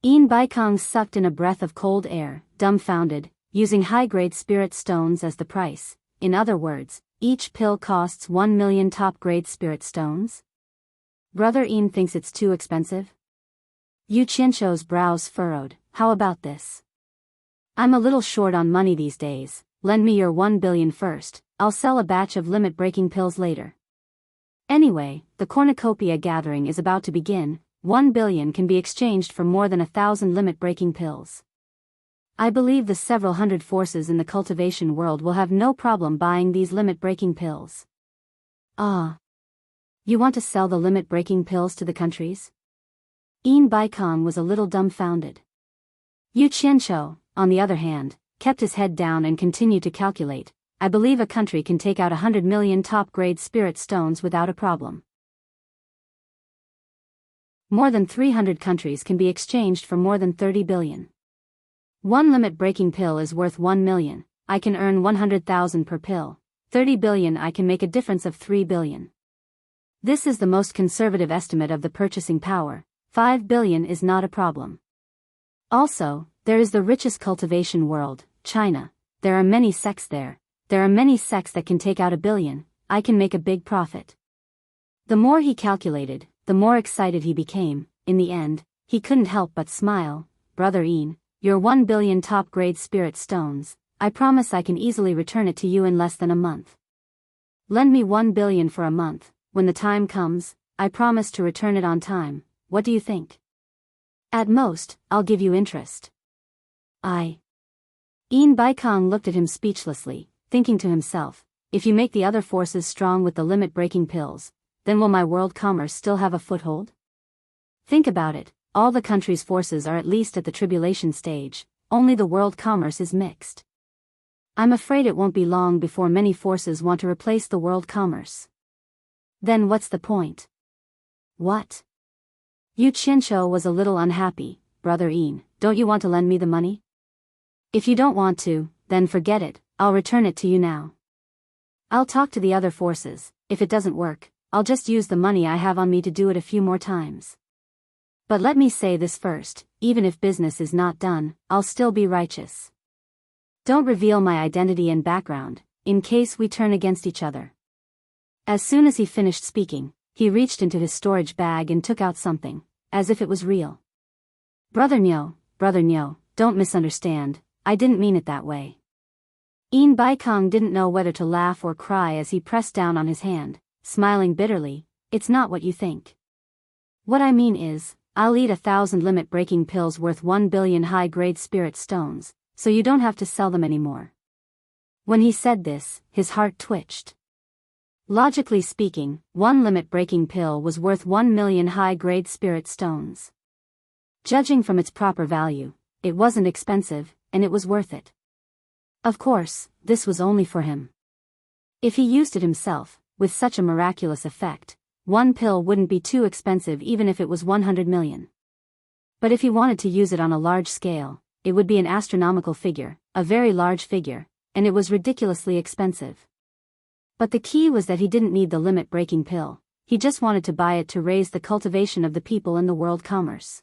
Ian Baikong sucked in a breath of cold air, dumbfounded, using high-grade spirit stones as the price. In other words, each pill costs 1 million top-grade spirit stones? Brother Ian thinks it's too expensive? Yu Qianqiu's brows furrowed. How about this? I'm a little short on money these days. Lend me your 1 billion first, I'll sell a batch of limit-breaking pills later. Anyway, the cornucopia gathering is about to begin. 1 billion can be exchanged for more than 1,000 limit-breaking pills. I believe the several hundred forces in the cultivation world will have no problem buying these limit-breaking pills. You want to sell the limit-breaking pills to the countries? Ian Baikong was a little dumbfounded. Yu Qianqiu, on the other hand, kept his head down and continued to calculate. I believe a country can take out 100 million top-grade spirit stones without a problem. More than 300 countries can be exchanged for more than 30 billion. One limit-breaking pill is worth 1 million. I can earn 100,000 per pill. 30 billion I can make a difference of 3 billion. This is the most conservative estimate of the purchasing power. 5 billion is not a problem. Also, there is the richest cultivation world, China. There are many sects there There are many sects that can take out 1 billion, I can make a big profit. The more he calculated, the more excited he became. In the end, he couldn't help but smile. Brother Ian, your 1 billion top-grade spirit stones, I promise I can easily return it to you in less than a month. Lend me 1 billion for a month, when the time comes, I promise to return it on time. What do you think? At most, I'll give you interest. Ian Baikong looked at him speechlessly, thinking to himself, if you make the other forces strong with the limit-breaking pills, then will my world commerce still have a foothold? Think about it, all the country's forces are at least at the tribulation stage, only the world commerce is mixed. I'm afraid it won't be long before many forces want to replace the world commerce. Then what's the point? What? Yu Qianqiu was a little unhappy. Brother Ian, don't you want to lend me the money? If you don't want to, then forget it, I'll return it to you now. I'll talk to the other forces, if it doesn't work, I'll just use the money I have on me to do it a few more times. But let me say this first, even if business is not done, I'll still be righteous. Don't reveal my identity and background, in case we turn against each other. As soon as he finished speaking, he reached into his storage bag and took out something, as if it was real. Brother Nyo, don't misunderstand, I didn't mean it that way. Ian Baikong didn't know whether to laugh or cry as he pressed down on his hand, smiling bitterly. It's not what you think. What I mean is, I'll eat 1,000 limit-breaking pills worth 1 billion high-grade spirit stones, so you don't have to sell them anymore. When he said this, his heart twitched. Logically speaking, one limit-breaking pill was worth 1 million high-grade spirit stones. Judging from its proper value, it wasn't expensive, and it was worth it. Of course, this was only for him. If he used it himself, with such a miraculous effect, one pill wouldn't be too expensive even if it was 100 million. But if he wanted to use it on a large scale, it would be an astronomical figure, a very large figure, and it was ridiculously expensive. But the key was that he didn't need the limit-breaking pill, he just wanted to buy it to raise the cultivation of the people in the world commerce.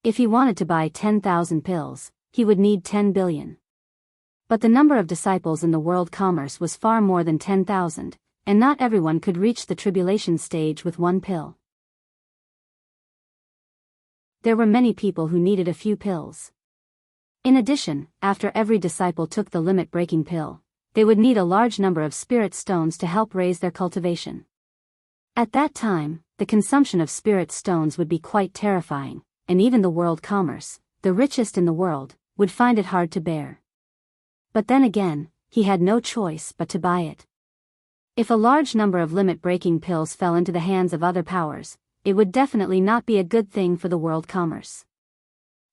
If he wanted to buy 10,000 pills, he would need 10 billion. But the number of disciples in the world commerce was far more than 10,000, and not everyone could reach the tribulation stage with one pill. There were many people who needed a few pills. In addition, after every disciple took the limit-breaking pill, they would need a large number of spirit stones to help raise their cultivation. At that time, the consumption of spirit stones would be quite terrifying, and even the world commerce, the richest in the world, would find it hard to bear. But then again, he had no choice but to buy it. If a large number of limit-breaking pills fell into the hands of other powers, it would definitely not be a good thing for the world commerce.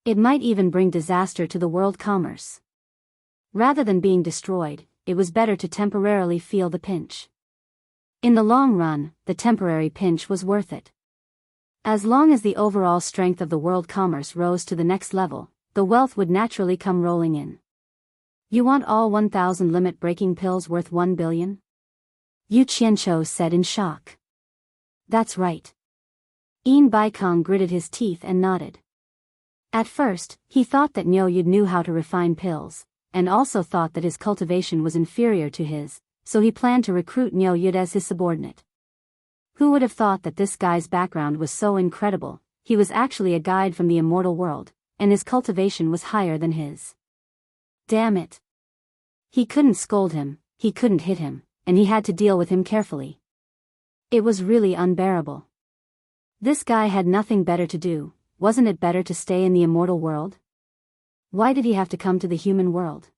It might even bring disaster to the world commerce. Rather than being destroyed, it was better to temporarily feel the pinch. In the long run, the temporary pinch was worth it. As long as the overall strength of the world commerce rose to the next level, the wealth would naturally come rolling in. You want all 1,000 limit-breaking pills worth 1 billion? Yu Qianqiu said in shock. That's right. Ian Baikong gritted his teeth and nodded. At first, he thought that Nyo Yud knew how to refine pills, and also thought that his cultivation was inferior to his, so he planned to recruit Nyo Yud as his subordinate. Who would have thought that this guy's background was so incredible? He was actually a guide from the immortal world, and his cultivation was higher than his. Damn it. He couldn't scold him, he couldn't hit him, and he had to deal with him carefully. It was really unbearable. This guy had nothing better to do. Wasn't it better to stay in the immortal world? Why did he have to come to the human world?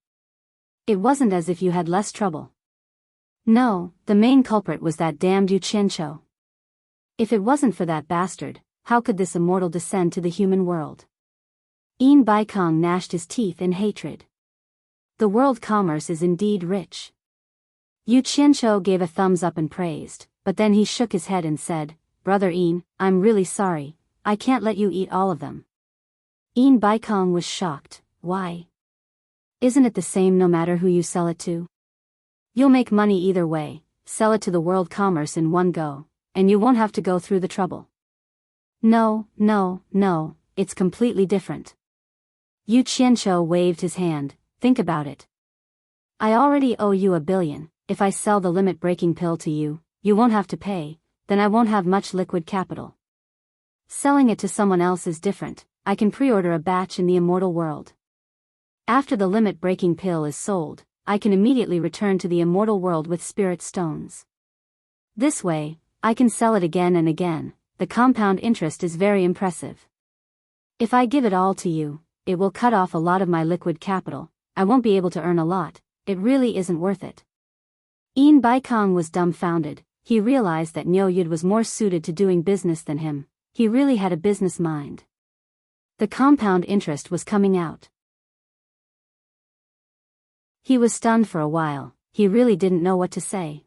It wasn't as if you had less trouble. No, the main culprit was that damned Yu Qianqiu. If it wasn't for that bastard, how could this immortal descend to the human world? Ian Baikong gnashed his teeth in hatred. The world commerce is indeed rich. Yu Qianqiu gave a thumbs up and praised, but then he shook his head and said, Brother Ian, I'm really sorry, I can't let you eat all of them. Ian Baikong was shocked. Why? Isn't it the same no matter who you sell it to? You'll make money either way, sell it to the world commerce in one go, and you won't have to go through the trouble. No, it's completely different. Yu Qianqiu waved his hand. Think about it. I already owe you $1 billion. If I sell the limit-breaking pill to you, you won't have to pay, then I won't have much liquid capital. Selling it to someone else is different. I can pre-order a batch in the Immortal world. After the limit-breaking pill is sold, I can immediately return to the Immortal world with spirit stones. This way, I can sell it again and again. The compound interest is very impressive. If I give it all to you, it will cut off a lot of my liquid capital. I won't be able to earn a lot. It really isn't worth it. Yin Baikong was dumbfounded. He realized that Niu Yud was more suited to doing business than him. He really had a business mind. The compound interest was coming out. He was stunned for a while. He really didn't know what to say.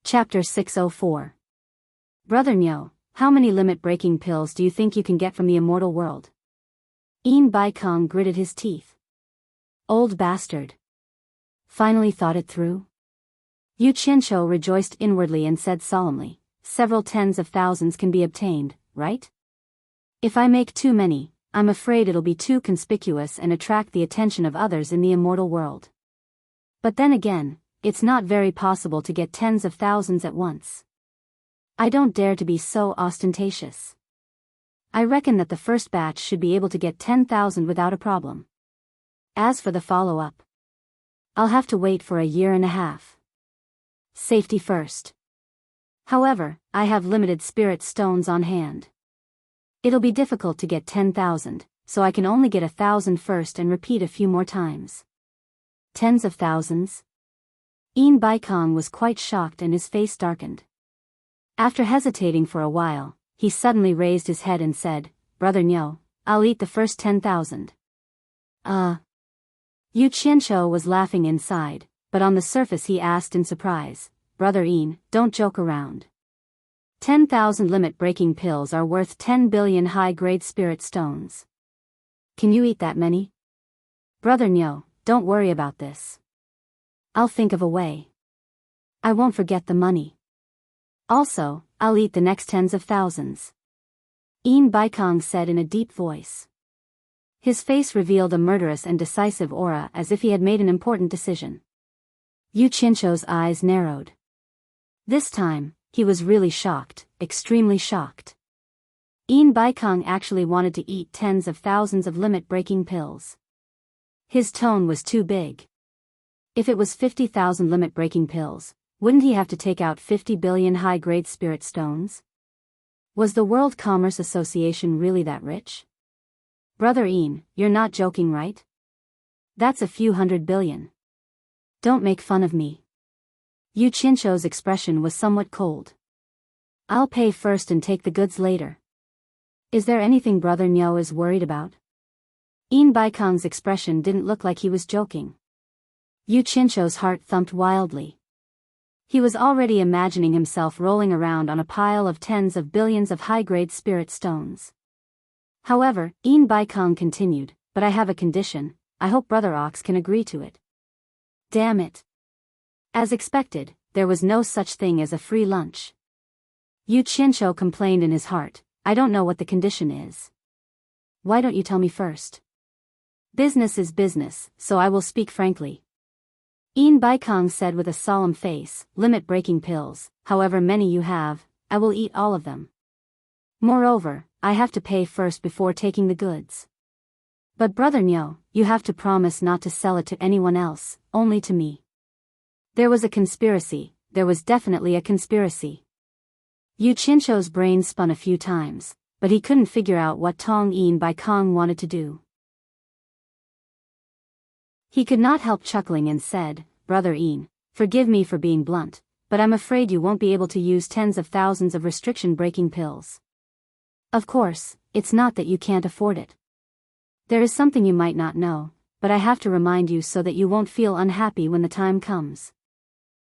Chapter 604. Brother Niu, how many limit-breaking pills do you think you can get from the Immortal world? Yin Baikong gritted his teeth. Old bastard. Finally thought it through? Yu Qianqiu rejoiced inwardly and said solemnly, several tens of thousands can be obtained, right? If I make too many, I'm afraid it'll be too conspicuous and attract the attention of others in the Immortal world. But then again, it's not very possible to get tens of thousands at once. I don't dare to be so ostentatious. I reckon that the first batch should be able to get 10,000 without a problem. As for the follow-up, I'll have to wait for 1.5 years. Safety first. However, I have limited spirit stones on hand. It'll be difficult to get 10,000, so I can only get 1,000 first and repeat a few more times. Tens of thousands? Yin Baikong was quite shocked and his face darkened. After hesitating for a while, he suddenly raised his head and said, Brother Niu, I'll eat the first 10,000. Yu Qianqiu was laughing inside, but on the surface he asked in surprise, Brother Yin, don't joke around. 10,000 limit-breaking pills are worth 10 billion high-grade spirit stones. Can you eat that many? Brother Niu, don't worry about this. I'll think of a way. I won't forget the money. Also, I'll eat the next tens of thousands. Yin Baikong said in a deep voice. His face revealed a murderous and decisive aura as if he had made an important decision. Yu Qianqiu's eyes narrowed. This time, he was really shocked, extremely shocked. Yin Baikong actually wanted to eat tens of thousands of limit-breaking pills. His tone was too big. If it was 50,000 limit-breaking pills, wouldn't he have to take out 50 billion high-grade spirit stones? Was the World Commerce Association really that rich? Brother Yin, you're not joking, right? That's a few hundred billion. Don't make fun of me. Yu Qianqiu's expression was somewhat cold. I'll pay first and take the goods later. Is there anything Brother Niu is worried about? Yin Baikong's expression didn't look like he was joking. Yu Qianqiu's heart thumped wildly. He was already imagining himself rolling around on a pile of tens of billions of high-grade spirit stones. However, Yin Baikong continued, but I have a condition. I hope Brother Ox can agree to it. Damn it. As expected, there was no such thing as a free lunch. Yu Qianqiu complained in his heart, I don't know what the condition is. Why don't you tell me first? Business is business, so I will speak frankly. Yin Baikong said with a solemn face, limit-breaking pills, however many you have, I will eat all of them. Moreover, I have to pay first before taking the goods. But Brother Niu, you have to promise not to sell it to anyone else, only to me. There was a conspiracy, there was definitely a conspiracy. Yu Qianqiu's brain spun a few times, but he couldn't figure out what Tong Yin Baikong wanted to do. He could not help chuckling and said, Brother Yin, forgive me for being blunt, but I'm afraid you won't be able to use tens of thousands of restriction-breaking pills. Of course, it's not that you can't afford it. There is something you might not know, but I have to remind you so that you won't feel unhappy when the time comes.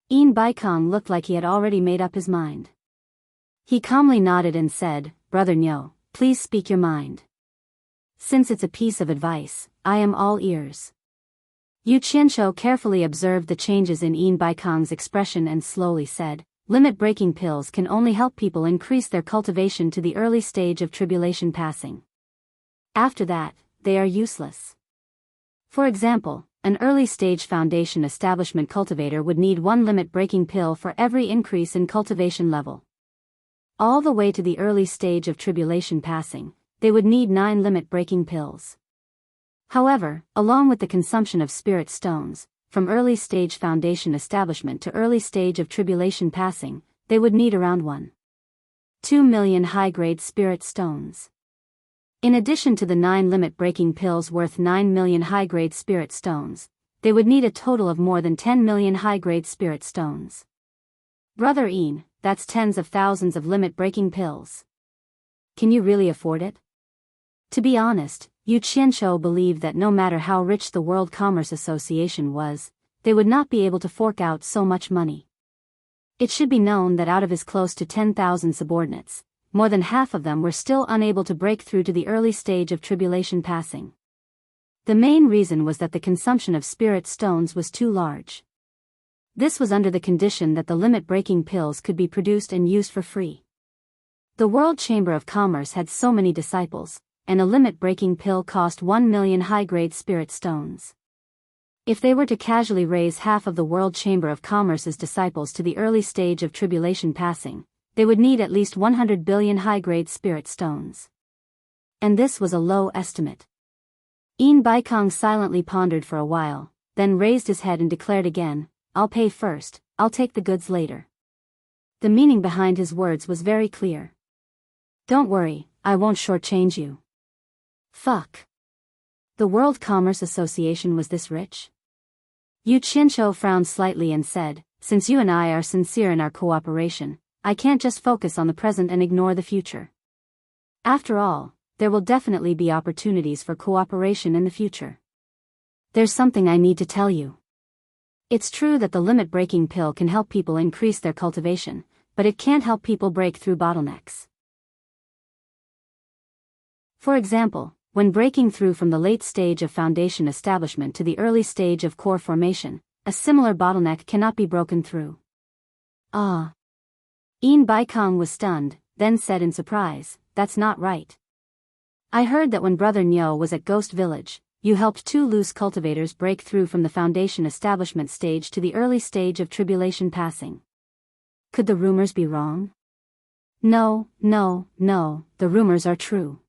Yin Baikong looked like he had already made up his mind. He calmly nodded and said, Brother Niu, please speak your mind. Since it's a piece of advice, I am all ears. Yu Qianqiu carefully observed the changes in Yin Baikong's expression and slowly said, limit-breaking pills can only help people increase their cultivation to the early stage of tribulation passing. After that, they are useless. For example, an early-stage foundation establishment cultivator would need one limit-breaking pill for every increase in cultivation level. All the way to the early stage of tribulation passing, they would need 9 limit-breaking pills. However, along with the consumption of spirit stones, from early-stage foundation establishment to early stage of tribulation passing, they would need around 1.2 million high-grade spirit stones. In addition to the 9 limit-breaking pills worth 9 million high-grade spirit stones, they would need a total of more than 10 million high-grade spirit stones. Brother Ian, that's tens of thousands of limit-breaking pills. Can you really afford it? To be honest, Yu Qianqiu believed that no matter how rich the World Commerce Association was, they would not be able to fork out so much money. It should be known that out of his close to 10,000 subordinates, more than half of them were still unable to break through to the early stage of tribulation passing. The main reason was that the consumption of spirit stones was too large. This was under the condition that the limit-breaking pills could be produced and used for free. The World Chamber of Commerce had so many disciples, and a limit-breaking pill cost 1 million high-grade spirit stones. If they were to casually raise half of the World Chamber of Commerce's disciples to the early stage of tribulation passing, they would need at least 100 billion high-grade spirit stones. And this was a low estimate. Yin Baikong silently pondered for a while, then raised his head and declared again, "I'll pay first, I'll take the goods later." The meaning behind his words was very clear. "Don't worry, I won't shortchange you." Fuck. The World Commerce Association was this rich? Yu Qianqiu frowned slightly and said, "Since you and I are sincere in our cooperation, I can't just focus on the present and ignore the future. After all, there will definitely be opportunities for cooperation in the future. There's something I need to tell you. It's true that the limit-breaking pill can help people increase their cultivation, but it can't help people break through bottlenecks. For example, when breaking through from the late stage of foundation establishment to the early stage of core formation, a similar bottleneck cannot be broken through." Ah. Yin Baikong was stunned, then said in surprise, "That's not right. I heard that when Brother Nyo was at Ghost Village, you helped 2 loose cultivators break through from the foundation establishment stage to the early stage of tribulation passing. Could the rumors be wrong?" No, the rumors are true."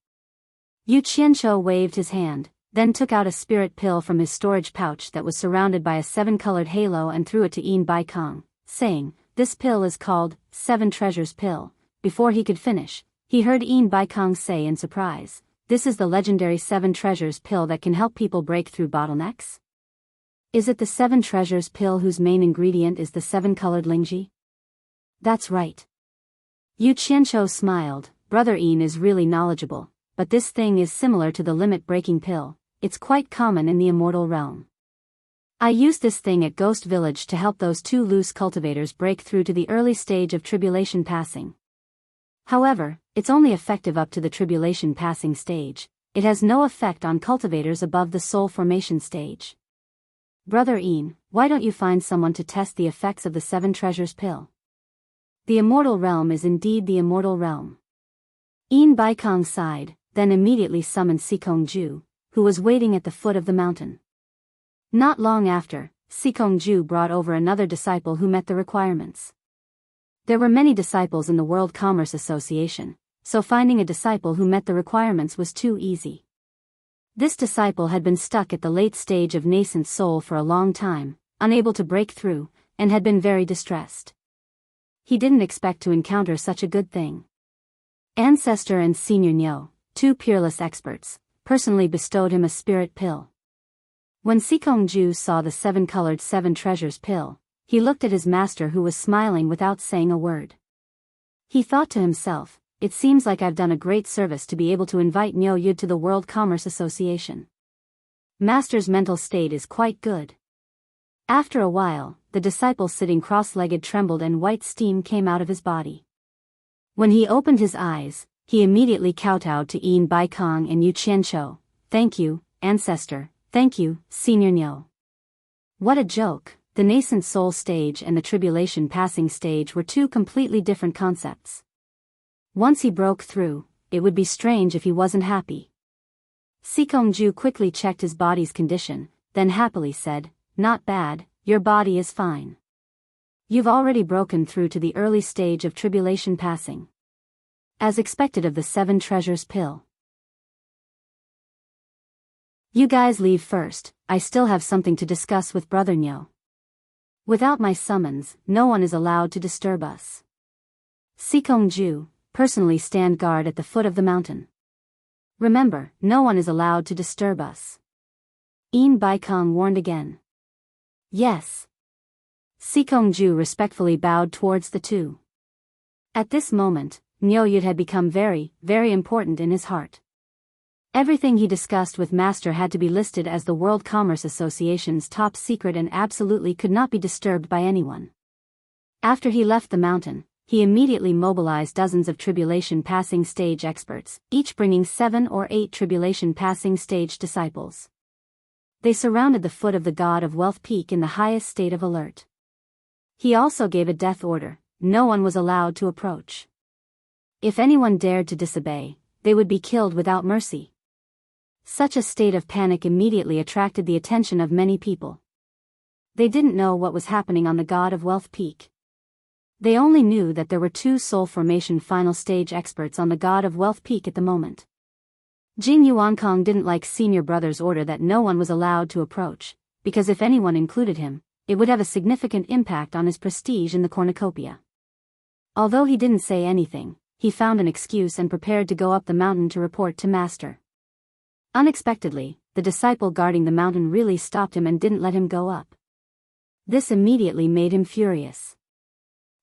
Yu Qianqiu waved his hand, then took out a spirit pill from his storage pouch that was surrounded by a 7-colored halo and threw it to Yin Baikong, saying, "This pill is called 7 Treasures Pill." Before he could finish, he heard Yin Baikong say in surprise, "This is the legendary 7 Treasures Pill that can help people break through bottlenecks? Is it the 7 Treasures Pill whose main ingredient is the 7-colored lingji?" "That's right." Yu Qianqiu smiled. "Brother Yin is really knowledgeable, but this thing is similar to the limit-breaking pill. It's quite common in the Immortal realm. I used this thing at Ghost Village to help those 2 loose cultivators break through to the early stage of tribulation passing. However, it's only effective up to the tribulation passing stage. It has no effect on cultivators above the soul formation stage. Brother Ian, why don't you find someone to test the effects of the 7 Treasures Pill? The Immortal realm is indeed the Immortal realm." Yin Baikong sighed, then immediately summoned Sikongju, who was waiting at the foot of the mountain. Not long after, Sikongju brought over another disciple who met the requirements. There were many disciples in the World Commerce Association, so finding a disciple who met the requirements was too easy. This disciple had been stuck at the late stage of nascent soul for a long time, unable to break through, and had been very distressed. He didn't expect to encounter such a good thing. Ancestor and Senior Nyo, 2 peerless experts, personally bestowed him a spirit pill. When Sikongju saw the 7-colored 7 Treasures Pill, he looked at his master who was smiling without saying a word. He thought to himself, "It seems like I've done a great service to be able to invite Nyo Yud to the World Commerce Association. Master's mental state is quite good." After a while, the disciple sitting cross-legged trembled and white steam came out of his body. When he opened his eyes, he immediately kowtowed to Yin Baikong and Yu Qianqiu. "Thank you, Ancestor, thank you, Senior Nyo." What a joke! The nascent soul stage and the tribulation passing stage were 2 completely different concepts. Once he broke through, it would be strange if he wasn't happy. Sikongju quickly checked his body's condition, then happily said, "Not bad, your body is fine. You've already broken through to the early stage of tribulation passing. As expected of the 7 treasures pill. You guys leave first, I still have something to discuss with Brother Nyo. Without my summons, no one is allowed to disturb us. Sikongju, personally stand guard at the foot of the mountain. Remember, no one is allowed to disturb us." In Baikong warned again. "Yes." Sikongju respectfully bowed towards the two. At this moment, Nyoyud had become very, very important in his heart. Everything he discussed with Master had to be listed as the World Commerce Association's top secret and absolutely could not be disturbed by anyone. After he left the mountain, he immediately mobilized dozens of tribulation passing stage experts, each bringing 7 or 8 tribulation passing stage disciples. They surrounded the foot of the God of Wealth Peak in the highest state of alert. He also gave a death order: no one was allowed to approach. If anyone dared to disobey, they would be killed without mercy. Such a state of panic immediately attracted the attention of many people. They didn't know what was happening on the God of Wealth Peak. They only knew that there were 2 soul formation final stage experts on the God of Wealth Peak at the moment. Jing Yuankong didn't like Senior Brother's order that no one was allowed to approach, because if anyone included him, it would have a significant impact on his prestige in the cornucopia. Although he didn't say anything, he found an excuse and prepared to go up the mountain to report to Master. Unexpectedly, the disciple guarding the mountain really stopped him and didn't let him go up. This immediately made him furious.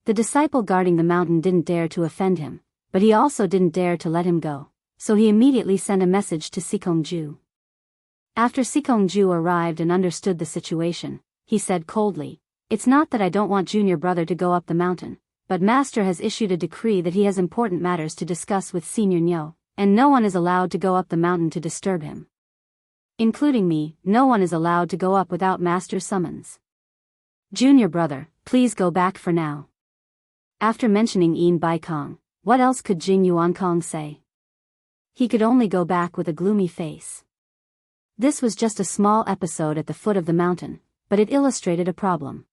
The disciple guarding the mountain didn't dare to offend him, but he also didn't dare to let him go, so he immediately sent a message to Sikongju. After Sikongju arrived and understood the situation, he said coldly, "It's not that I don't want Junior Brother to go up the mountain, but Master has issued a decree that he has important matters to discuss with Senior Nyo, and no one is allowed to go up the mountain to disturb him. Including me, no one is allowed to go up without Master's summons. Junior Brother, please go back for now." After mentioning In Baikong, what else could Jing Yuankong say? He could only go back with a gloomy face. This was just a small episode at the foot of the mountain, but it illustrated a problem.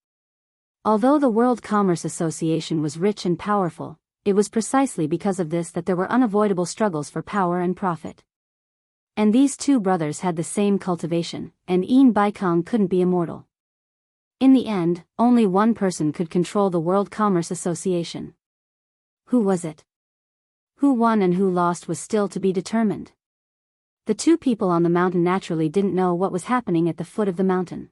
Although the World Commerce Association was rich and powerful, it was precisely because of this that there were unavoidable struggles for power and profit. And these 2 brothers had the same cultivation, and In Baikong couldn't be immortal. In the end, only one person could control the World Commerce Association. Who was it? Who won and who lost was still to be determined. The 2 people on the mountain naturally didn't know what was happening at the foot of the mountain.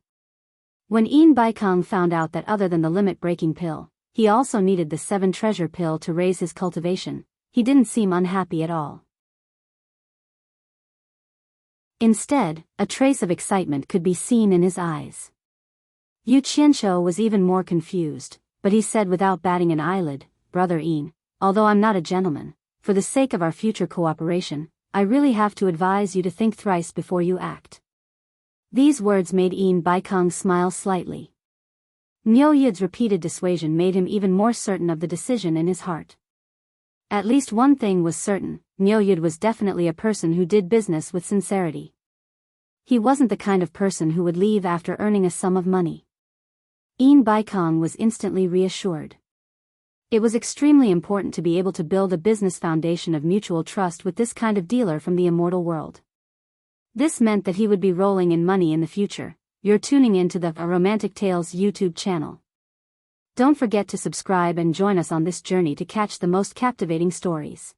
When In Baikong found out that other than the limit-breaking pill, he also needed the 7 treasure pill to raise his cultivation, he didn't seem unhappy at all. Instead, a trace of excitement could be seen in his eyes. Yu Qianshou was even more confused, but he said without batting an eyelid, "Brother In, although I'm not a gentleman, for the sake of our future cooperation, I really have to advise you to think thrice before you act." These words made In Baikong smile slightly. Nyo Yid's repeated dissuasion made him even more certain of the decision in his heart. At least one thing was certain: Nyo Yid was definitely a person who did business with sincerity. He wasn't the kind of person who would leave after earning a sum of money. In Baikong was instantly reassured. It was extremely important to be able to build a business foundation of mutual trust with this kind of dealer from the immortal world. This meant that he would be rolling in money in the future. You're tuning into the Romantic Tales YouTube channel. Don't forget to subscribe and join us on this journey to catch the most captivating stories.